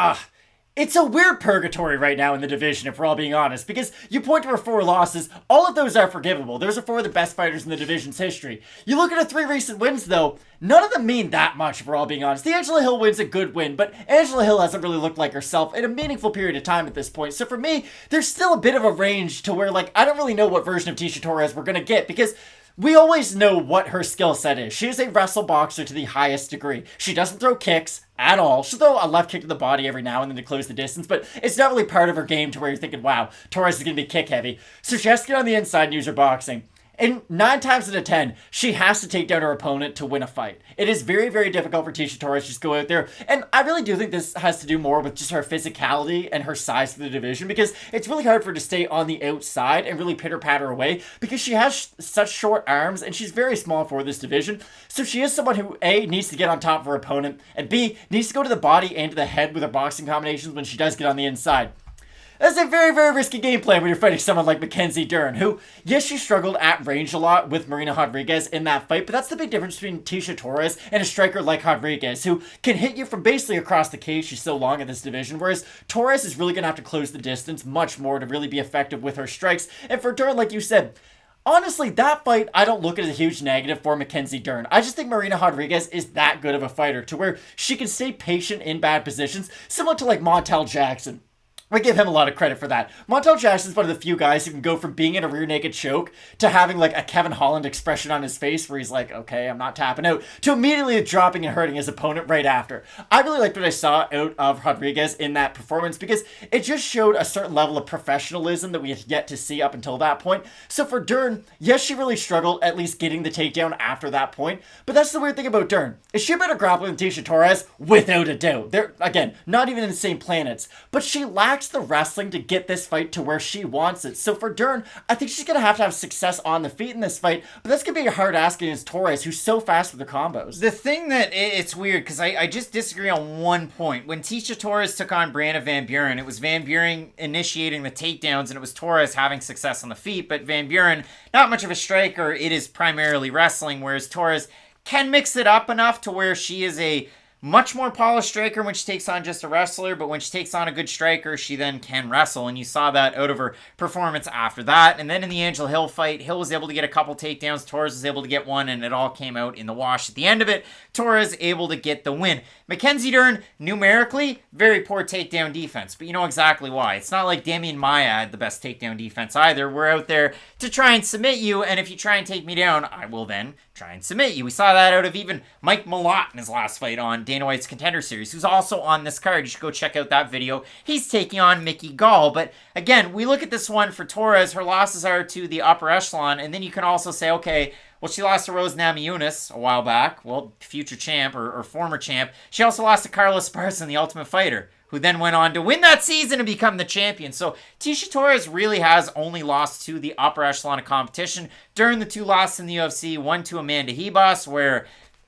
it's a weird purgatory right now in the division, if we're all being honest, because you point to her 4 losses, all of those are forgivable. Those are 4 of the best fighters in the division's history. You look at her 3 recent wins, though, none of them mean that much, if we're all being honest. The Angela Hill win's a good win, but Angela Hill hasn't really looked like herself in a meaningful period of time at this point. So for me, there's still a bit of a range to where, I don't really know what version of Tecia Torres we're going to get, because we always know what her skill set is. She is a wrestle boxer to the highest degree. She doesn't throw kicks at all. She'll throw a left kick to the body every now and then to close the distance, but it's not really part of her game to where you're thinking, wow, Torres is going to be kick heavy. So she has to get on the inside and use her boxing. And 9 times out of 10, she has to take down her opponent to win a fight. It is very, very difficult for Tecia Torres to just go out there. And I really do think this has to do more with just her physicality and her size for the division, because it's really hard for her to stay on the outside and really pitter-patter away, because she has such short arms and she's very small for this division. So she is someone who, A, needs to get on top of her opponent, and B, needs to go to the body and to the head with her boxing combinations when she does get on the inside. That's a very, very risky game plan when you're fighting someone like Mackenzie Dern, who, yes, she struggled at range a lot with Marina Rodriguez in that fight, but that's the big difference between Tecia Torres and a striker like Rodriguez, who can hit you from basically across the cage. She's so long in this division, whereas Torres is really going to have to close the distance much more to really be effective with her strikes. And for Dern, like you said, honestly, that fight, I don't look at as a huge negative for Mackenzie Dern. I just think Marina Rodriguez is that good of a fighter to where she can stay patient in bad positions, similar to Montel Jackson. I give him a lot of credit for that. Montel Jackson's one of the few guys who can go from being in a rear naked choke to having a Kevin Holland expression on his face where he's like, okay, I'm not tapping out, to immediately dropping and hurting his opponent right after. I really liked what I saw out of Rodriguez in that performance, because it just showed a certain level of professionalism that we had yet to see up until that point. So for Dern, yes, she really struggled at least getting the takedown after that point, but that's the weird thing about Dern. Is she better grappling than Tecia Torres? Without a doubt. They're, again, not even in the same planets, but she lacks the wrestling to get this fight to where she wants it. So for Dern, I think she's going to have success on the feet in this fight, but that's going to be a hard ask against Torres, who's so fast with her combos. The thing that, it's weird, because I just disagree on one point. When Tecia Torres took on Brianna Van Buren, it was Van Buren initiating the takedowns, and it was Torres having success on the feet, but Van Buren, not much of a striker, it is primarily wrestling, whereas Torres can mix it up enough to where she is a much more polished striker when she takes on just a wrestler, but when she takes on a good striker, she then can wrestle, and you saw that out of her performance after that. And then in the Angela Hill fight, Hill was able to get a couple takedowns, Torres was able to get one, and it all came out in the wash at the end of it. Torres able to get the win. Mackenzie Dern, numerically, very poor takedown defense, but you know exactly why. It's not like Damian Maia had the best takedown defense either. We're out there to try and submit you, and if you try and take me down, I will then try and submit you. We saw that out of even Mike Malott in his last fight on Dana White's Contender Series, who's also on this card. You should go check out that video. He's taking on Mickey Gall. But again, we look at this one for Torres. Her losses are to the upper echelon, and then you can also say, okay, well, she lost to Rose Namajunas a while back. Well, future champ or former champ. She also lost to Carlos Esparza in The Ultimate Fighter, who then went on to win that season and become the champion. So Tecia Torres really has only lost to the upper echelon of competition. During the 2 losses in the UFC, one to Amanda Ribas, where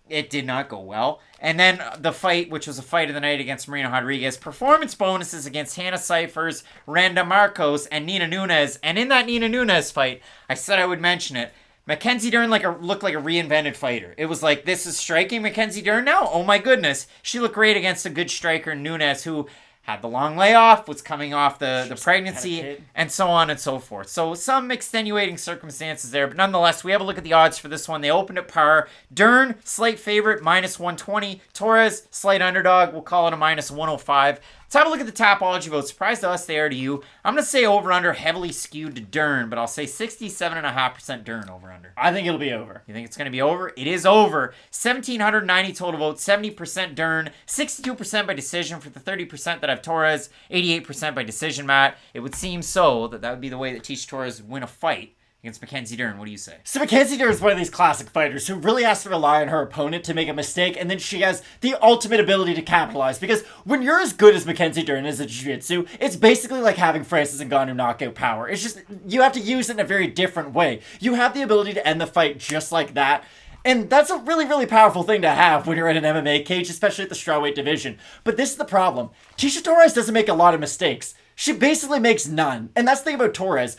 It did not go well. And then the fight, which was a fight of the night against Marina Rodriguez, performance bonuses against Hannah Cyphers, Randa Marcos, and Nina Nunes. And in that Nina Nunes fight, I said I would mention it. Mackenzie Dern looked like a reinvented fighter. It was like, this is striking Mackenzie Dern now? Oh my goodness. She looked great against a good striker, Nunes, who had the long layoff, was coming off the pregnancy, and so on and so forth. So some extenuating circumstances there, but nonetheless, we have a look at the odds for this one. They opened at par. Dern, slight favorite, -120. Torres, slight underdog. We'll call it a -105. Let's have a look at the Tapology vote. Surprised to us, they are to you. I'm going to say over-under heavily skewed to Dern, but I'll say 67.5% Dern over-under. I think it'll be over. You think it's going to be over? It is over. 1,790 total votes, 70% Dern, 62% by decision for the 30% that have Torres, 88% by decision, Matt. It would seem so that would be the way that Tisha Torres would win a fight against Mackenzie Dern. What do you say? So Mackenzie Dern is one of these classic fighters who really has to rely on her opponent to make a mistake, and then she has the ultimate ability to capitalize. Because when you're as good as Mackenzie Dern is at jiu-jitsu, it's basically like having Francis Ngannou knockout power. It's just, you have to use it in a very different way. You have the ability to end the fight just like that. And that's a really, really powerful thing to have when you're in an MMA cage, especially at the strawweight division. But this is the problem. Tisha Torres doesn't make a lot of mistakes. She basically makes none. And that's the thing about Torres.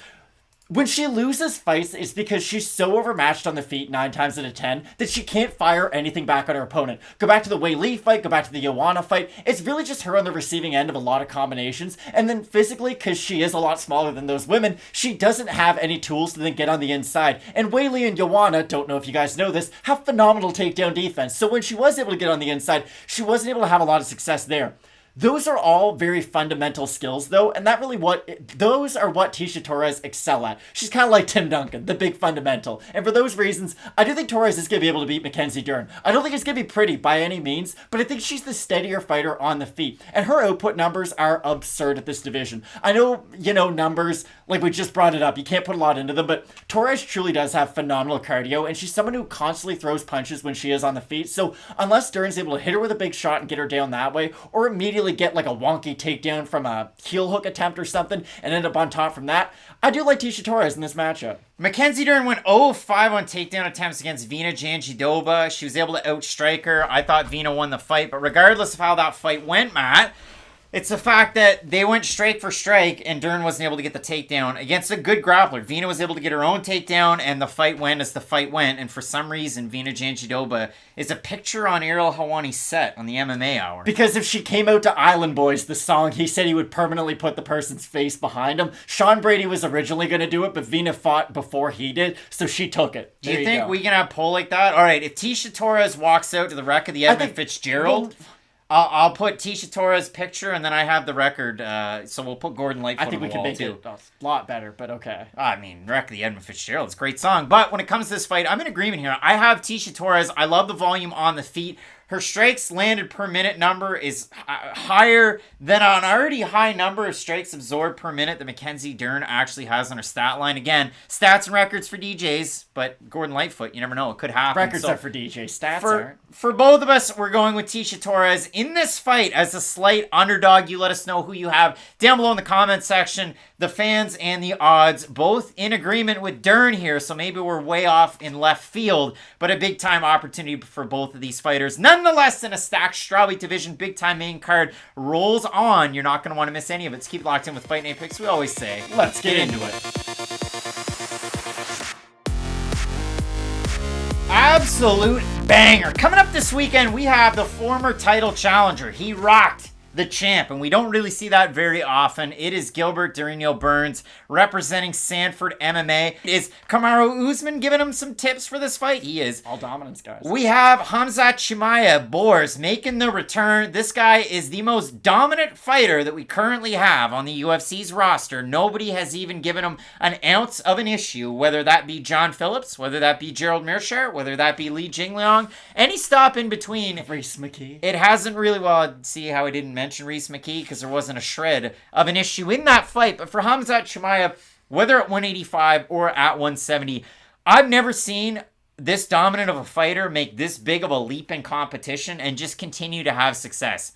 When she loses fights, it's because she's so overmatched on the feet 9 times out of 10 that she can't fire anything back on her opponent. Go back to the Wei Li fight, go back to the Joanna fight. It's really just her on the receiving end of a lot of combinations. And then physically, because she is a lot smaller than those women, she doesn't have any tools to then get on the inside. And Wei Li and Joanna, don't know if you guys know this, have phenomenal takedown defense. So when she was able to get on the inside, she wasn't able to have a lot of success there. Those are all very fundamental skills, though, and those are what Tisha Torres excel at. She's kind of like Tim Duncan, the big fundamental. And for those reasons, I do think Torres is going to be able to beat Mackenzie Dern. I don't think it's going to be pretty by any means, but I think she's the steadier fighter on the feet. And her output numbers are absurd at this division. I know, numbers, like we just brought it up, you can't put a lot into them, but Torres truly does have phenomenal cardio, and she's someone who constantly throws punches when she is on the feet. So unless Dern's able to hit her with a big shot and get her down that way, or immediately get like a wonky takedown from a heel hook attempt or something and end up on top from that, I do like Tisha Torres in this matchup. Mackenzie Dern went 0-5 on takedown attempts against Vina Jandiroba. She was able to outstrike her. I thought Vina won the fight, but regardless of how that fight went, Matt, it's the fact that they went strike for strike and Dern wasn't able to get the takedown against a good grappler. Vina was able to get her own takedown and the fight went as the fight went. And for some reason, Vina Jandiroba is a picture on Ariel Helwani's set on the MMA Hour. Because if she came out to Island Boys, the song, he said he would permanently put the person's face behind him. Sean Brady was originally going to do it, but Vina fought before he did, so she took it. Do you think we can have a poll like that? All right, if Tisha Torres walks out to the wreck of the Edmund Fitzgerald... I'll put Tisha Torres' picture, and then I have the record, so we'll put Gordon Lightfoot on the wall, too. I think we can make it a lot better, but okay. I mean, Wreck of the Edmund Fitzgerald, it's a great song. But when it comes to this fight, I'm in agreement here. I have Tisha Torres. I love the volume on the feet. Her strikes landed per minute number is higher than an already high number of strikes absorbed per minute that Mackenzie Dern actually has on her stat line. Again, stats and records for DJs, but Gordon Lightfoot, you never know, it could happen. Records are for DJ, stats aren't. For both of us, we're going with Tisha Torres in this fight as a slight underdog. You let us know who you have down below in the comment section. The fans and the odds, both in agreement with Dern here, so maybe we're way off in left field, but a big-time opportunity for both of these fighters. Nonetheless, in a stacked strawweight division, big-time main card rolls on. You're not going to want to miss any of it. So keep locked in with Fight Night Picks. We always say, let's get into it. Absolute banger. Coming up this weekend, we have the former title challenger. He rocked the champ, and we don't really see that very often. It is Gilbert Durinho Burns representing Sanford MMA. Is Kamaru Usman giving him some tips for this fight? He is. All dominance, guys. We have Khamzat Chimaev Boers making the return. This guy is the most dominant fighter that we currently have on the UFC's roster. Nobody has even given him an ounce of an issue, whether that be John Phillips, whether that be Gerald Mearshart, whether that be Li Jingliang, any stop in between. Reese McKee. It hasn't really, well, see how I didn't mention Reese McKee because there wasn't a shred of an issue in that fight. But for Khamzat Chimaev, whether at 185 or at 170, I've never seen this dominant of a fighter make this big of a leap in competition and just continue to have success.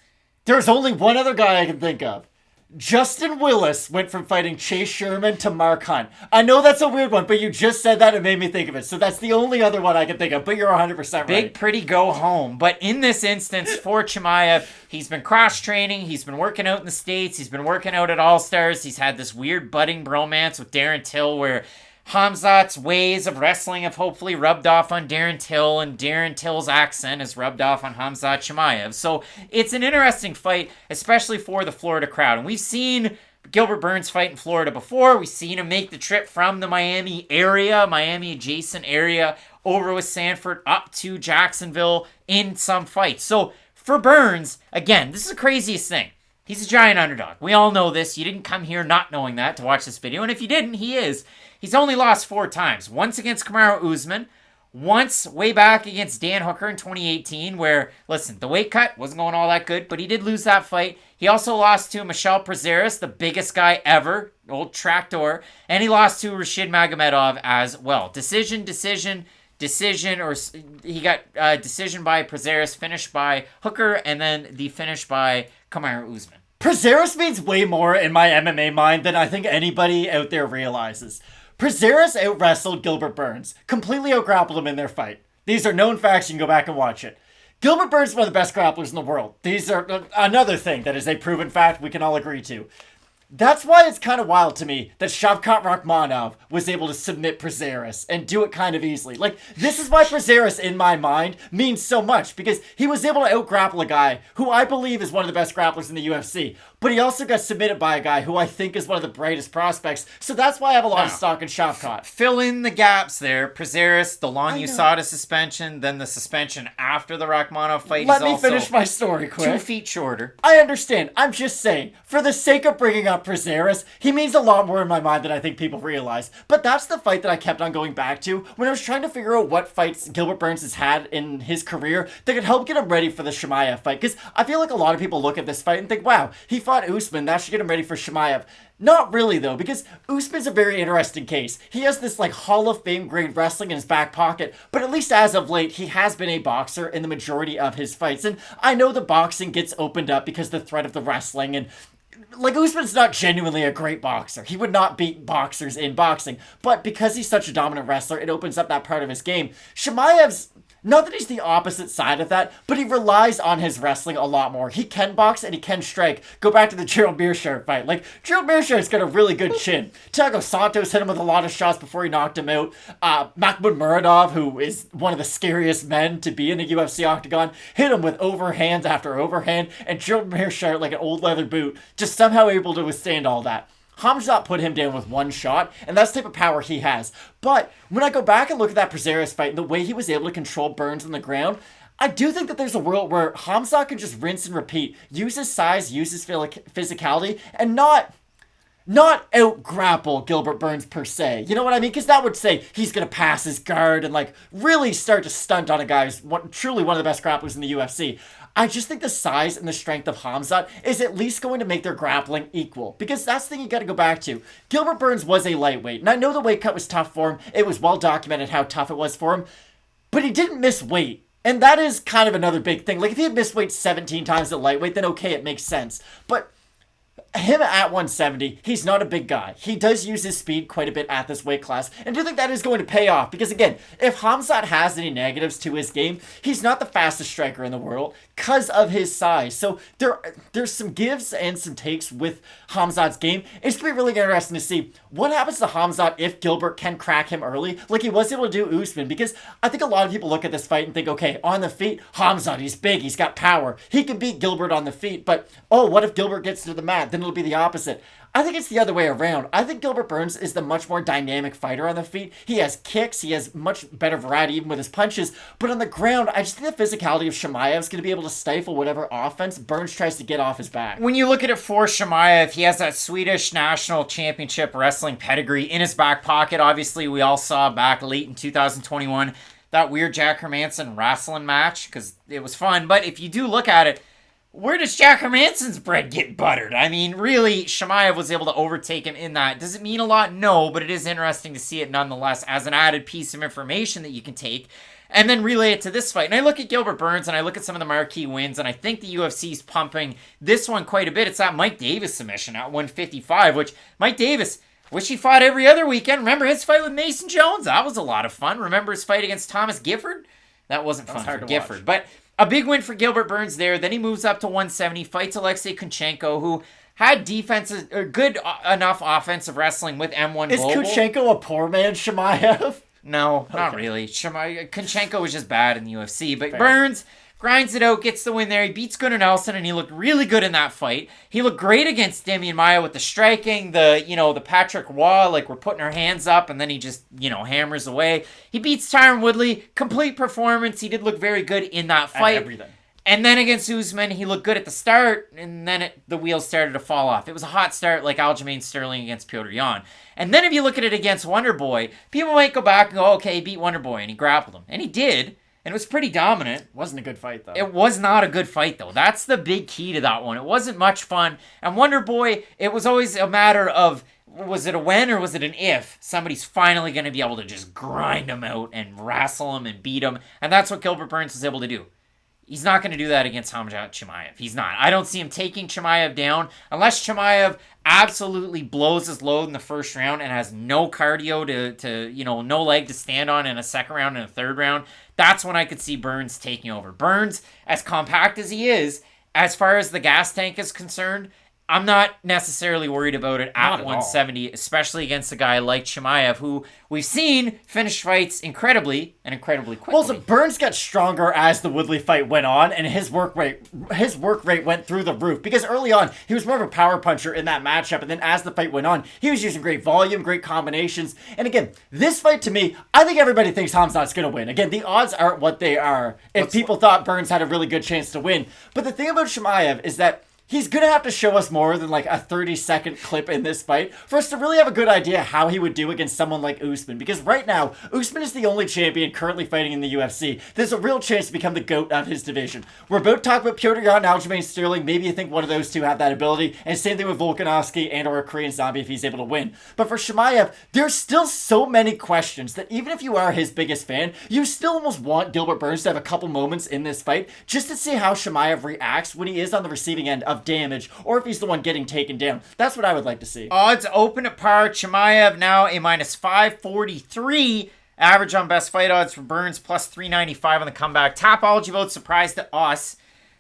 There's only one other guy I can think of. Justin Willis went from fighting Chase Sherman to Mark Hunt. I know that's a weird one, but you just said that and made me think of it. So that's the only other one I can think of, but you're 100% right. Big, pretty go home. But in this instance, for Chimaev, he's been cross-training. He's been working out in the States. He's been working out at All-Stars. He's had this weird budding bromance with Darren Till where Khamzat's ways of wrestling have hopefully rubbed off on Darren Till, and Darren Till's accent has rubbed off on Khamzat Chimaev. So it's an interesting fight, especially for the Florida crowd. And we've seen Gilbert Burns fight in Florida before. We've seen him make the trip from the Miami adjacent area, over with Sanford up to Jacksonville in some fights. So for Burns, again, this is the craziest thing. He's a giant underdog. We all know this. You didn't come here not knowing that to watch this video. And if you didn't, he is. He's only lost 4 times. Once against Kamaru Usman. Once way back against Dan Hooker in 2018 where, listen, the weight cut wasn't going all that good, but he did lose that fight. He also lost to Michel Prazeres, the biggest guy ever, old tractor. And he lost to Rashid Magomedov as well. Decision, or he got decision by Prazeres, finish by Hooker, and then the finish by Kamaru Usman. Prazeres means way more in my MMA mind than I think anybody out there realizes. Prazeres out-wrestled Gilbert Burns, completely out-grappled him in their fight. These are known facts, you can go back and watch it. Gilbert Burns is one of the best grapplers in the world. These are another thing that is a proven fact we can all agree to. That's why it's kind of wild to me that Shavkat Rakhmonov was able to submit Prazeres and do it kind of easily. Like, this is why Prazeres, in my mind, means so much, because he was able to out-grapple a guy who I believe is one of the best grapplers in the UFC, but he also got submitted by a guy who I think is one of the brightest prospects, so that's why I have a lot of stock in Shavkat. Fill in the gaps there. Prazeres, the long USADA suspension, then the suspension after the Rakhmonov fight. Let me finish my story quick. 2 feet shorter. I understand. I'm just saying, for the sake of bringing up Prazeres, he means a lot more in my mind than I think people realize. But that's the fight that I kept on going back to when I was trying to figure out what fights Gilbert Burns has had in his career that could help get him ready for the Chimaev fight. Because I feel like a lot of people look at this fight and think, wow, he fought Usman, that should get him ready for Chimaev. Not really, though, because Usman's a very interesting case. He has this, like, Hall of Fame grade wrestling in his back pocket, but at least as of late, he has been a boxer in the majority of his fights. And I know the boxing gets opened up because the threat of the wrestling, and like, Usman's not genuinely a great boxer. He would not beat boxers in boxing. But because he's such a dominant wrestler, it opens up that part of his game. Chimaev's, not that he's the opposite side of that, but he relies on his wrestling a lot more. He can box and he can strike. Go back to the Gerald Meerschaert fight. Like, Gerald Meerschaert's got a really good chin. Thiago Santos hit him with a lot of shots before he knocked him out. Mahmoud Muradov, who is one of the scariest men to be in the UFC octagon, hit him with overhand after overhand, and Gerald Meerschaert, like an old leather boot, just somehow able to withstand all that. Khamzat put him down with one shot, and that's the type of power he has. But when I go back and look at that Prazeres fight and the way he was able to control Burns on the ground, I do think that there's a world where Khamzat can just rinse and repeat, use his size, use his physicality, and not out-grapple Gilbert Burns per se. You know what I mean? Because that would say he's going to pass his guard and, like, really start to stunt on a guy who's truly one of the best grapplers in the UFC. I just think the size and the strength of Khamzat is at least going to make their grappling equal. Because that's the thing you got to go back to. Gilbert Burns was a lightweight. And I know the weight cut was tough for him. It was well documented how tough it was for him. But he didn't miss weight. And that is kind of another big thing. Like, if he had missed weight 17 times at lightweight, then okay, it makes sense. But him at 170, he's not a big guy. He does use his speed quite a bit at this weight class, and I do think that is going to pay off, because again, if Khamzat has any negatives to his game, he's not the fastest striker in the world because of his size. So there's some gives and some takes with Khamzat's game. It's going to be really interesting to see what happens to Khamzat if Gilbert can crack him early, like he was able to do Usman, because I think a lot of people look at this fight and think, okay, on the feet, Khamzat, he's big, he's got power, he can beat Gilbert on the feet, but oh, what if Gilbert gets to the mat? Then it'll be the opposite. I think it's the other way around. I think Gilbert Burns is the much more dynamic fighter on the feet. He has kicks, he has much better variety even with his punches, but on the ground, I just think the physicality of Chimaev is going to be able to stifle whatever offense Burns tries to get off his back. When you look at it for Chimaev, he has that Swedish national championship wrestling pedigree in his back pocket. Obviously, we all saw back late in 2021 that weird Jack Hermanson wrestling match, because it was fun, but if you do look at it, where does Jack Hermanson's bread get buttered? I mean, really, Chimaev was able to overtake him in that. Does it mean a lot? No, but it is interesting to see it nonetheless as an added piece of information that you can take. And then relay it to this fight. And I look at Gilbert Burns and I look at some of the marquee wins, and I think the UFC's pumping this one quite a bit. It's that Mike Davis submission at 155, which Mike Davis, wish he fought every other weekend. Remember his fight with Mason Jones? That was a lot of fun. Remember his fight against Thomas Gifford? That wasn't fun for Gifford. But a big win for Gilbert Burns there. Then he moves up to 170, fights Aleksei Kunchenko, who had defenses, or good enough offensive wrestling with M1 Is Global. Kunchenko a poor man, Chimaev? No, not really. Kunchenko was just bad in the UFC, but Fair. Burns grinds it out, gets the win there. He beats Gunnar Nelson, and he looked really good in that fight. He looked great against Demian Maia with the striking, the Patrick Waugh, like we're putting our hands up, and then he just, hammers away. He beats Tyron Woodley. Complete performance. He did look very good in that fight. Everything. And then against Usman, he looked good at the start, and then the wheels started to fall off. It was a hot start like Aljamain Sterling against Petr Yan. And then if you look at it against Wonderboy, people might go back and go, okay, he beat Wonderboy, and he grappled him. And he did, and it was pretty dominant. Wasn't a good fight, though. It was not a good fight, though. That's the big key to that one. It wasn't much fun. And Wonderboy, it was always a matter of, was it a when or was it an if somebody's finally going to be able to just grind him out and wrestle him and beat him. And that's what Gilbert Burns was able to do. He's not going to do that against Khamzat Chimaev. He's not. I don't see him taking Chimaev down unless Chimaev absolutely blows his load in the first round and has no cardio to no leg to stand on in a second round and a third round. That's when I could see Burns taking over. Burns, as compact as he is, as far as the gas tank is concerned, I'm not necessarily worried about it at 170, especially against a guy like Chimaev, who we've seen finish fights incredibly quickly. Well, so Burns got stronger as the Woodley fight went on, and his work rate went through the roof. Because early on, he was more of a power puncher in that matchup, and then as the fight went on, he was using great volume, great combinations. And again, this fight to me, I think everybody thinks Khamzat's going to win. Again, the odds aren't what they are if people thought Burns had a really good chance to win. But the thing about Chimaev is that he's going to have to show us more than like a 30-second clip in this fight for us to really have a good idea how he would do against someone like Usman. Because right now, Usman is the only champion currently fighting in the UFC. There's a real chance to become the GOAT of his division. We're about to talk about Petr Yan and Aljamain Sterling. Maybe you think one of those two have that ability. And same thing with Volkanovski and or a Korean Zombie if he's able to win. But for Chimaev, there's still so many questions that even if you are his biggest fan, you still almost want Gilbert Burns to have a couple moments in this fight just to see how Chimaev reacts when he is on the receiving end of damage, or if he's the one getting taken down. That's what I would like to see. Odds open at par. Chimaev now a minus 543. Average on best fight odds for Burns, plus 395 on the comeback. Tapology votes surprise to us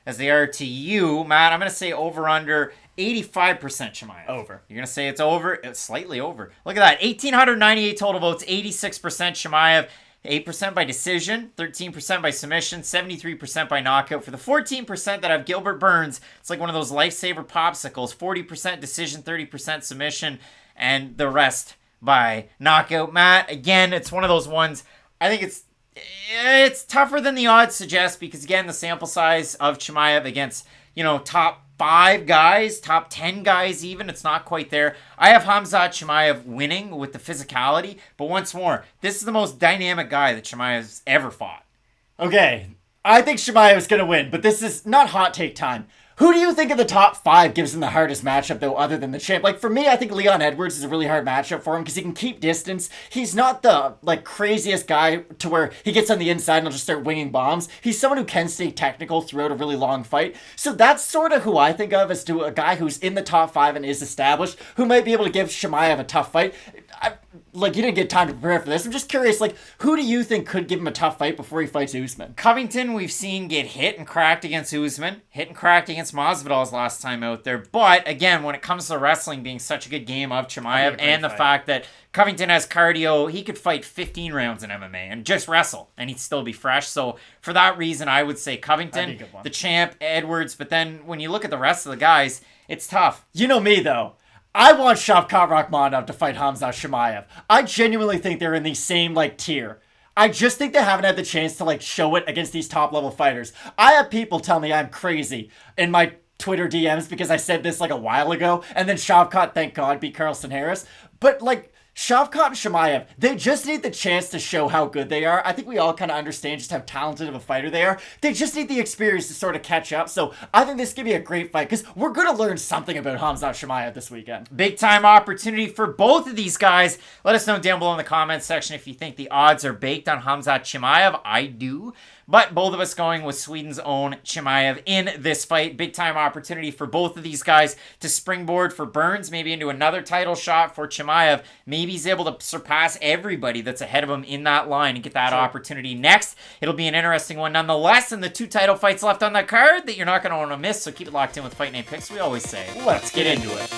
as they are to you. Matt, I'm going to say over under 85% Chimaev. Over. You're going to say it's over? It's slightly over. Look at that. 1,898 total votes, 86% Chimaev. 8% by decision, 13% by submission, 73% by knockout. For the 14% that have Gilbert Burns, it's like one of those lifesaver popsicles. 40% decision, 30% submission, and the rest by knockout. Matt, again, it's one of those ones, I think it's tougher than the odds suggest because, again, the sample size of Chimaev against, top 5 guys, top 10 guys even, it's not quite there. I have Khamzat Chimaev winning with the physicality, but once more, this is the most dynamic guy that Chimaev's ever fought. Okay, I think Chimaev is going to win, but this is not hot take time. Who do you think of the top 5 gives him the hardest matchup, though, other than the champ? Like, for me, I think Leon Edwards is a really hard matchup for him because he can keep distance. He's not the, craziest guy to where he gets on the inside and will just start winging bombs. He's someone who can stay technical throughout a really long fight. So that's sort of who I think of as to a guy who's in the top 5 and is established, who might be able to give Chimaev a tough fight. You didn't get time to prepare for this. I'm just curious, who do you think could give him a tough fight before he fights Usman? Covington, we've seen get hit and cracked against Usman, hit and cracked against Masvidal's last time out there. But, again, when it comes to wrestling being such a good game of Chimaev and the fact that Covington has cardio, he could fight 15 rounds in MMA and just wrestle, and he'd still be fresh. So, for that reason, I would say Covington, the champ, Edwards. But then, when you look at the rest of the guys, it's tough. You know me, though. I want Shavkat Rakhmonov to fight Khamzat Chimaev. I genuinely think they're in the same, tier. I just think they haven't had the chance to, show it against these top-level fighters. I have people tell me I'm crazy in my Twitter DMs because I said this, a while ago, and then Shavkat, thank God, beat Carlston Harris. But, Shavkat and Chimaev, they just need the chance to show how good they are. I think we all kind of understand just how talented of a fighter they are. They just need the experience to sort of catch up. So I think this could be a great fight because we're going to learn something about Khamzat Chimaev this weekend. Big time opportunity for both of these guys. Let us know down below in the comments section if you think the odds are baked on Khamzat Chimaev. I do. But both of us going with Sweden's own Chimaev in this fight. Big time opportunity for both of these guys to springboard for Burns, maybe into another title shot for Chimaev. Maybe he's able to surpass everybody that's ahead of him in that line and get that opportunity next. It'll be an interesting one nonetheless. And the 2 title fights left on that card that you're not going to want to miss. So keep it locked in with Fight Night Picks. We always say, Let's get into it.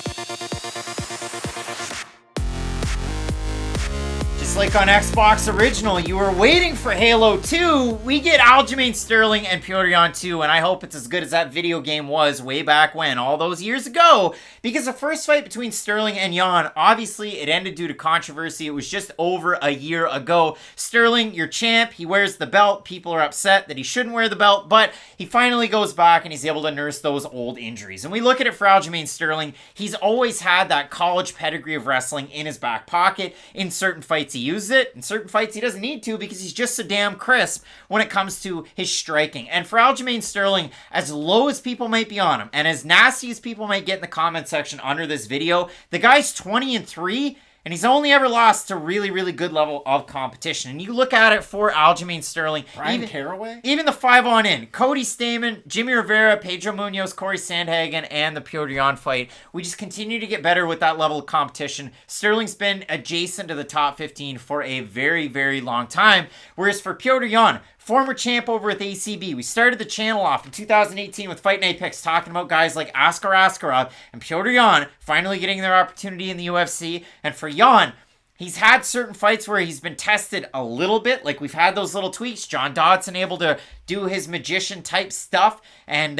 Like on Xbox Original, you were waiting for Halo 2. We get Aljamain Sterling and Petr Yan 2, and I hope it's as good as that video game was way back when, all those years ago. Because the first fight between Sterling and Yan, obviously it ended due to controversy. It was just over a year ago. Sterling, your champ, he wears the belt. People are upset that he shouldn't wear the belt, but he finally goes back and he's able to nurse those old injuries. And we look at it for Aljamain Sterling. He's always had that college pedigree of wrestling in his back pocket. In certain fights he uses it. In certain fights he doesn't need to because he's just so damn crisp when it comes to his striking. And for Aljamain Sterling, as low as people might be on him and as nasty as people might get in the comment section under this video, the guy's 20-3 and he's only ever lost to really, really good level of competition. And you look at it for Aljamain Sterling. Even the 5-on-in. Cody Stamen, Jimmy Rivera, Pedro Munoz, Corey Sandhagen, and the Petr Yan fight. We just continue to get better with that level of competition. Sterling's been adjacent to the top 15 for a very, very long time. Whereas for Petr Yan, former champ over with ACB. We started the channel off in 2018 with Fight Night Picks talking about guys like Askar Askarov and Petr Yan finally getting their opportunity in the UFC. And for Yan, he's had certain fights where he's been tested a little bit. Like we've had those little tweaks. John Dodson able to do his magician type stuff and,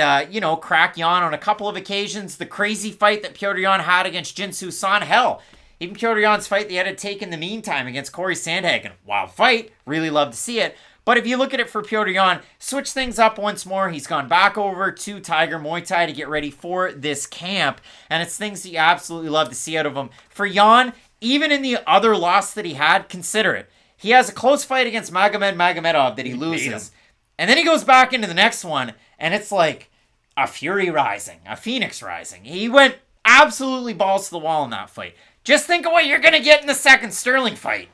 crack Yan on a couple of occasions. The crazy fight that Petr Yan had against Jinsu San. Hell, even Petr Yan's fight they had to take in the meantime against Corey Sandhagen. Wild fight. Really love to see it. But if you look at it for Petr Yan, switch things up once more. He's gone back over to Tiger Muay Thai to get ready for this camp. And it's things that you absolutely love to see out of him. For Yan, even in the other loss that he had, consider it. He has a close fight against Magomed Magomedov that he loses. And then he goes back into the next one, and it's like a fury rising, a phoenix rising. He went absolutely balls to the wall in that fight. Just think of what you're going to get in the second Sterling fight.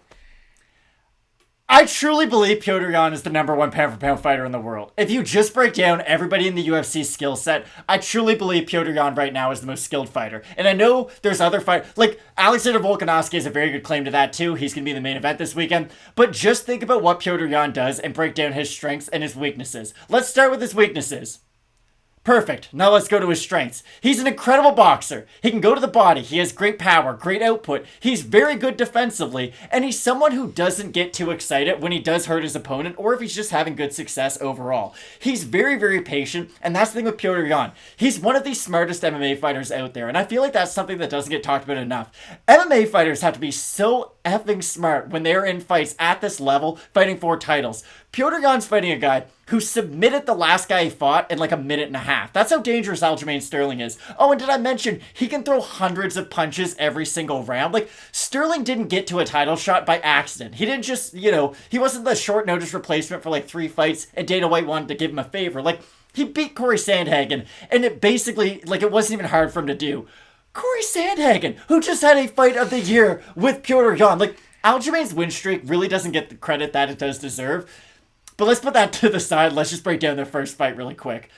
I truly believe Petr Yan is the #1 pound-for-pound fighter in the world. If you just break down everybody in the UFC skill set, I truly believe Petr Yan right now is the most skilled fighter. And I know there's other fighters, like Alexander Volkanovski has a very good claim to that too. He's going to be in the main event this weekend. But just think about what Petr Yan does and break down his strengths and his weaknesses. Let's start with his weaknesses. Perfect. Now let's go to his strengths. He's an incredible boxer. He can go to the body. He has great power, great output. He's very good defensively, and he's someone who doesn't get too excited when he does hurt his opponent or if he's just having good success overall. He's very, very patient, and that's the thing with Petr Yan. He's one of the smartest MMA fighters out there, and I feel like that's something that doesn't get talked about enough. MMA fighters have to be so effing smart when they're in fights at this level, fighting for titles. Petr Yan's fighting a guy who submitted the last guy he fought in like a minute and a half. That's how dangerous Aljamain Sterling is. Oh, and did I mention, he can throw hundreds of punches every single round. Like, Sterling didn't get to a title shot by accident. He didn't just, he wasn't the short notice replacement for like 3 fights and Dana White wanted to give him a favor. Like, he beat Corey Sandhagen, and it basically, like, it wasn't even hard for him to do. Corey Sandhagen, who just had a fight of the year with Petr Yan. Like, Aljamain's win streak really doesn't get the credit that it does deserve. But let's put that to the side. Let's just break down their first fight really quick.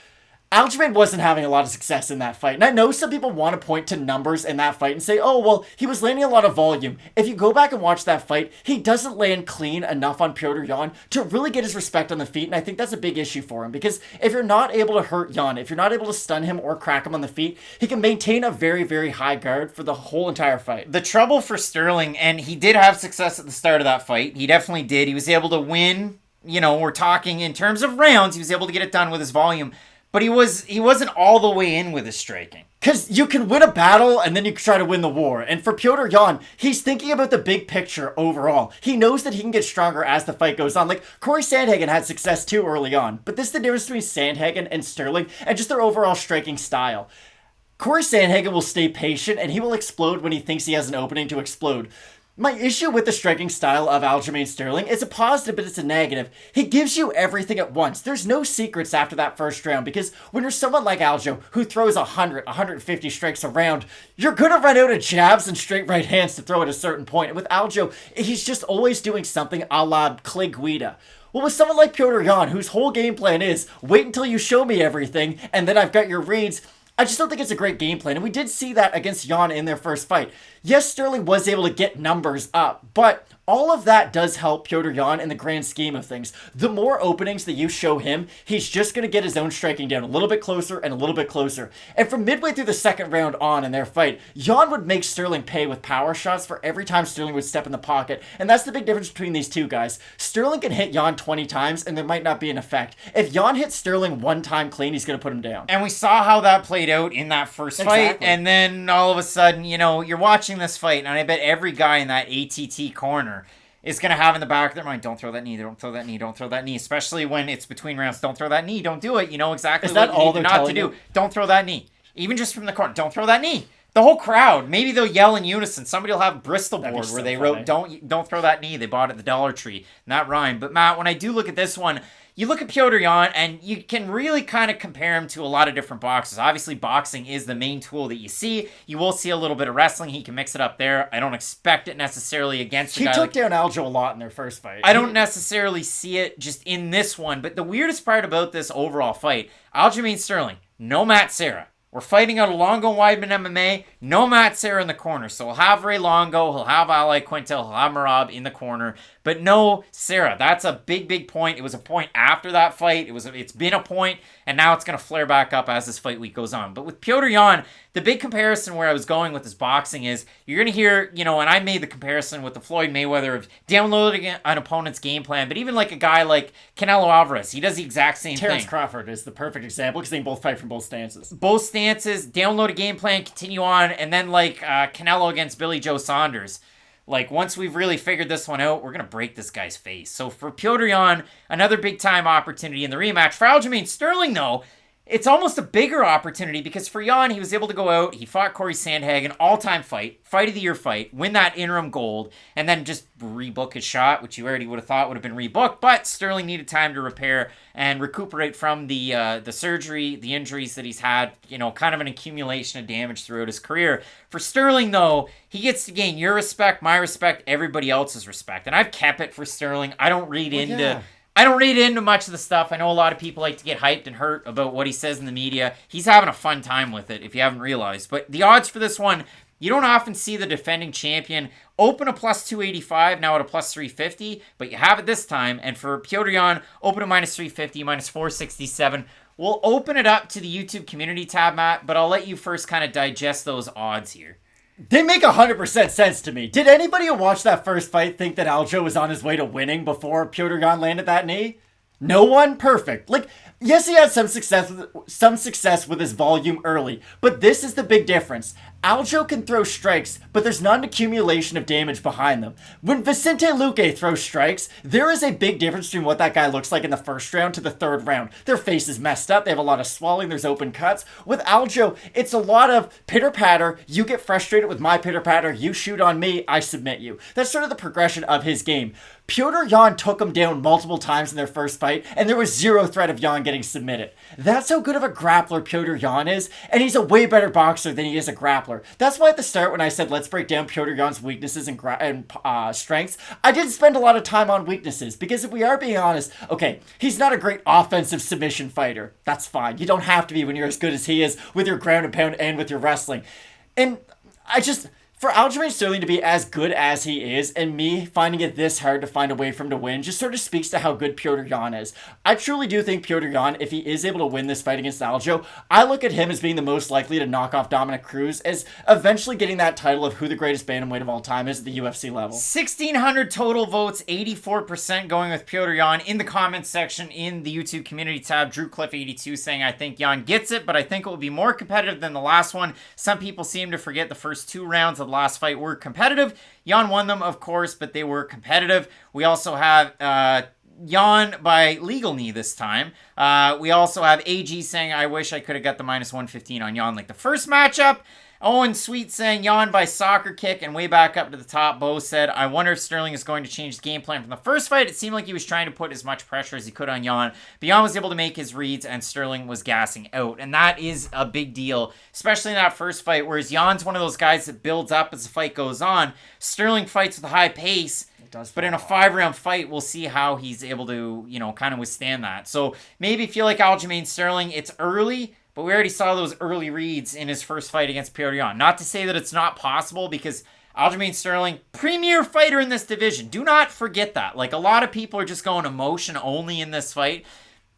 Aljamain wasn't having a lot of success in that fight. And I know some people want to point to numbers in that fight and say, oh, well, he was landing a lot of volume. If you go back and watch that fight, he doesn't land clean enough on Petr Yan to really get his respect on the feet. And I think that's a big issue for him. Because if you're not able to hurt Yan, if you're not able to stun him or crack him on the feet, he can maintain a very, very high guard for the whole entire fight. The trouble for Sterling, and he did have success at the start of that fight. He definitely did. He was able to win. We're talking in terms of rounds. He was able to get it done with his volume. But he wasn't all the way in with his striking. Because you can win a battle and then you can try to win the war. And for Petr Yan, he's thinking about the big picture overall. He knows that he can get stronger as the fight goes on. Like, Corey Sandhagen had success too early on. But this is the difference between Sandhagen and Sterling and just their overall striking style. Corey Sandhagen will stay patient and he will explode when he thinks he has an opening to explode. My issue with the striking style of Aljamain Sterling is a positive, but it's a negative. He gives you everything at once. There's no secrets after that first round, because when you're someone like Aljo, who throws 150 strikes around, you're gonna run out of jabs and straight right hands to throw at a certain point. And with Aljo, he's just always doing something a la Clay Guida. Well, with someone like Petr Yan, whose whole game plan is, wait until you show me everything, and then I've got your reads, I just don't think it's a great game plan, and we did see that against Yan in their first fight. Yes, Sterling was able to get numbers up, but all of that does help Petr Yan in the grand scheme of things. The more openings that you show him, he's just going to get his own striking down a little bit closer and a little bit closer. And from midway through the second round on in their fight, Yan would make Sterling pay with power shots for every time Sterling would step in the pocket. And that's the big difference between these two guys. Sterling can hit Yan 20 times and there might not be an effect. If Yan hits Sterling one time clean, he's going to put him down. And we saw how that played out in that first fight. And then all of a sudden, you're watching this fight, and I bet every guy in that ATT corner is going to have in the back of their mind, don't throw that knee, don't throw that knee, don't throw that knee, especially when it's between rounds. Don't throw that knee, don't do it. You know exactly what you need not to do. Don't throw that knee. Even just from the corner, don't throw that knee. The whole crowd, maybe they'll yell in unison. Somebody will have a Bristol board where they wrote, don't throw that knee. They bought it at the Dollar Tree. And that rhymed. But Matt, when I do look at this one, you look at Petr Yan, and you can really kind of compare him to a lot of different boxers. Obviously, boxing is the main tool that you see. You will see a little bit of wrestling. He can mix it up there. I don't expect it necessarily against a guy. He took down Aljo a lot in their first fight. I don't necessarily see it just in this one. But the weirdest part about this overall fight, Aljamain Sterling, no Matt Serra. We're fighting out of Longo and Weidman MMA. No Matt Serra in the corner. So we'll have Ray Longo. He'll have Ali Quintel. He'll have Merab in the corner. But no Serra. That's a big, big point. It was a point after that fight. It's been a point, and now it's going to flare back up as this fight week goes on. But with Petr Yan, the big comparison where I was going with his boxing is, you're going to hear, and I made the comparison with the Floyd Mayweather of downloading an opponent's game plan, but even like a guy like Canelo Alvarez, he does the exact same thing. Terrence Crawford is the perfect example because they both fight from both stances. Both stances, download a game plan, continue on, and then like Canelo against Billy Joe Saunders. Like, once we've really figured this one out, we're going to break this guy's face. So for Petr Yan, another big-time opportunity in the rematch. For Aljamain Sterling, though, it's almost a bigger opportunity because for Yan, he was able to go out, he fought Corey Sandhagen, all-time fight of the year fight, win that interim gold, and then just rebook his shot, which you already would have thought would have been rebooked, but Sterling needed time to repair and recuperate from the surgery, the injuries that he's had, kind of an accumulation of damage throughout his career. For Sterling, though, he gets to gain your respect, my respect, everybody else's respect, and I've kept it for Sterling. I don't read into much of the stuff. I know a lot of people like to get hyped and hurt about what he says in the media. He's having a fun time with it, if you haven't realized. But the odds for this one, you don't often see the defending champion open a plus 285, now at a plus 350, but you have it this time. And for Petr Yan, open a minus 350, minus 467. We'll open it up to the YouTube community tab, Matt, but I'll let you first kind of digest those odds here. They make 100% sense to me. Did anybody who watched that first fight think that Aljo was on his way to winning before Petr Yan landed that knee? No one? Perfect. Yes, he had some success with his volume early, but this is the big difference. Aljo can throw strikes, but there's not an accumulation of damage behind them. When Vicente Luque throws strikes, there is a big difference between what that guy looks like in the first round to the third round. Their face is messed up, they have a lot of swelling, there's open cuts. With Aljo, it's a lot of pitter-patter, you get frustrated with my pitter-patter, you shoot on me, I submit you. That's sort of the progression of his game. Petr Yan took him down multiple times in their first fight, and there was zero threat of Yan getting submitted. That's how good of a grappler Petr Yan is, and he's a way better boxer than he is a grappler. That's why at the start when I said let's break down Petr Yan's weaknesses and strengths, I didn't spend a lot of time on weaknesses, because if we are being honest, okay, he's not a great offensive submission fighter. That's fine. You don't have to be when you're as good as he is with your ground and pound and with your wrestling. And for Aljamain Sterling to be as good as he is, and me finding it this hard to find a way for him to win, just sort of speaks to how good Petr Yan is. I truly do think Petr Yan, if he is able to win this fight against Aljo, I look at him as being the most likely to knock off Dominic Cruz, as eventually getting that title of who the greatest bantamweight of all time is at the UFC level. 1,600 total votes, 84% going with Petr Yan. In the comments section in the YouTube community tab, DrewCliff82 saying, I think Yan gets it, but I think it will be more competitive than the last one. Some people seem to forget the first two rounds of the last fight were competitive. Yan won them, of course, but they were competitive. We also have Yan by legal knee this time. We also have AG saying, I wish I could have got the minus 115 on Yan like the first matchup. Owen Sweet saying yawn by soccer kick and way back up to the top. Bo said, I wonder if Sterling is going to change the game plan from the first fight. It seemed like he was trying to put as much pressure as he could on Jan. But Jan was able to make his reads and Sterling was gassing out. And that is a big deal, especially in that first fight, whereas Jan's one of those guys that builds up as the fight goes on. Sterling fights with a high pace. But in a 5-round fight, we'll see how he's able to, kind of withstand that. So maybe feel like Aljamain Sterling, it's early, but we already saw those early reads in his first fight against Piera. Not to say that it's not possible, because Aljamain Sterling, premier fighter in this division. Do not forget that. Like, a lot of people are just going emotion only in this fight,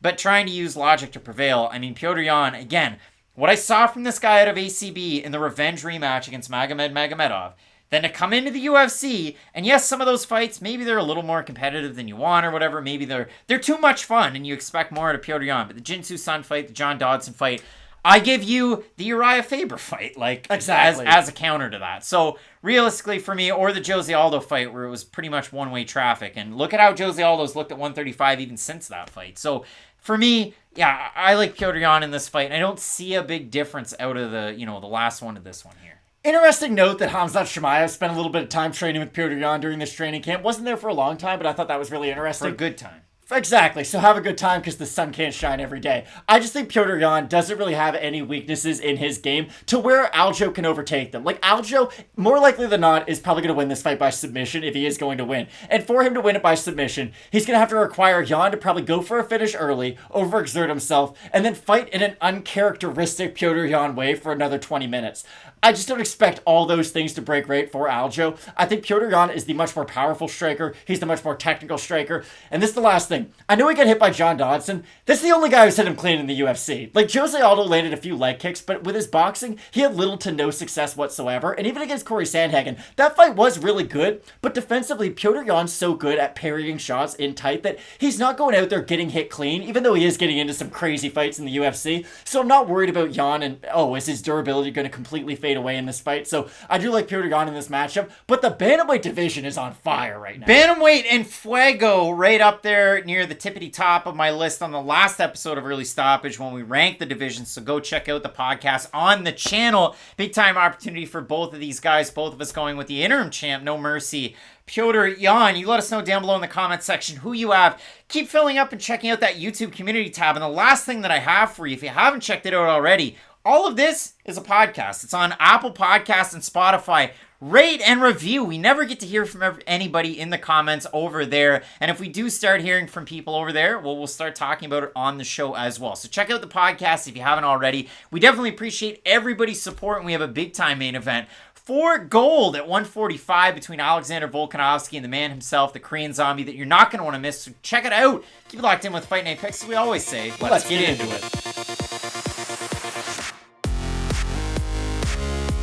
but trying to use logic to prevail. I mean, Petr Yan, again, what I saw from this guy out of ACB in the revenge rematch against Magomed Magomedov, then to come into the UFC, and yes, some of those fights, maybe they're a little more competitive than you want or whatever. Maybe they're too much fun and you expect more out of Petr Yan. But the Jinsu Sun fight, the John Dodson fight, I give you the Uriah Faber fight, like, exactly as a counter to that. So realistically for me, or the Jose Aldo fight where it was pretty much one-way traffic. And look at how Jose Aldo's looked at 135 even since that fight. So for me, yeah, I like Petr Yan in this fight. And I don't see a big difference out of the, the last one to this one here. Interesting note that Khamzat Chimaev spent a little bit of time training with Petr Yan during this training camp. Wasn't there for a long time, but I thought that was really interesting. For a good time. Exactly. So have a good time because the sun can't shine every day. I just think Petr Yan doesn't really have any weaknesses in his game to where Aljo can overtake them. Like, Aljo, more likely than not, is probably going to win this fight by submission if he is going to win. And for him to win it by submission, he's going to have to require Yan to probably go for a finish early, overexert himself, and then fight in an uncharacteristic Petr Yan way for another 20 minutes. I just don't expect all those things to break right for Aljo. I think Petr Yan is the much more powerful striker. He's the much more technical striker. And this is the last thing. I know he got hit by John Dodson. That's the only guy who's hit him clean in the UFC. Like, Jose Aldo landed a few leg kicks, but with his boxing, he had little to no success whatsoever. And even against Corey Sandhagen, that fight was really good. But defensively, Petr Yan's so good at parrying shots in tight that he's not going out there getting hit clean, even though he is getting into some crazy fights in the UFC. So I'm not worried about Yan and, is his durability going to completely fade away in this fight? So I do like Petr Yan in this matchup, but the bantamweight division is on fire right now. Bantamweight and Fuego right up there near the tippity top of my list on the last episode of Early Stoppage when we ranked the divisions. So go check out the podcast on the channel. Big time opportunity for both of these guys. Both of us going with the interim champ, No Mercy, Petr Yan. You let us know down below in the comment section who you have. Keep filling up and checking out that YouTube community tab. And the last thing that I have for you, if you haven't checked it out already, all of this is a podcast. It's on Apple Podcasts and Spotify. Rate and review. We never get to hear from anybody in the comments over there. And if we do start hearing from people over there, well, we'll start talking about it on the show as well. So check out the podcast if you haven't already. We definitely appreciate everybody's support, and we have a big-time main event for gold at 145 between Alexander Volkanovski and the man himself, the Korean Zombie, that you're not going to want to miss. So check it out. Keep it locked in with Fight Night Picks. As we always say, let's get into it.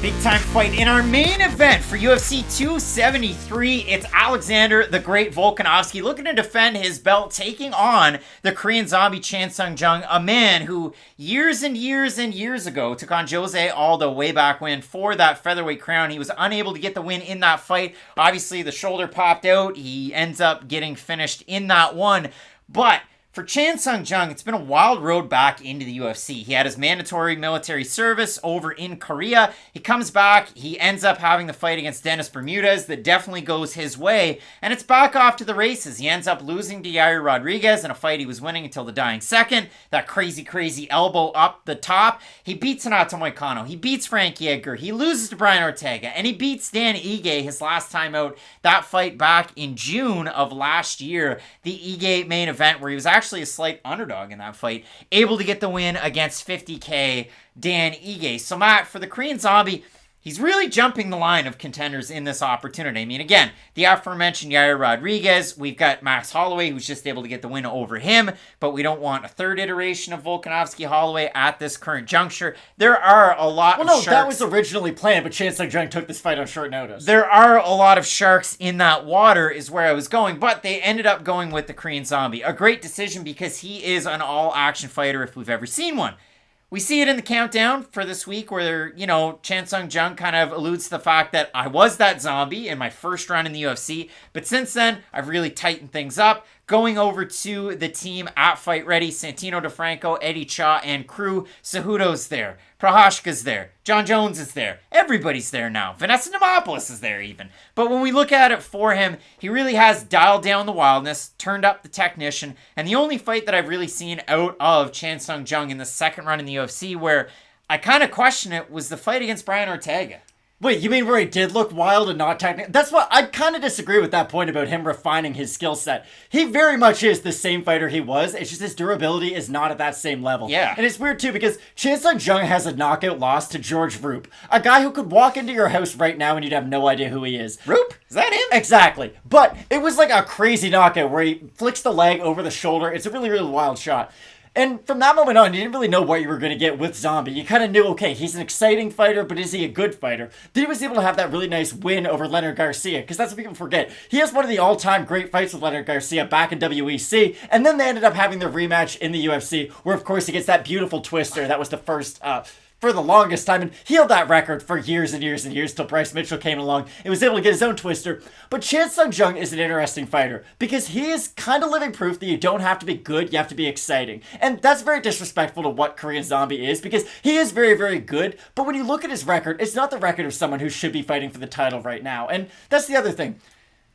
Big time fight in our main event for UFC 273. It's Alexander the Great Volkanovski looking to defend his belt, taking on the Korean Zombie Sung Jung, a man who years and years and years ago took on Jose Aldo way back when for that featherweight crown. He was unable to get the win in that fight. Obviously, the shoulder popped out. He ends up getting finished in that one. But for Sung Jung, it's been a wild road back into the UFC. He had his mandatory military service over in Korea. He comes back. He ends up having the fight against Dennis Bermudez that definitely goes his way. And it's back off to the races. He ends up losing to Yair Rodriguez in a fight he was winning until the dying second. That crazy elbow up the top. He beats Renato Moicano. He beats Frankie Edgar. He loses to Brian Ortega. And he beats Dan Ige his last time out. That fight back in June of last year. The Ige main event where he was actually a slight underdog in that fight, able to get the win against 50K Dan Ige. So Matt, for the Korean Zombie, he's really jumping the line of contenders in this opportunity. I mean, again, the aforementioned Yair Rodriguez, we've got Max Holloway, who's just able to get the win over him, but we don't want a third iteration of Volkanovski-Holloway at this current juncture. There are a lot of sharks. That was originally planned, but Sung Jung took this fight on short notice. There are a lot of sharks in that water is where I was going, but they ended up going with the Korean Zombie. A great decision because he is an all-action fighter if we've ever seen one. We see it in the countdown for this week where, Sung Jung kind of alludes to the fact that I was that zombie in my first run in the UFC, but since then, I've really tightened things up, Going over to the team at Fight Ready, Santino DeFranco, Eddie Cha, and crew. Cejudo's there. Prohashka's there. John Jones is there. Everybody's there now. Vanessa Demopoulos is there even. But when we look at it for him, he really has dialed down the wildness, turned up the technician, and the only fight that I've really seen out of Chan Sung Jung in the second run in the UFC where I kind of question it was the fight against Brian Ortega. Wait, you mean where he did look wild and not technical? That's what I kind of disagree with that point about him refining his skill set. He very much is the same fighter he was. It's just his durability is not at that same level. Yeah. And it's weird too because Chan Sung Jung has a knockout loss to George Roop, a guy who could walk into your house right now and you'd have no idea who he is. Roop? Is that him? Exactly. But it was like a crazy knockout where he flicks the leg over the shoulder. It's a really, really wild shot. And from that moment on, you didn't really know what you were going to get with Zombie. You kind of knew, okay, he's an exciting fighter, but is he a good fighter? Then he was able to have that really nice win over Leonard Garcia, because that's what people forget. He has one of the all-time great fights with Leonard Garcia back in WEC, and then they ended up having their rematch in the UFC, where, of course, he gets that beautiful twister. That was the first... for the longest time, and he held that record for years and years and years till Bryce Mitchell came along and was able to get his own twister. But Chan Sung Jung is an interesting fighter because he is kind of living proof that you don't have to be good, you have to be exciting. And that's very disrespectful to what Korean Zombie is because he is very, very good, but when you look at his record, it's not the record of someone who should be fighting for the title right now. And that's the other thing.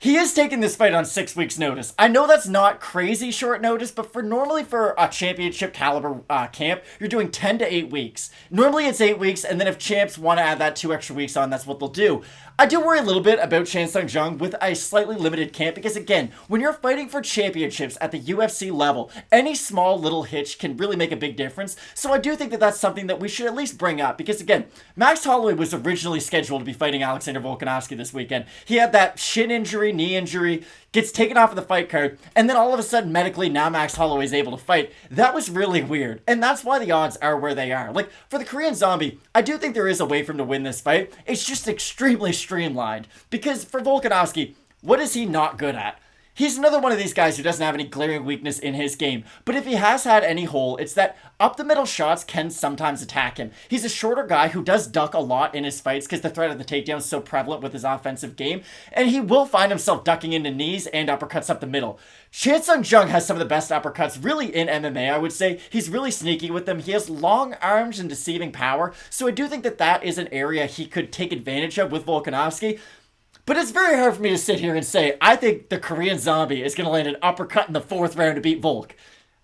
He is taking this fight on 6 weeks' notice. I know that's not crazy short notice, but normally for a championship caliber camp, you're doing 10 to 8 weeks. Normally it's 8 weeks, and then if champs want to add that 2 extra weeks on, that's what they'll do. I do worry a little bit about Chan Sung Jung with a slightly limited camp because, again, when you're fighting for championships at the UFC level, any small little hitch can really make a big difference. So I do think that that's something that we should at least bring up because, again, Max Holloway was originally scheduled to be fighting Alexander Volkanovski this weekend. He had that shin injury, knee injury, gets taken off of the fight card, and then all of a sudden, medically, now Max Holloway is able to fight. That was really weird, and that's why the odds are where they are. Like, for the Korean Zombie, I do think there is a way for him to win this fight. It's just extremely streamlined, because for Volkanovski, what is he not good at? He's another one of these guys who doesn't have any glaring weakness in his game, but if he has had any hole, it's that up-the-middle shots can sometimes attack him. He's a shorter guy who does duck a lot in his fights because the threat of the takedown is so prevalent with his offensive game, and he will find himself ducking into knees and uppercuts up the middle. Chan Sung Jung has some of the best uppercuts really in MMA, I would say. He's really sneaky with them. He has long arms and deceiving power, so I do think that that is an area he could take advantage of with Volkanovski. But it's very hard for me to sit here and say, I think the Korean Zombie is going to land an uppercut in the 4th round to beat Volk.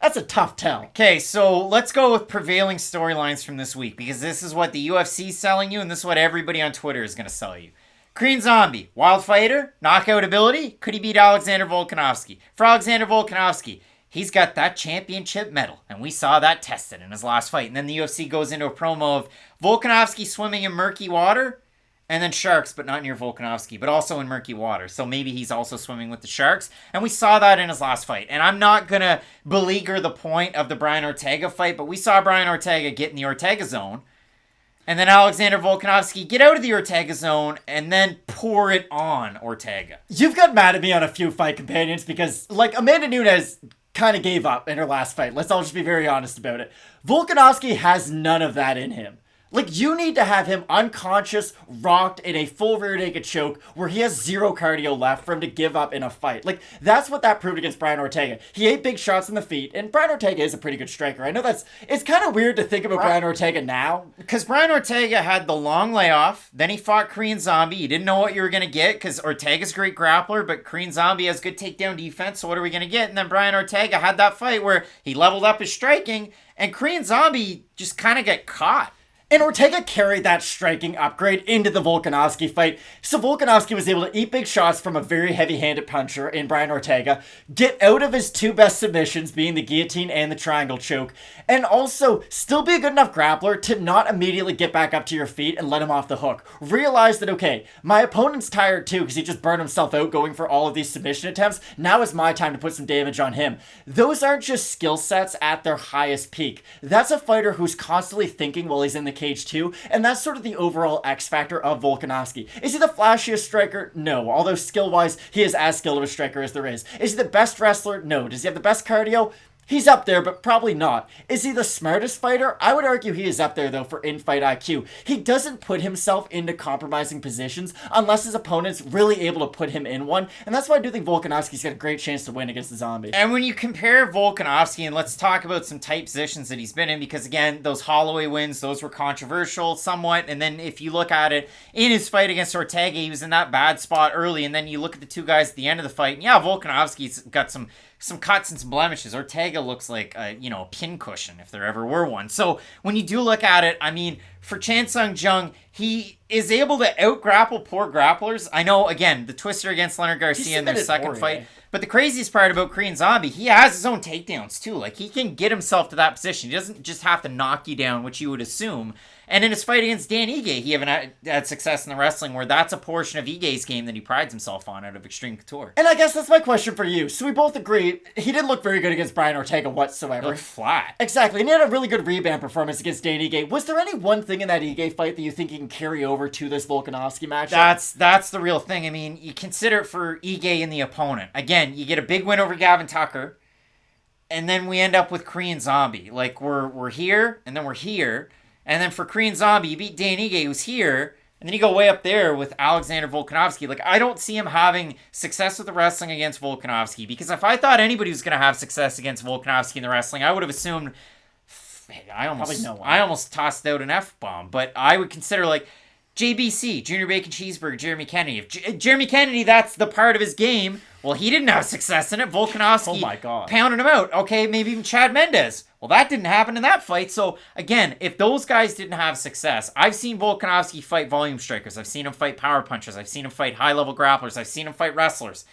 That's a tough tell. Okay, so let's go with prevailing storylines from this week, because this is what the UFC is selling you, and this is what everybody on Twitter is going to sell you. Korean Zombie, wild fighter, knockout ability, could he beat Alexander Volkanovski? For Alexander Volkanovski, he's got that championship medal, and we saw that tested in his last fight. And then the UFC goes into a promo of Volkanovski swimming in murky water, and then sharks, but not near Volkanovski, but also in murky water. So maybe he's also swimming with the sharks. And we saw that in his last fight. And I'm not going to beleaguer the point of the Brian Ortega fight, but we saw Brian Ortega get in the Ortega zone. And then Alexander Volkanovski get out of the Ortega zone and then pour it on Ortega. You've got mad at me on a few fight companions because, like, Amanda Nunes kind of gave up in her last fight. Let's all just be very honest about it. Volkanovski has none of that in him. Like, you need to have him unconscious, rocked in a full rear naked choke where he has zero cardio left for him to give up in a fight. Like, that's what that proved against Brian Ortega. He ate big shots in the feet, and Brian Ortega is a pretty good striker. I know it's kind of weird to think about Brian Ortega now. Because Brian Ortega had the long layoff, then he fought Korean Zombie. You didn't know what you were going to get because Ortega's a great grappler, but Korean Zombie has good takedown defense, so what are we going to get? And then Brian Ortega had that fight where he leveled up his striking, and Korean Zombie just kind of got caught. And Ortega carried that striking upgrade into the Volkanovski fight. So Volkanovski was able to eat big shots from a very heavy-handed puncher in Brian Ortega, get out of his 2 best submissions, being the guillotine and the triangle choke, and also still be a good enough grappler to not immediately get back up to your feet and let him off the hook. Realize that, okay, my opponent's tired too because he just burned himself out going for all of these submission attempts. Now is my time to put some damage on him. Those aren't just skill sets at their highest peak. That's a fighter who's constantly thinking while he's in the cage too, and that's sort of the overall X factor of Volkanovski. Is he the flashiest striker? No, although skill-wise, he is as skilled of a striker as there is. Is he the best wrestler? No. Does he have the best cardio? He's up there, but probably not. Is he the smartest fighter? I would argue he is up there, though, for in-fight IQ. He doesn't put himself into compromising positions unless his opponent's really able to put him in one, and that's why I do think Volkanovski's got a great chance to win against the Zombie. And when you compare Volkanovski, and let's talk about some tight positions that he's been in, because again, those Holloway wins, those were controversial somewhat, and then if you look at it, in his fight against Ortega, he was in that bad spot early, and then you look at the two guys at the end of the fight, and yeah, Volkanovski's got some cuts and some blemishes. Ortega looks like a pincushion if there ever were one. So when you do look at it, I mean, for Sung Jung, he is able to out-grapple poor grapplers. I know, again, the twister against Leonard Garcia in their second fight. But the craziest part about Korean Zombie, he has his own takedowns too. Like, he can get himself to that position. He doesn't just have to knock you down, which you would assume. And in his fight against Dan Ige, he haven't had success in the wrestling, where that's a portion of Ige's game that he prides himself on out of Extreme Couture. And I guess that's my question for you. So we both agree, he didn't look very good against Brian Ortega whatsoever. He looked flat. Exactly, and he had a really good rebound performance against Dan Ige. Was there any one thing in that Ige fight that you think he can carry over to this Volkanovski matchup? That's the real thing. I mean, you consider it for Ige and the opponent. Again, you get a big win over Gavin Tucker, and then we end up with Korean Zombie. Like, we're here, and then we're here. And then for Korean Zombie, you beat Dan Ige, who's here, and then you go way up there with Alexander Volkanovski. Like, I don't see him having success with the wrestling against Volkanovski, because if I thought anybody was going to have success against Volkanovski in the wrestling, I would have assumed, I almost tossed out an F-bomb, but I would consider, like, JBC, Junior Bacon Cheeseburger, Jeremy Kennedy. If Jeremy Kennedy, that's the part of his game. Well, he didn't have success in it. Volkanovski pounded him out. Okay, maybe even Chad Mendes. Well, that didn't happen in that fight. So, again, if those guys didn't have success, I've seen Volkanovski fight volume strikers. I've seen him fight power punchers. I've seen him fight high-level grapplers. I've seen him fight wrestlers.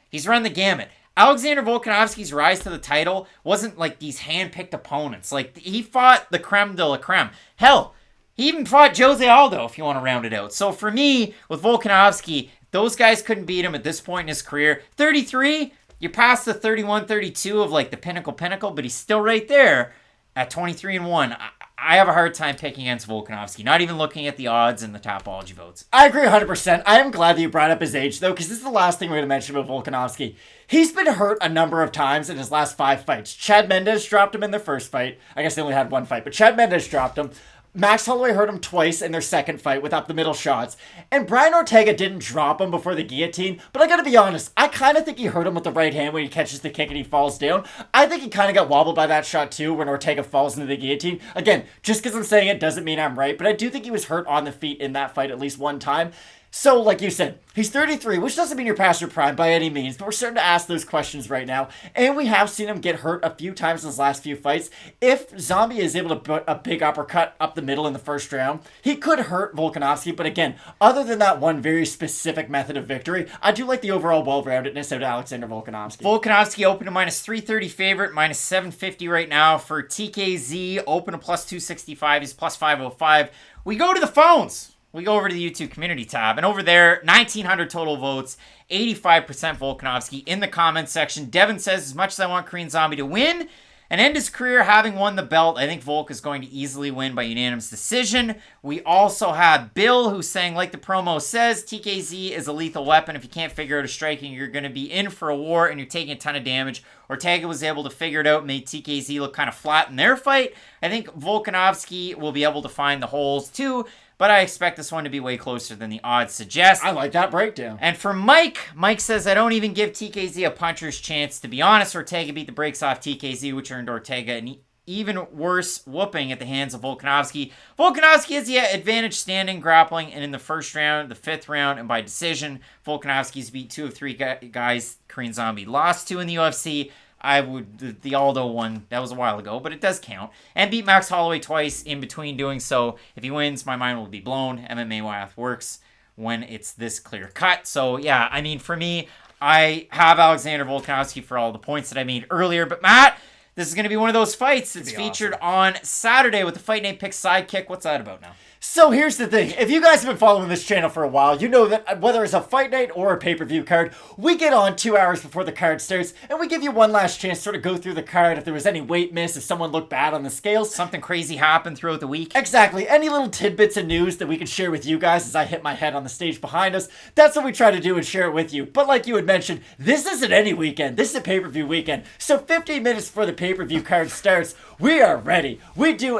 He's run the gamut. Alexander Volkanovski's rise to the title wasn't like these hand-picked opponents. Like, he fought the creme de la creme. Hell, he even fought Jose Aldo, if you want to round it out. So for me, with Volkanovski, those guys couldn't beat him at this point in his career. 33, you're past the 31, 32 of like the pinnacle, but he's still right there at 23-1. I have a hard time picking against Volkanovski, not even looking at the odds and the Tapology votes. I agree 100%. I am glad that you brought up his age, though, because this is the last thing we're going to mention about Volkanovski. He's been hurt a number of times in his last 5 fights. Chad Mendes dropped him in their first fight. I guess they only had 1 fight, but Chad Mendes dropped him. Max Holloway hurt him twice in their second fight with up the middle shots. And Brian Ortega didn't drop him before the guillotine, but I gotta be honest, I kind of think he hurt him with the right hand when he catches the kick and he falls down. I think he kind of got wobbled by that shot too when Ortega falls into the guillotine. Again, just because I'm saying it doesn't mean I'm right, but I do think he was hurt on the feet in that fight at least one time. So, like you said, he's 33, which doesn't mean you're past your prime by any means, but we're starting to ask those questions right now, and we have seen him get hurt a few times in his last few fights. If Zombie is able to put a big uppercut up the middle in the first round, he could hurt Volkanovski, but again, other than that one very specific method of victory, I do like the overall well-roundedness of Alexander Volkanovski. Volkanovski open to minus 330 favorite, minus 750 right now for TKZ, open to plus 265, he's plus 505. We go to the phones. We go over to the YouTube community tab, and over there, 1,900 total votes, 85% Volkanovski. In the comments section, Devin says, as much as I want Korean Zombie to win and end his career having won the belt, I think Volk is going to easily win by unanimous decision. We also have Bill, who's saying, like the promo says, TKZ is a lethal weapon. If you can't figure out a striking, you're going to be in for a war, and you're taking a ton of damage. Ortega was able to figure it out, made TKZ look kind of flat in their fight. I think Volkanovski will be able to find the holes, too. But I expect this one to be way closer than the odds suggest. I like that breakdown. And for Mike says, I don't even give TKZ a puncher's chance. To be honest, Ortega beat the brakes off TKZ, which earned Ortega an even worse whooping at the hands of Volkanovski. Volkanovski has the advantage standing, grappling, and in the first round, the 5th round, and by decision, Volkanovski's beat 2 of 3 guys Korean Zombie lost to in the UFC. The Aldo one, that was a while ago, but it does count. And beat Max Holloway twice in between doing so. If he wins, my mind will be blown. MMA math works when it's this clear cut. So, yeah, I mean, for me, I have Alexander Volkanovski for all the points that I made earlier. But, Matt, this is going to be one of those fights that's featured on Saturday with the Fight Night Picks Sidekick. What's that about now? So here's the thing, if you guys have been following this channel for a while, you know that whether it's a fight night or a pay-per-view card, we get on 2 hours before the card starts, and we give you one last chance to sort of go through the card if there was any weight miss, if someone looked bad on the scales. Something crazy happened throughout the week. Exactly, any little tidbits of news that we can share with you guys as I hit my head on the stage behind us, that's what we try to do and share it with you. But like you had mentioned, this isn't any weekend, this is a pay-per-view weekend, so 15 minutes before the pay-per-view card starts, we are ready. We do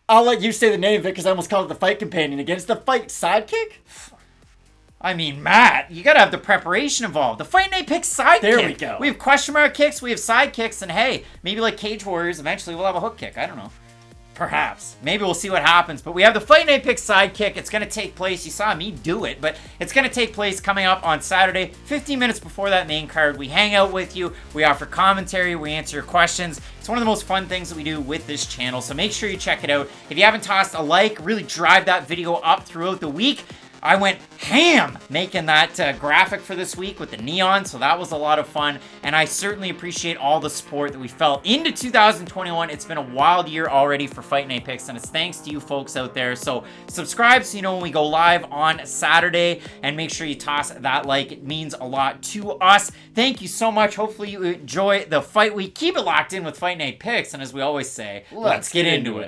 I'll let you say the name of it because I almost called it the fight companion again. It's the fight sidekick? I mean, Matt, you gotta have the preparation involved. The Fight Night Picks sidekick. There we go. We have question mark kicks, we have side kicks, and hey, maybe like Cage Warriors, eventually we'll have a hook kick. I don't know. Perhaps. Maybe we'll see what happens. But we have the Fight Night Picks sidekick. It's going to take place. You saw me do it, but it's going to take place coming up on Saturday, 15 minutes before that main card. We hang out with you. We offer commentary. We answer your questions. It's one of the most fun things that we do with this channel, so make sure you check it out. If you haven't tossed a like, really drive that video up throughout the week. I went ham making that graphic for this week with the neon, so that was a lot of fun, and I certainly appreciate all the support that we felt into 2021. It's been a wild year already for Fight Night Picks, and it's thanks to you folks out there. So subscribe so you know when we go live on Saturday, and make sure you toss that like. It means a lot to us. Thank you so much. Hopefully you enjoy the fight week. Keep it locked in with Fight Night Picks, and as we always say, let's get into it.